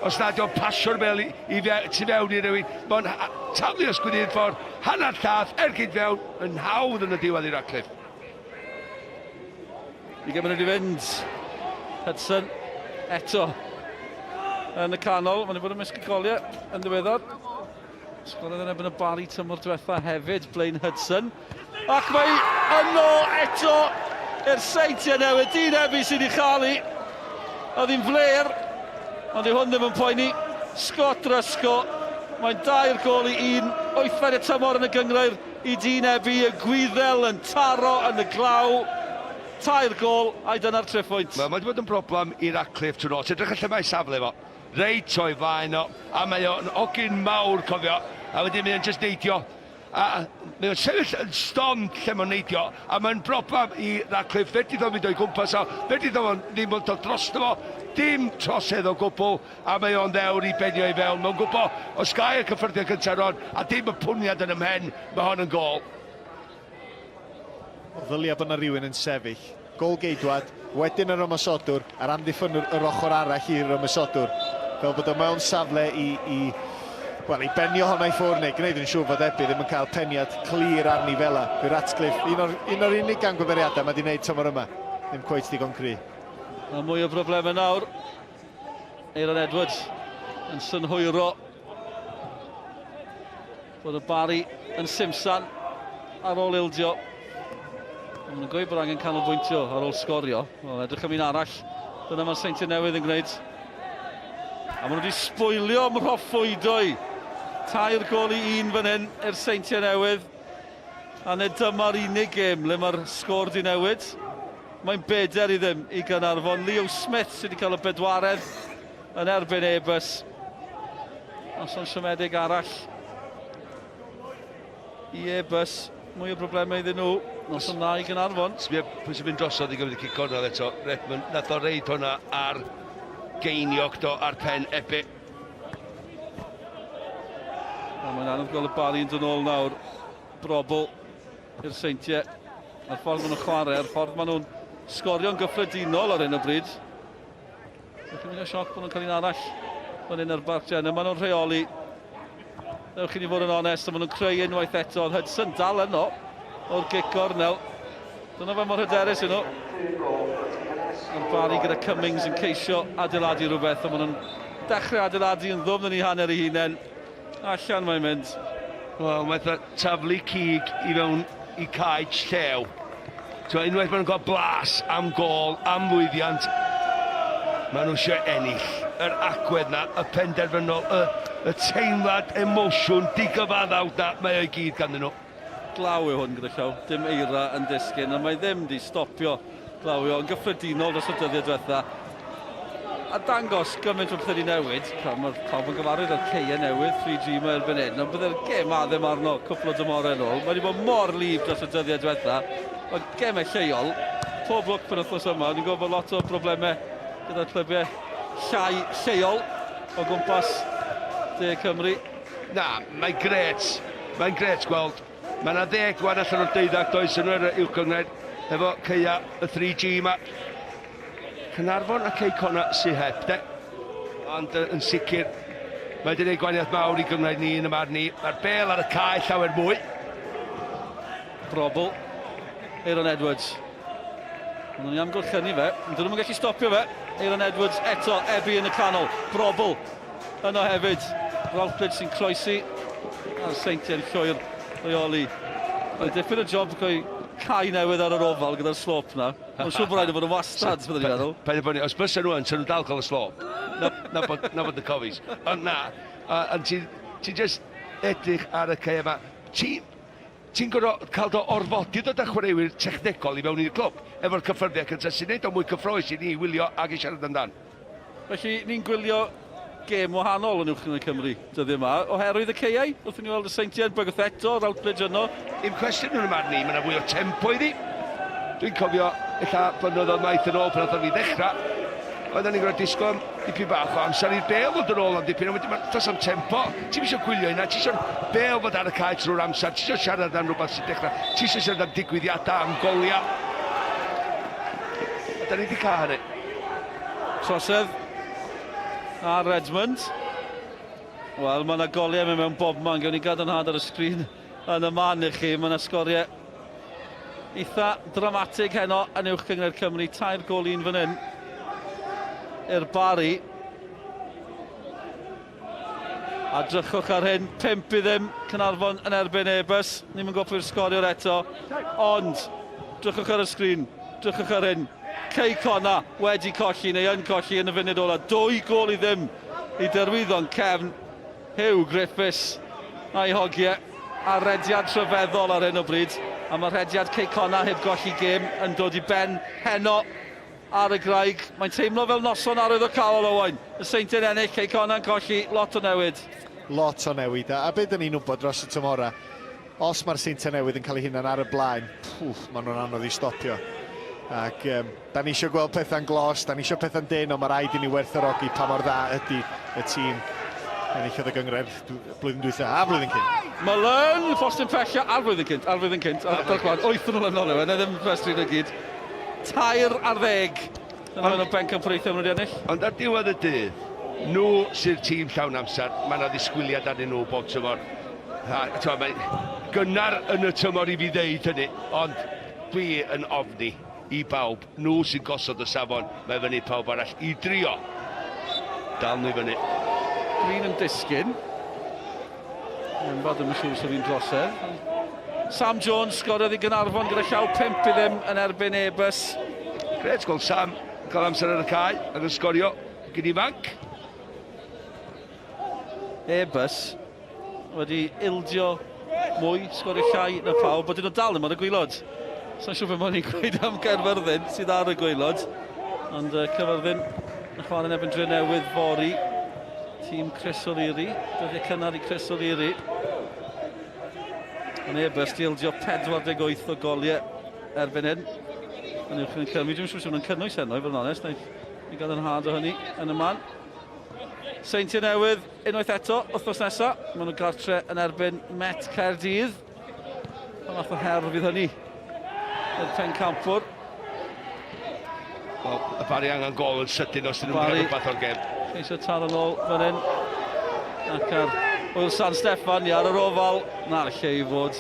os nad yw'n pasio'r bel tu fewn i rywun. Mae'n taflu ysgwyd i'r ffordd, hanner llath, ergyd fewn, yn hawdd yn y diwedd i Ratcliffe. I gymryd i fynd. Hudson eto yn y canol. Mae'n bod yn misgigoliau yn ddiweddar. Sgorio yn ebyn y Barri tymor diwetha hefyd, Blaine Hudson. Ac mae yno eto i'r Seintiau Newydd. Dyn Efi sydd wedi chael Oedd hi'n fler, ond i hwn ddim yn poeni. Scott Rysgo, mae'n 2 gol i 1. 8 y tymor yn y gyngrair i Dyn Efi. Y Gwyddel yn taro yn y glaw. 2 gol, a'i dyna'r triffwynt. Mae wedi bod yn broblem i Ratcliffe trwy'n os. Edrych allan mae safle fo. Reit o'i flaen o, a mae o'n ogyn mawr, cofio, a wedyn mae o'n just neidio. A mae o'n sefyll yn stond lle mae'n neidio, a mae'n broblem i Ratcliffe. Fe dydd o'n mynd o'i gwmpas o, fe dydd o'n ddim yn dod drosto fo, dim trosedd o gwbl, a mae o'n ddewr i benio i fewn. Mae'n gwybod, os gai y cyffyrddiad gyntaf ron, a dim y pwniad yn ymhen, mae hon yn gol. O ddylia bod yna rhywun yn sefyll. Gol geidwad, wedyn yr ymosodwr, a'r amddiffynwr yr ochr arall i'r ymosodwr. Fel bod o mewn safle i benio honna i ffwrdd neu gwneud yn siŵr fod Ebi ddim yn cael peniad clir arni fela. Bydd Ratcliffe, un o'r unig gangwyberiadau mae wedi gwneud tymor yma. Ddim cweit digon cry. A mwy o broblemau nawr. Aaron Edwards yn synhwyro bod y Barri yn simsan ar ôl ildio. Mae'n gweud bod angen canolbwyntio ar ôl sgorio. Wel, edrych am un arall. Dyna mae'r Seintiau Newydd yn gwneud. A maen nhw wedi sbwylio mhroffwydoi. 2 gol i 1 fan hyn i'r Seintiau Newydd. A nid dyma'r unig gêm le mae'r sgôr di newid. Mae'n beder i ddim i Gaernarfon. Leo Smith sydd wedi cael y bedwaredd yn erbyn Ebus. Os o'n siomedig arall i Ebus. mwy o broblemau iddyn nhw. Nos o'n na i Gynarfon. Sbio pwy sy'n mynd drosodd i gymryd y cicornol eto. Redmond, nath o reid hwnna ar geiniog do ar pen Ebi. Mae'n anodd gweld y Barri yn dod nôl nawr. Brobl i'r Seintiau. A'r ffordd maen nhw'n chwarae, a'r ffordd maen nhw'n sgorio'n gyffredinol ar hyn o bryd. Ydych chi'n mynd o sioc bod nhw'n cael un arall fan hyn ar Barc Jenner. Maen nhw'n rheoli. Ewch chi ni fod yn onest, a maen nhw'n creu unwaith eto. Hudson dal yno o'r gic gornel. Dyna fe mor hyderus yno. A'r Barri gyda Cummings yn ceisio adeiladu rhywbeth, a maen nhw'n dechrau adeiladu yn ddwm yn ei hanner ei hunain. Allan mae'n mynd. Wel, mae taflu cig i fewn i caig llew. Unwaith maen nhw'n cael blas am gol, am lwyddiant, maen nhw eisiau ennill. Yr agwedd na, y penderfynol, y teimlad, emosiwn, digyfaddawd na, mae o'i gyd ganddyn nhw. Glaw yw hwn gyda llaw, dim eira yn disgyn, a mae ddim di stopio glawio yn gyffredinol dros y dyddiau diwetha. A dangos gymaint o beth wedi newid, mae'r pawb yn gyfarwydd ar ceia newydd, 3G mae erbyn hyn, ond byddai'r gem a ddim arno cwpl o dymorau yn ôl. Mae wedi bod mor lif dros y dyddiau diwetha, ond gemau lleol, pob lwc pen wythnos yma, ni'n gwybod lot o broblemau gyda'r clybiau lleol o gwmpas De Cymru. Na, mae'n gret gweld. Mae yna 10 gwan allan o'r 12 does yn yr i'w gyngred efo ceia y 3G yma. Cynarfon a Ceicona sy'n heb, de. Ond yn sicr, mae wedi gwneud gwaniaeth mawr i gyngred ni yn y marn ni. Mae'r bel ar y cae llawer mwy. Brobl, Aaron Edwards. Ond nhw'n amgylchynu fe, ond dyn nhw'n gallu stopio fe. Aaron Edwards eto, Ebi yn y canol. Brobl yno hefyd. Ralph sy'n croesi. A'r Seintiau'n llwyr reoli. Mae'n dipyn o job cael cae newydd ar yr ofal gyda'r slop na. Mae'n siŵr bod rhaid o fod yn wastad, byddwn i'n meddwl. Pen y bwni, os bys nhw yn, sy'n nhw'n dal cael y slop. Na bod y cofis. Ond na, ond ti'n just edrych ar y cae yma. Ti'n gorfod cael do orfodi dod â chwaraewyr technegol i mewn i'r clwb. Efo'r cyffyrddiau cyntaf sy'n neud o mwy cyffroes i ni wylio ag i siarad amdan. Felly ni'n gwylio gêm wahanol yn uwch yn y Cymru dyddiau yma, oherwydd y ceiau. Wrth i ni weld y Seintiau'n bygwth eto, Routledge yno. Dim cwestiwn yn y marn ni, mae yna fwy o tempo iddi. Dwi'n cofio, illa blynyddoedd maith yn ôl pan oedd ni ddechrau. Oedden ni'n gwneud disgwyl dipyn bach o amser i'r bel fod yn ôl am dipyn, ond wedyn mae'n dos am tempo. Ti'n eisiau gwylio yna, ti'n eisiau bel fod ar y cae trwy'r amser, ti'n eisiau siarad am rhywbeth sy'n dechrau, ti'n eisiau siarad am digwyddiadau, am goliau. A da ni wedi cael hynny. Trosedd a Redmond. Wel, mae yna goliau mewn bob man, gewn ni gadarnhad ar y sgrin yn y man i chi. Mae yna sgoriau eitha dramatig heno yn uwch gyngred Cymru, 2 gol 1 fan hyn i'r Barri. A drychwch ar hyn, 5 i ddim, Cynarfon yn erbyn Ebus. Ni'n mynd gwybod pwy'r sgoriwr eto, ond drychwch ar y sgrin, drychwch ar hyn. Ceicona wedi colli neu yn colli yn y funud ola. 2 gol i ddim i derwyddon cefn Hugh Griffiths a'i hogiau. A rediad rhyfeddol ar hyn o bryd. A mae'r rediad Ceicona heb golli gêm yn dod i ben heno ar y graig. Mae'n teimlo fel noson arwydd o cael Owain. Y Seintiau'n ennill, Ceicona'n colli, lot o newid. Lot o newid, a beth dyn ni'n wybod dros y tymhora, os mae'r Seintiau Newydd yn cael ei hunan ar y blaen, maen nhw'n anodd i stopio. Ac da ni eisiau gweld pethau'n glos, da ni eisiau pethau'n dyn, ond mae rhaid i ni werthorogi pa mor dda ydy y tîm enillodd y gyngred blwyddyn dwytha a blwyddyn cynt. Malone, Fostyn Pesha, a'r blwyddyn cynt. 8 mlynedd nhw, ddim ffestri yn y gyd. 2 ar 10. Dyna nhw'n benc yn preithio nhw wedi ennill. Ond ar diwedd y dydd, nhw sy'r tîm llawn amser, mae yna ddisgwyliad arnyn nhw bob tymor. Mae gynnar yn y tymor i fi ddeud hynny, ond dwi yn ofni i bawb. Nhw sy'n gosod y safon, mae fyny pawb arall i drio. Dal nhw i fyny. Green yn disgyn. Yn bod yn siŵr sy'n drosedd. Sam Jones sgoriodd i Gynarfon gyda llaw 5 i ddim yn erbyn Ebus. Gret gweld Sam cael amser ar y cae ac yn sgorio gyda ifanc. Ebus wedi ildio mwy, sgorio llai na pawb, bod nhw dal ddim ar y gwaelod. Sa'n siŵr beth mae'n ni'n gweud am Gerfyrddin sydd ar y gwaelod. Ond Cyfyrddin yn chwarae yn erbyn Dre Newydd fory. Tîm Chris O'Leary, dyddiau cynnar i Chris O'Leary. Yn e-bus dildio 48 o goliau erbyn hyn. Yn uwch yn Cymru, dwi'n siŵr sy'n cynnwys heno, i fod yn onest. Ni gael yn had o hynny yn y man. Seintiau Newydd, unwaith eto, wythnos nesaf. Maen nhw'n gartre yn erbyn Met Caerdydd. Pa math o her fydd hynny? Yr pen campwr. Wel, y Barri angen gol yn sydyn os ydyn nhw'n cael rhywbeth o'r gem. Ceisio tar yn ôl fan hyn. Ac ar Hwyl San Steffan, ni ar yr ofal. Na'r lle i fod.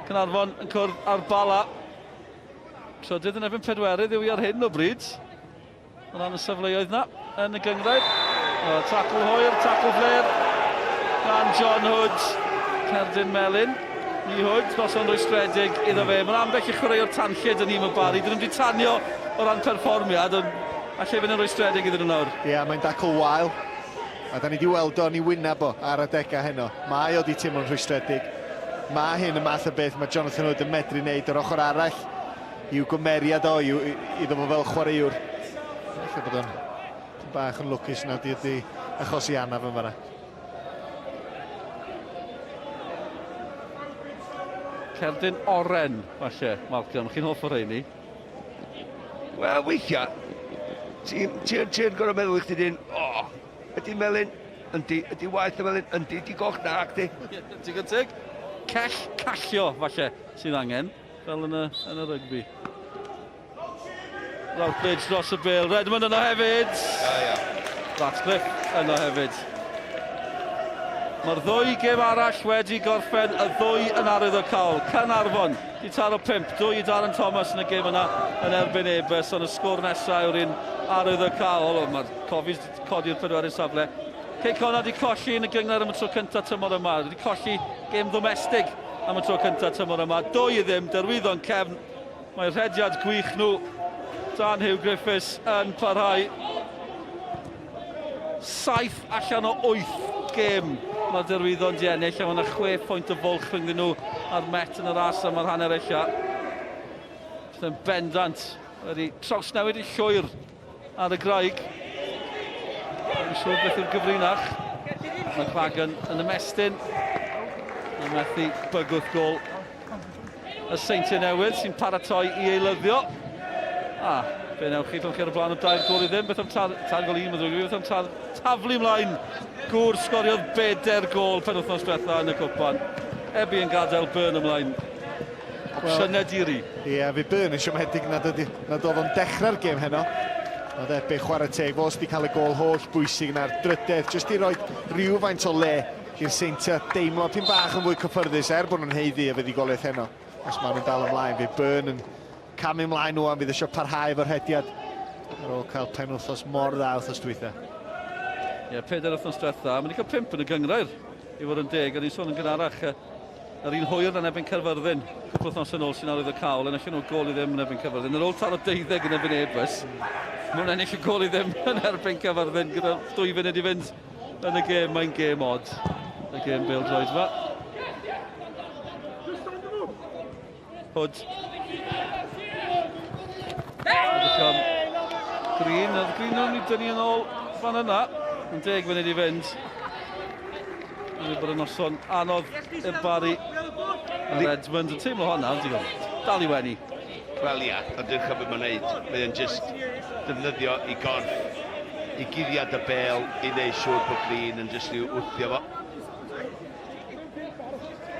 Cynarfon yn cwrdd ar Bala. Trydydd yn erbyn pedwerydd yw i ar hyn o bryd. O ran y safleoedd na yn y gyngrair. Tacl hwyr, tacl fler. Gan John Hood. Cerdyn Melin. I Hood, nos o'n rwystredig iddo fe. Mae'n ambell i chwarae o'r tanllid yn un o Barri. Dyn nhw'n di tanio o ran perfformiad, ond allai fynd yn rwystredig iddyn nhw nawr. Ie, mae'n dacl wael. A da ni wedi weld o'n i wyneb o ar y degau heno. Mae o di teimlo'n rwystredig. Mae hyn y math o beth mae Jonathan Hood yn medru wneud yr ochr arall i'w gymeriad o, iddo fo fel chwaraewr. Felly bod o'n bach yn lwcus na di achosi anaf yn fanna. Cerdyn oren, falle, Malcolm. Chi'n hoff o'r rheini? Wel, weithiau, ti'n gorau meddwl i chdi dyn, ydy Melin, ydy waith y Melin, ydy goch na, acdi. Ti'n gyntig? Callio, falle, sydd angen, fel yn y rygbi. Routledge dros y bil, Redmond yno hefyd. Ratcliffe yno hefyd. Mae'r ddwy gêm arall wedi gorffen, y ddwy yn arwydd o cael. Cynarfon, di taro 5, 2 i Darren Thomas yn y gêm yna yn erbyn e-bus, ond y sgwr nesaf yw'r un arwydd o cael. Mae'r cofis wedi codi'r pedwerydd safle. Cei Conrad di colli yn y gyngor am y tro cyntaf tymor yma. Wedi colli gêm domestig am y tro cyntaf tymor yma. 2 i ddim, derwyddon cefn. Mae'r rhediad gwych nhw. Dan Hugh Griffiths yn parhau. 7 allan o 8 gêm. Mae'r derwyddon di ennill, a mae yna 6 pwynt o fwlch rhwng nhw a'r Met yn y ras am yr hanner eilla. Yn bendant wedi trawsnewid i llwyr ar y graig. Yn siŵr beth yw'r gyfrinach. Mae Cragan yn ymestyn. Yn methu bygwth gol y Seintiau Newydd sy'n paratoi i eilyddio. Be newch chi, ddylch chi ar y blaen o 2 gol i ddim. Beth am 2 gol 1, beth am taflu ymlaen. Gwr sgoriodd 4 gol penwythnos diwetha yn y cwpan. Ebi yn gadael Byrne ymlaen. Opsiynau diri. Ie, fi Byrne yn siomedig nad oedd o'n dechrau'r gêm heno. Oedd Ebi chwarae teg, fos di cael y gol holl bwysig na'r drydydd, jyst i roi rhywfaint o le i'r Seintiau deimlo pyn bach yn fwy cyffyrddus bod nhw'n heiddi y fydd i golaeth heno. Os maen nhw'n dal ymlaen, fi Byrne yn camu ymlaen nhw fydd eisiau parhau efo'r hediad ar ôl cael penwythnos mor dda wythnos dwytha. Ie, 4 wythnos diwetha. Mae'n cael 5 yn y gyngrair i fod yn 10, a ni'n sôn yn gynharach yr un hwyr yn ebyn Cerfyrddin. Wythnos yn ôl sy'n arwydd y cawl, yn allan o gol i ddim yn ebyn Cerfyrddin. Yr ôl taro 12 yn ebyn e-bus. Mae'n ennill y gol i ddim yn erbyn Cerfyrddin gyda 2 funud i fynd yn y gêm. Mae'n gêm od. Y gêm bêl-droed yma. Hood. Green, oedd Green o'n i dynnu yn ôl fan yna. Yn 10 funud i fynd. Mae'n bod yn noson anodd i'r Barri. A Redmond yn teimlo honna, ond dal i wenni. Wel ia, ydych chi'n mynd wneud. Mae'n just defnyddio i gorff, i guddiad y bel, i wneud siŵr bod Green yn just i'w wthio fo.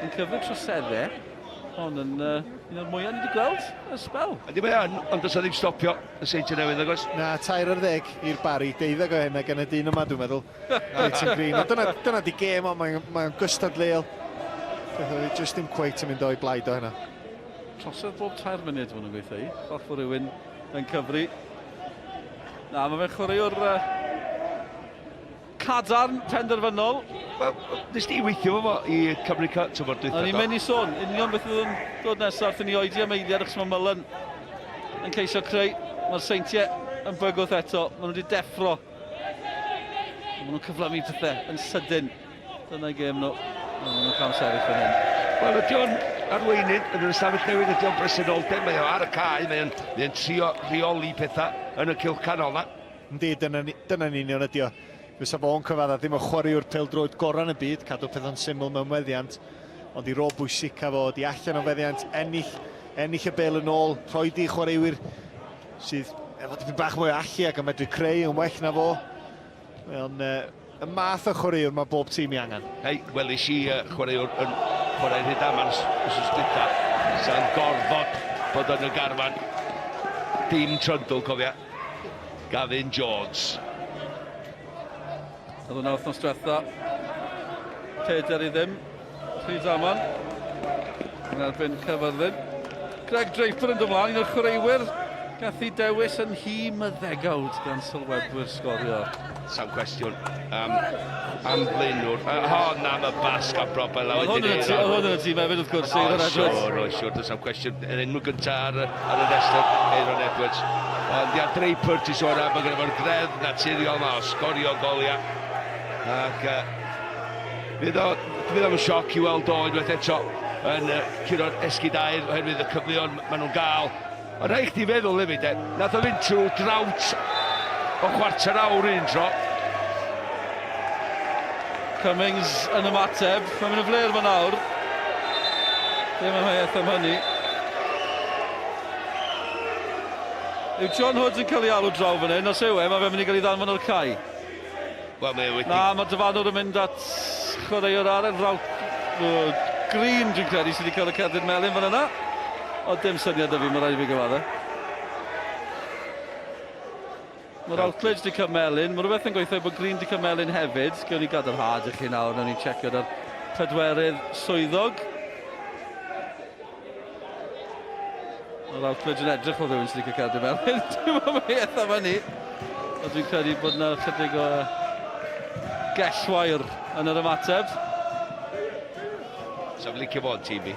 Yn cyfnod troseddau, ond yn un o'r mwyaf ni wedi gweld y sbel. Ydy mae yn, ond os ddim stopio y Seintiau Newydd, agos? Na, 4-10 i'r Barri, 12 o hynna gen y dyn yma, dwi'n meddwl. Dyna di gêm, ond mae'n gystadleol. Just dim cweit yn mynd o'i blaid o hynna. Trosedd bob 4 munud fan nhw'n gweithio i. Gorff o rywun yn cyfri. Na, mae fe'n chwaraewr cadarn penderfynol. Wel, nes di weithio fo i Cymru tymor dwytha. A ni'n mynd i sôn, union beth oedd yn dod nesaf, wrth i ni oedi am eiliad achos mae Mullen yn ceisio creu. Mae'r Seintiau yn bygwth eto, maen nhw wedi deffro. Maen nhw'n cyflamu pethau yn sydyn. Dyna'i gêm nhw. Maen nhw'n cael sefyll fan hyn. Wel, ydy o'n arweinydd yn y stafell newydd, ydy o'n bresenoldeb, mae o ar y cae, mae'n trio rheoli pethau yn y cylch canol na. Yndi, dyna'n union ydi o. Fysa fo'n cyfadda ddim o chwaraewr pêl-droed gorau yn y byd, cadw pethau'n syml mewn meddiant. ond i rôl bwysica fo, di allan o feddiant, ennill y bel yn ôl, rhoi di chwaraewyr sydd efo dipyn bach mwy o allu ac yn medru creu yn well na fo. Mae'n y math o chwaraewr mae bob tîm i angen. Hei, welis i chwaraewr yn chwarae Rhydamans wrth dwytha, sy'n gorfod bod yn y garfan. Dim trundle, cofia. Gavin Jones. Oedd hwnna wythnos diwetha. Peder i ddim. Rhydaman. Yn erbyn Cyfyrddin. Greg Draper yn dymlaen, un o'r chwaraewyr. Gath i dewis yn hi myddegawd gan sylwebwyr Sgorio. Sa'n cwestiwn am Blaenwr. Hon am y basg a proper lawr. Oedd hwn yn y tîm hefyd wrth gwrs, Eiron Edwards. Siwr, does am cwestiwn. Yn enw gyntaf ar y restr, Eiron Edwards. Ond ia Draper ti sôn am, mae gen i fo'r gredd naturiol ma o Sgorio golia. Ac fydd o'n sioc i weld o unwaith eto yn curo'r esgudair oherwydd y cyfleon maen nhw'n gael. Ond rhaid chdi feddwl hefyd, nath o fynd trwy drawt o chwarter awr un tro. Cummings yn ymateb, mae'n mynd y fler fan awr. Ddim yn haiaeth am hynny. Yw John Hood yn cael ei alw draw fan hyn, os yw mae fe'n mynd i gael ei ddanfon o'r cae. Wel, mae wedi... Na, mae dyfanwr yn mynd at chwaraewr ar y rawt Green, dwi'n credu, sydd wedi cael y cerdyn melyn fan yna. O, dim syniad y fi, mae rhaid i fi gyfadda. Mae'r Routledge wedi cael melyn, mae rhywbeth yn gweithio bod Green wedi cael melyn hefyd. Gewn ni gadarnhad i chi nawr, nawr ni'n checio ar pedwerydd swyddog. Mae'r Routledge yn edrych o rhywun sydd wedi cael cerdyn melyn. Dwi'n meddwl mae eith am hynny. A dwi'n credu bod yna chydig o gellwair yn yr ymateb. Sa'n licio fo'n tîm i.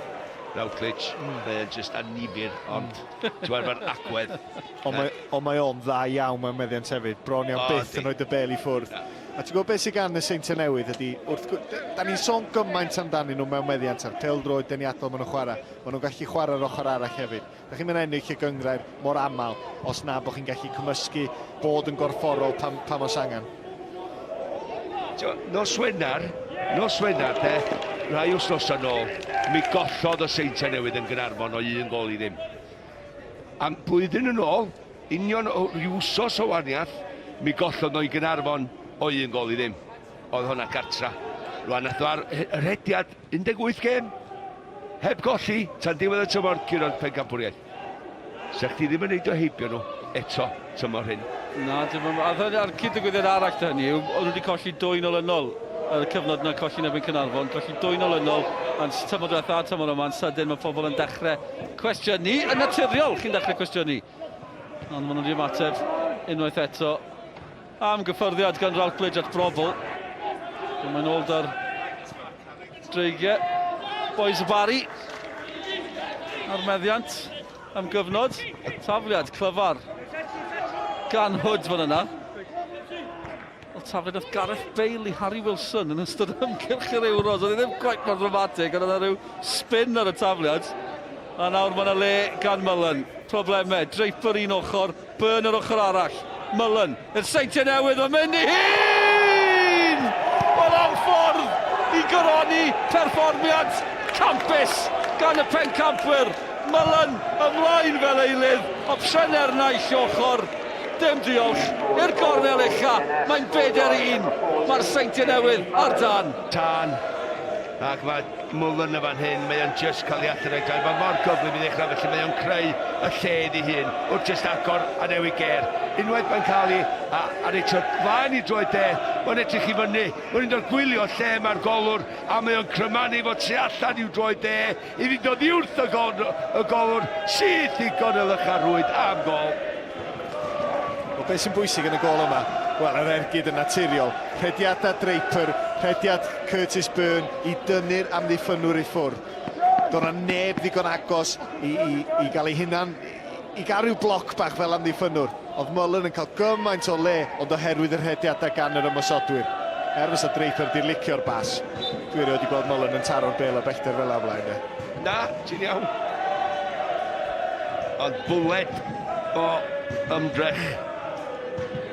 Routledge, mae'n just annifyr, ond dwi'n meddwl agwedd. Ond mae o'n dda iawn mewn meddiant hefyd, bron iawn byth yn oed y bel i ffwrdd. A ti'n gwybod beth sy'n gan y Seintiau Newydd ydy, da ni'n sôn gymaint amdanyn nhw mewn meddiant ar pêl-droed deniadol maen nhw'n chwarae. Maen nhw'n gallu chwarae ar ochr arall hefyd. Da chi'n mynd ennill y gyngrair mor aml os na bod chi'n gallu cymysgu bod yn gorfforol pam os angen. Nos Wener, de, rhai wthnos yn ôl, mi gollodd y Seintiau Newydd yn Gaernarfon o 1 gol i ddim. Am blwyddyn yn ôl, union rhyw wsos o waniaeth, mi gollodd nhw i Gaernarfon o 1 gol i ddim. Oedd hwnna gartra. Rwan nath o ar rhediad 18 gêm, heb golli, tan diwedd y tymor curo'r pencampwriaeth. Sech ti ddim yn neud o heibio nhw eto tymor hyn. Na, dim ond. A ar cyd-ddigwyddiad arall da hynny, oedd nhw wedi colli 2-0 y cyfnod yna colli nebyn Caernarfon, colli 2-0 ond tymor diwetha a tymor yma'n sydyn, mae pobl yn dechrau cwestiynu, yn naturiol chi'n dechrau cwestiynu. Ond maen nhw wedi ymateb unwaith eto am gyffyrddiad gan Routledge at Brobl. Mae'n ôl dar dreigiau. Boys y Barri ar meddiant am gyfnod. Tafliad clyfar gan Hood fan yna. Tafliad oedd Gareth Bale i Harry Wilson yn ystod ymgyrch yr Euros. Oedd ddim quite mor dramatig, ond oedd rhyw spin ar y tafliad. A nawr mae yna le gan Mullen. Problemau, Draper un ochr, Byrne yr ochr arall. Mullen, i'r Seintiau Newydd, mae'n mynd i hun! Mae'n am ffordd i gyroni perfformiad campus gan y pencampwyr. Mullen ymlaen fel eilydd, opsiynau'r naill ochr. Dim diolch i'r gornel ucha, mae'n 4-1. Mae'r Seintiau Newydd ar dan. Tan. Ac mae Mullen y fan hyn, mae o'n just cael ei athroed. Mae mor gyflym i ddechrau, felly mae o'n creu y lled i hun wrth just agor a newid ger. Unwaith mae'n cael ei a reitio flaen i droed de, mae'n edrych i fyny. Mae'n un o'r gwylio lle mae'r golwr a mae o'n crymanu fod tu allan i'w droed de i fynd o ddiwrth y golwr sydd i gonel y charwyd am gol. O beth sy'n bwysig yn y gol yma? Wel, yr ergyd yn naturiol. Rhediadau Draper, rhediad Curtis Byrne i dynnu'r amddiffynwr i ffwrdd. Do'n na neb ddigon agos i gael ei hunan, i gael rhyw bloc bach fel amddiffynwr. Oedd Mullen yn cael gymaint o le, ond oherwydd yr rhediadau gan yr ymosodwyr. Fys o Draper di'r licio'r bas. Dwi wedi gweld Mullen yn taro'r bel a bellter fel aflaen. Na, ti'n iawn. Ond bwled o ymdrech.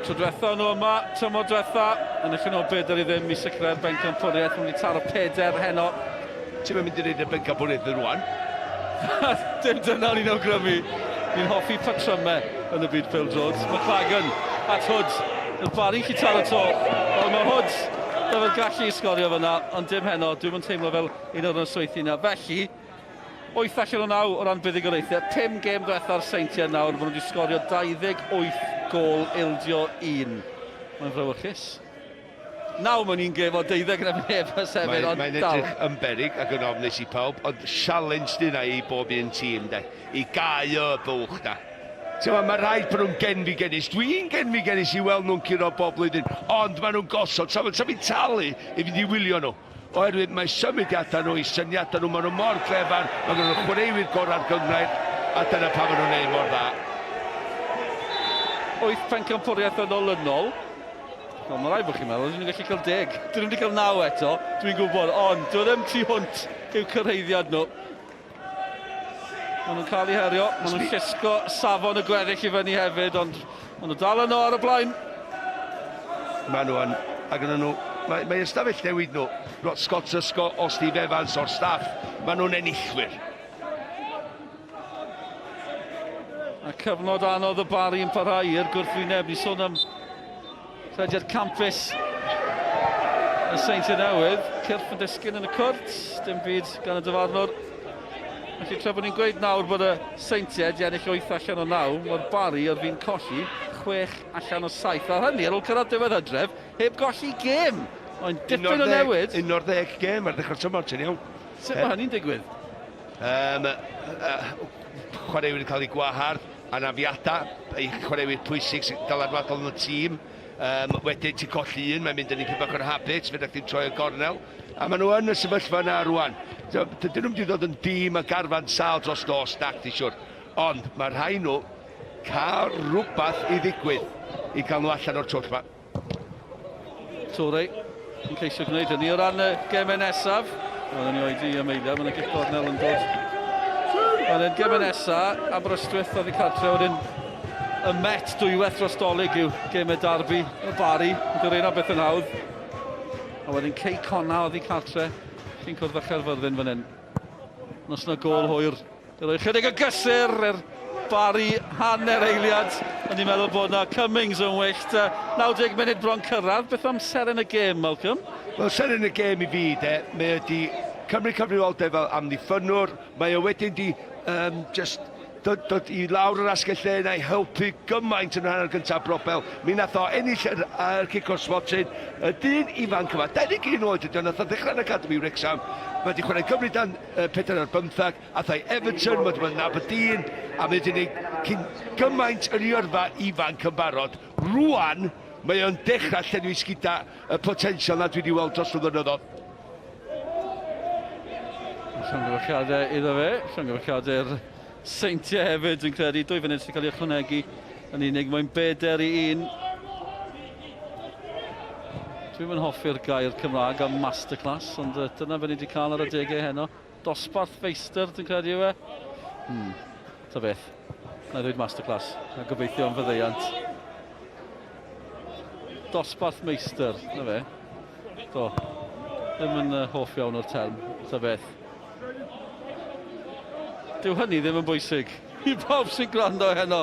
Tro diwetha nhw yma, tymor diwetha, yn eich nhw 4 i ddim i sicrau'r bencampwriaeth. Mae'n mynd i taro 4 heno Ti'n mynd i reid y bencampwriaeth yn rwan? Dim dyna ni'n awgrymu. Ni'n hoffi patrymau yn y byd pêl-droed. Mae Clagan at Hood. Y Barri chi tar y to. Ond mae Hood dyfod gallu i sgorio fyna, ond dim heno. Dwi'n mynd teimlo fel un o'r nosweithi yna. Felly, 8 allan o 9 o ran buddigoraethau. 5 gêm diwetha'r Seintiau nawr. Maen nhw wedi sgorio 28 gol ildio 1. Mae'n frywyrchus. Nawr mae'n un gêm o 12 yn ymwneud â sefyll, ond Mae'n dal. edrych yn berig ac yn ofnus i pawb, ond challenge dyna i bob un tîm, de. I gau y bwch, da. Mae rhaid bod nhw'n genfi gennis. Dwi'n genfi gennis i weld nhw'n curo bob blwyddyn, ond maen nhw'n gosod. Sa'n talu i fynd i wylio nhw. Oherwydd mae symudiadau nhw, i syniadau nhw, maen nhw mor clefar, maen nhw'n chwaraewyr gorau'r gyngrair, a dyna pa maen nhw'n neud mor dda. 8 pencampwriaeth yn olynol. Mae rhaid bod chi'n meddwl, dyn nhw'n gallu cael 10. Dyn nhw'n wedi cael 9 eto, dwi'n gwybod, ond dyn ddim tu hwnt i'w cyrraeddiad nhw. Maen nhw'n cael eu herio, maen nhw'n llusgo safon y gweddill i fyny hefyd, ond maen nhw dal yno ar y blaen. Maen nhw yn, ac yn nhw, mae ystafell newid nhw, Scott Ysgo o Steve Evans o'r staff, maen nhw'n enillwyr. A cyfnod anodd y Barri yn parhau i'r gwrthwyneb, ni sôn am Rhediad campus y Seintiau Newydd, cyrff yn disgyn yn y cwrt, dim byd gan y dyfarnwr. Felly tra bod ni'n gweud nawr bod y Seintiau di ennill 8 allan o 9, mae'r Barri o'r fi'n colli 6 allan o 7. A hynny ar ôl cyrraedd diwedd hydref, heb golli gêm. Ond dipyn o newid. 11 gêm ar ddechrau'r tymor, ti'n iawn. Sut mae hynny'n digwydd? Chwaraewyr wedi cael ei gwahardd, anafiadau, ei chwaraewyr pwysig sy'n dylanwadol yn y tîm. Wedyn ti'n colli un, mae'n mynd yn ei pibach o'r habits, fydd ti'n troi y gornel. A maen nhw yn y sefyllfa yna rwan. Dyn nhw'n wedi dod yn dîm a garfan sal dros dos, nac di siwr. Ond mae rhai nhw cael rhywbeth i ddigwydd i cael nhw allan o'r twll yma. Torre yn ceisio gwneud hynny o ran y gemau nesaf. Mae'n ni oedi i ymwneud, mae'n y gift gornel yn dod. Mae'n yn gemau nesaf, Aberystwyth oedd i cartre wedyn. Y Met dwywaith dros dolyg yw gemau Derby, y Barri, yn dod ein o beth yn hawdd. A wedyn Cei Conna oedd i cartre, chi'n cwrdd â Cherfyrddin fan hyn. Nos yna gol hwyr, i roi chydig o gysur i'r Barri hanner eiliad. A ni'n meddwl bod yna Cummings yn wyllt. 90 munud bron cyrraedd, beth am ser yn y gêm, Malcolm? Wel, ser yn y gêm i fi, de, mae wedi Cymru cyfrifoldeb fel amddiffynwr, mae o wedyn di just dod i lawr yr asgell lle yna i helpu gymaint yn rhan o'r gyntaf brobel. Mi nath o ennill yr cic o'r smotin. Y dyn ifanc yma, 21 oed ydy o, nath o ddechrau yn Academy Wrexham. Mae wedi chwarae Cymru dan 4 ar 15, a thai Everton, mae wedi bod yn Aberdeen, a mae wedi gwneud gymaint yn iorfa ifanc yn barod. Rwan, mae o'n dechrau llenwys gyda y potensial na dwi wedi weld dros flynyddoedd. Llongyfarchiadau iddo fe, llongyfarchiadau'r Seintiau hefyd, dwi'n credu, 2 funud sy'n cael ei ychwanegu yn unig, mae'n 4-1. Dwi'n mynd hoffi'r gair Cymraeg am masterclass, ond dyna fe ni wedi cael ar y degau heno. Dosbarth feistr, dwi'n credu yw e. Ta beth, na ddweud masterclass, a gobeithio am fyddeiant. Dosbarth meistr, na fe. Do, ddim yn hoff iawn o'r term, ta beth. Dyw hynny ddim yn bwysig i bob sy'n gwrando heno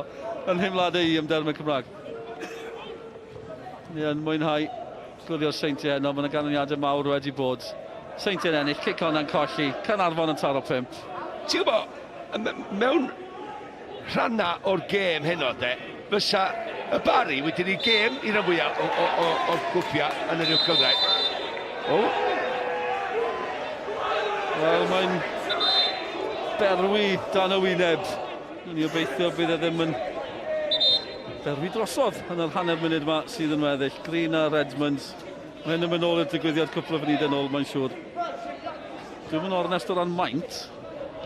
yn hymladau i am dermau Cymraeg. Ni yn mwynhau gwylio'r Seintiau heno, mae yna ganlyniadau mawr wedi bod. Seintiau'n ennill, cic hon yn colli, Canarfon yn taro 5. Ti'n gwybod, mewn rhannau o'r gêm heno, de, fysa y Barri wedi ni gêm i'r fwyaf o'r gwpia yn yr uwch gyngrair. Wel, mae'n berwi dan y wyneb. Ni obeithio bydd e ddim yn berwi drosodd yn yr hanner munud yma sydd yn weddill. Green a Redmond. Mae hyn yn mynd ôl i'r digwyddiad cwpl o funudau yn ôl, mae'n siŵr. Dwi'n mynd ornest o ran maint,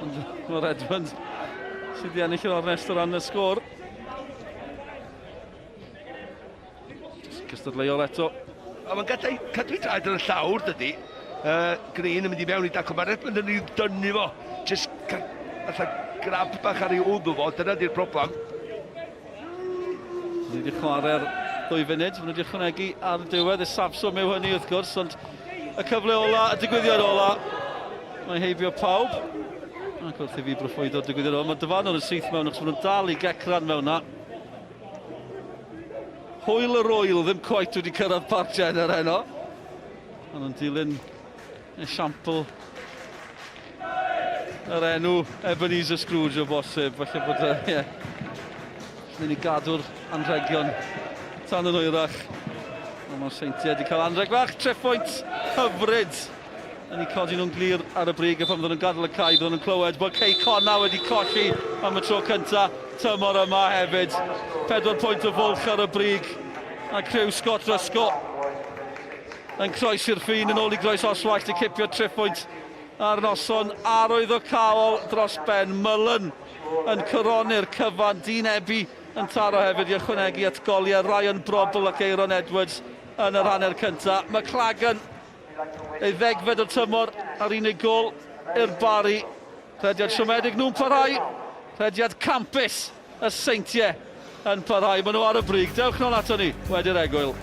ond mae Redmond sydd wedi ennill yr ornest o ran y sgôr. Cystadleuol eto. A mae'n cadw i draed yn y llawr, dydy. Green yn mynd i mewn i dacl, mae Redmond yn ei dynnu fo. Just grab bach ar ei wddw fo, dyna di'r problem. Ni wedi chwarae'r 2 funud, ni wedi ychwanegu ar y diwedd, y safswm yw hynny wrth gwrs, ond y cyfle ola, y digwyddiad ola, Mae'n heibio pawb. Ac wrth i fi broffwydo digwyddiad o. Mae dyfan yn y syth mewn, achos maen nhw'n dal i gecran mewn na. Hwyl yr oil ddim cweit wedi cyrraedd Barc Jenner heno. Maen nhw'n dilyn esiampl yr enw Ebenezer Scrooge o bosib. Falle bod ie. Ni'n ei gadw'r anrhegion tan yn oerach. Mae Seintiau wedi cael anrheg fach, treffoint hyfryd. Yn ei codi nhw'n glir ar y brig, a pan fydden nhw'n gadael y cae, bydden nhw'n clywed bod Cei Conna wedi colli am y tro cyntaf tymor yma hefyd. 4 pwynt o fwlch ar y brig, a criw Scott Rysgo yn croes i'r ffin yn ôl i groes oswallt i cipio treffoint ar noson. Arwydd o cael dros ben, Mullen yn coroni'r cyfan, Dean Ebi yn taro hefyd i ychwanegu atgoliau Ryan Brobl ac Aaron Edwards yn yr hanner cyntaf. McLagan, ei ddegfed o tymor ar unig gol i'r Barri. Rhediad siomedig nhw'n parhau. Rhediad campus y Seintiau yn parhau. Maen nhw ar y brig. Dewch nôl ato ni wedi'r egwyl.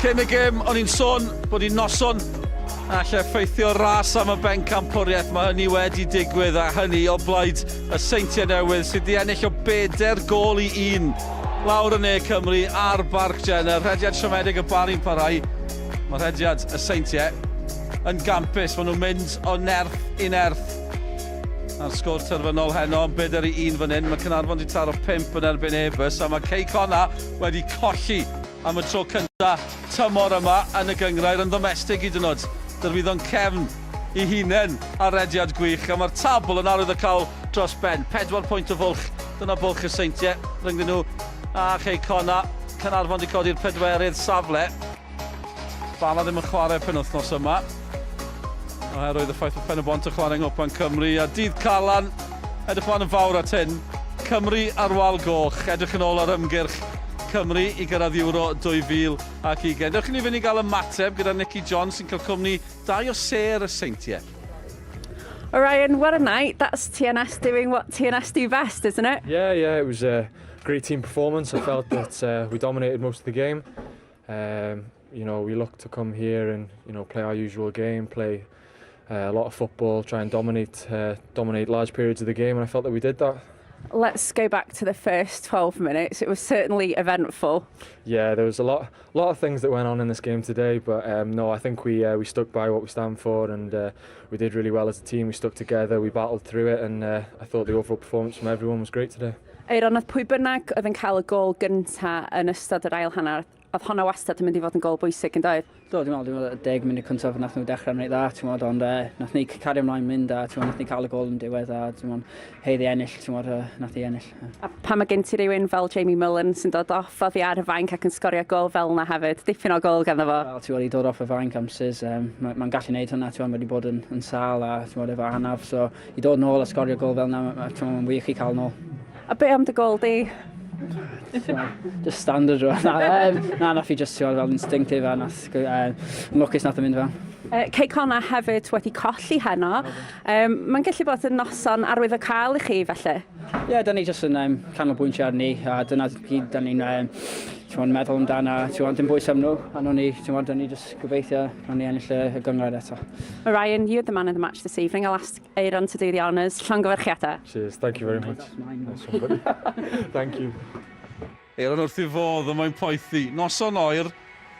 Cyn y gêm, o'n i'n sôn bod hi'n noson allai effeithio ras am y bencampwriaeth. Mae hynny wedi digwydd, a hynny o blaid y Seintiau Newydd sydd wedi ennill o 4 gol i 1 lawr yn Cymru ar Barc Jenner. Rhediad siomedig y Barri'n parhau. Mae rhediad y Seintiau yn gampus. Maen nhw'n mynd o nerth i nerth. A'r sgwr terfynol heno yn byd ar ei un fan hyn. Mae Cynarfon wedi taro 5 yn erbyn Ebus a mae Cei Conna wedi colli am y tro cyntaf tymor yma yn y gyngrair yn ddomestig hyd yn oed. Dyrwyddon cefn ei hunain ar rediad gwych a mae'r tabl yn arwydd o cael dros ben. 4 pwynt o fwlch. Dyna bwlch y Seintiau. Rhyngdyn nhw a Cei Conna. Cynarfon wedi codi'r 4rydd safle. Bala ddim yn chwarae penwythnos yma. Oherwydd y ffaith o pen y bont y chwarae ngwpan Cymru. A dydd Calan, edrych fan yn fawr at hyn. Cymru ar wal goch, edrych yn ôl ar ymgyrch Cymru i gyrraedd Euro 2020. Dewch ni fynd i gael ymateb gyda Nicky John sy'n cael cwmni 2 o ser y Seintiau. Ryan, what a night. That's TNS doing what TNS do best, isn't it? Yeah, it was a great team performance. I felt that we dominated most of the game. You know, we looked to come here and play our usual game, play a lot of football, try and dominate large periods of the game, and I felt that we did that. Let's go back to the first 12 minutes. It was certainly eventful. Yeah, there was a lot of things that went on in this game today, but no, I think we stuck by what we stand for, and we did really well as a team. We stuck together, we battled through it, and I thought the overall performance from everyone was great today. Eiron, oedd pwy bynnag oedd yn cael y gol gyntaf yn ystod yr ail hanner, oedd hwnna wastad yn mynd i fod yn gol bwysig yn doedd? Do, dwi'n meddwl, 10 munud cyntaf nath nhw dechrau wneud dda, ond nath ni cario ymlaen mynd a nath ni cael y gol yn diwedd a heiddi ennill, nath ni ennill. A pan mae gen ti rhywun fel Jamie Mullen sy'n dod off oddi ar y fainc ac yn sgorio gol fel yna hefyd, dipyn o gol ganddo fo? Wel, i dod off y fainc amser, mae'n gallu gwneud hwnna, mae wedi bod yn sal a efo hanaf, so i dod nôl a sgorio gol fel yna, mae'n wych i cael nôl. A be am dy gol di? Just standard nath i just fel instinctive a lwcus nath o mynd fewn. Cei Conna hefyd wedi colli heno. Mae'n gallu bod yn noson arwydd o cael i chi felly? Ie, da ni jyst yn canolbwyntio ar ni a dyna gyd da ni'n meddwl amdan a dim bwys am nhw a da ni jyst gobeithio na ni ennill y gyngrair eto. Ryan, you're the man of the match this evening. I'll ask Eiron to do the honours. Llongyfarchiadau. Cheers, thank you very much. Thank you. Eiron wrth i fodd o mae'n poethi. Noson oer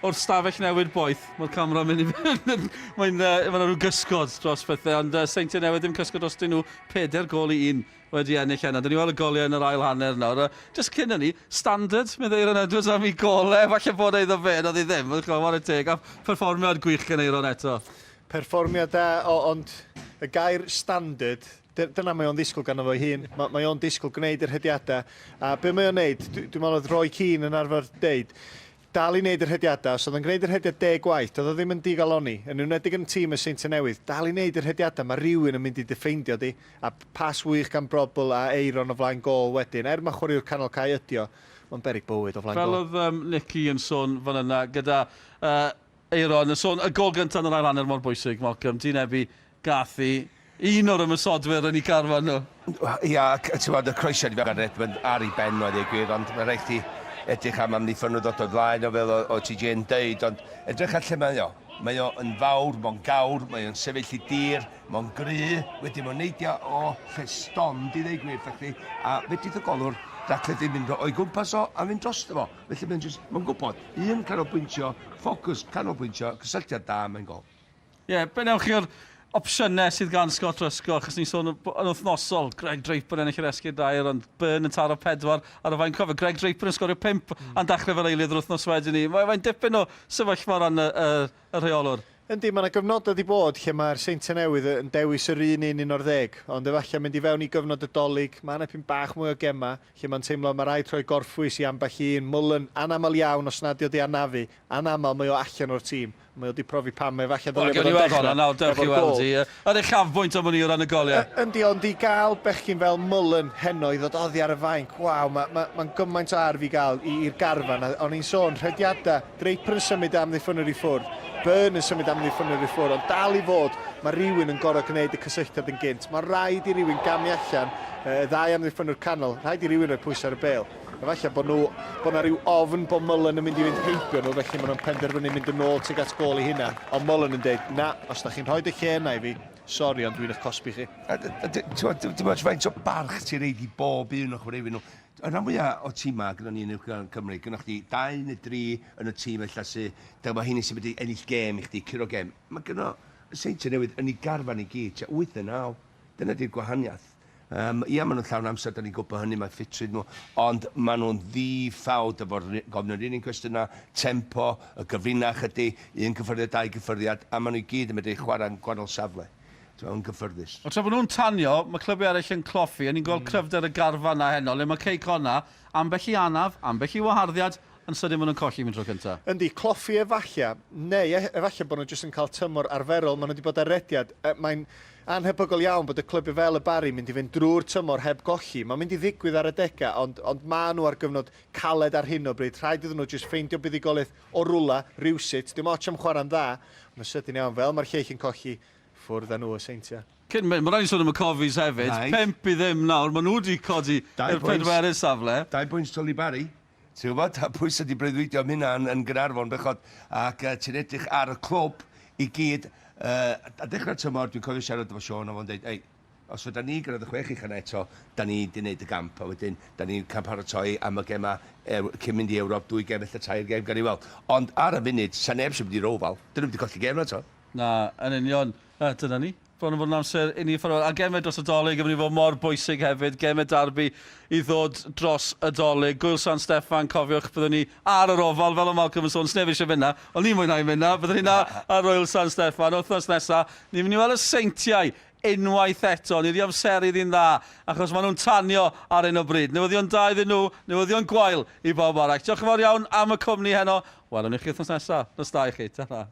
o'r stafell newid boeth. Mae'r camera mynd i fynd. Mae'n rhyw gysgod dros pethau, ond Seintiau Newydd ddim cysgod os dyn nhw 4 gol i 1 wedi ennill hynna. Dyn ni weld y goliau yn yr ail hanner nawr. Just cyn hynny, standard, mynd Eiron Edwards am ei golau, falle bod eiddo fe, oedd ei ddim. War y teg, a perfformiad gwych gan Eiron eto. Perfformiad da, ond y gair standard, dyna mae o'n ddisgwyl gan efo hun. Mae o'n ddisgwyl gwneud yr hediadau. A be mae o'n neud, dwi'n meddwl oedd Roy Keane yn arfer deud, dal i wneud yr hediadau, os oedd yn gwneud yr hediad 10 gwaith, oedd o ddim yn digaloni. Yn wnedig yn tîm y Seintiau Newydd, dal i wneud yr hediadau, mae rhywun yn mynd i diffeindio di, a pas wych gan Brobl a Eiron o flaen gol wedyn. Mae chwaraewr canol cae ydio, mae'n berig bywyd o flaen gol. Fel oedd Nicky yn sôn fan yna, gyda Eiron yn sôn, y gol gyntaf yn yr ail hanner mor bwysig, Malcolm, ti'n ebu gathi un o'r ymysodwyr yn ei carfan nhw. Ia, ti'n gwybod, y croesiad i fewn Redmond ar ei ben oedd ei gwir, ond mae'n rhaid ti edrych am amddiffynwyd o dod flaen o fel o TJ yn deud, ond edrych ar lle mae o. Mae o yn fawr, mae'n gawr, mae o'n sefyll i dir, mae'n gry, wedyn mae'n neidio o lle stond i ddeu gwir, a fedrith y golwr racledd i mynd o'i gwmpas o a fynd drosto fo. Felly mae'n gwybod, un canolbwyntio, ffocws canolbwyntio, cysylltiad da, mae'n gol. Ie, be newch chi'r opsiynau sydd gan Scott Rysgo, achos ni'n sôn yn wythnosol, Greg Draper yn ennill yr esgyd dair, ond Byrne yn taro 4 ar y fain cofio. Greg Draper yn sgorio 5 a'n dechrau fel eilydd yr wythnos wedyn ni. Mae'n dipyn o sefyllfa ran y rheolwr. Yndi, mae yna gyfnod wedi bod lle mae'r Seintiau Newydd yn dewis yr 1-11, ond efallai mynd i fewn i gyfnod y dolyg, mae yna pyn bach mwy o gema, lle mae'n teimlo mae rhaid troi gorffwys i ambell un. Mullen, anamal iawn os nad ydi anafu, anamal mae o allan o'r tîm. Mae o wedi profi pam, efallai ddylai bod o'n dechrau. Nawr, dewch i weld i. Ar eich chafbwynt am hynny o ran y goliau. Yndi, ond i gael bechgyn fel Mullen heno i ddod oddi ar y fainc, waw, mae'n gymaint o arf i gael i'r garfan. O'n i'n sôn, rhediadau, Draper yn symud am ddiffynwyr i ffwrdd, Byrne yn symud am ddiffynwyr i ffwrdd, ond dal i fod, mae rhywun yn gorau gwneud y cysylltiad yn gynt. Mae rhaid i rhywun gamu allan, ddau am ddiffynwyr canol, rhaid i rhywun rhoi pwys ar y bel. Efallai bod yna rhyw ofn bod Mullen yn mynd i fynd heibio nhw, felly maen nhw'n penderfynu mynd yn ôl tuag at gol i hynna. Ond Mullen yn dweud, na, os da chi'n rhoi y lle yna i fi, sori, ond dwi'n eich cosbi chi. Dim ond faint o barch ti'n reid i bob un o'ch wrefyn nhw. Yna mwyaf o tîma gyda ni yn Cymru, gyda chdi 2 neu 3 yn y tîm ella sy'n, dyma mae hynny sy'n wedi ennill gem i chdi, curo gem. Mae gyda Seintiau Newydd yn ei garfan i gyd, 8 a 9. Dyna di'r gwahaniaeth. Ia, maen nhw'n llawn amser, da ni'n gwybod hynny, mae ffitrwydd nhw, ond maen nhw'n ddiffawd efo'r gofyn yr unig cwestiynau, tempo, y gyfrinach ydy, un cyffyrddiad, dau gyffyrddiad, a maen nhw i gyd yn medru chwarae'n gwahanol safle. Yn gyffyrddus. O tra bod nhw'n tanio, mae clybiau eraill yn cloffi, a ni'n gweld cryfder y garfa na heno, le mae ceic honna, ambell i anaf, ambell i waharddiad, yn sydyn maen nhw'n colli mynd tro cyntaf. Yndi, cloffi efallai, neu efallai bod nhw jyst yn cael tymor arferol, maen nhw wedi bod ar rediad. Mae'n anhebygol iawn bod y clybiau fel y Barri mynd i fynd drwy'r tymor heb golli. Mae'n mynd i ddigwydd ar y dega, ond maen nhw ar gyfnod caled ar hyn o bryd. Rhaid iddyn nhw jyst ffeindio buddigolaeth o rwla, rhywsut. Dim ots am chwarae'n dda, ond sydyn iawn fel mae'r lleill yn colli ffwrdd â nhw y Seintiau. Cyn mynd, mae rhaid i sôn am y cofis hefyd. 5 i ddim nawr, maen nhw wedi codi i'r pedwerydd safle. 2 pwynt tol i Barri. Ti'n gwybod, a pwys ydi breuddwydio am hynna yn Gynarfon bechod. Ac ti'n edrych ar y clwb i gyd. A dechrau'r tymor, dwi'n cofio siarad efo Sean a fo'n dweud, ei, os fydda ni gyrraedd y 6 uchan eto, da ni wedi gwneud y gamp, a wedyn, da ni'n cael paratoi am y gema cyn mynd i Ewrop, 2 gem eitha 3 gem gan i weld. Ond ar y funud, sa neb sy'n mynd i rofal, dyn nhw wedi colli gem na to. Na, yn union. Dyna ni. Bron yn fod yn amser i ni ffordd. A gemau dros y dolyg yn mynd i fod mor bwysig hefyd. Gemau Derby i ddod dros y dolyg. Gwyl San Steffan, cofiwch, byddwn ni ar yr ofal, fel o Malcolm yn sôn, snef eisiau fynd na. Ond ni'n mwynhau mynd na. Byddwn ni na ar Royal San Steffan. Wythnos nesaf, ni'n mynd i weld y Seintiau unwaith eto. Ni wedi amseru ddyn dda, achos maen nhw'n tanio ar un o bryd. Newyddion da iddyn nhw, newyddion gwael i bob arall. Diolch yn fawr iawn am y cwmni heno. Welwn ni chi wythnos nesaf. Nos da i chi. Ta-ra.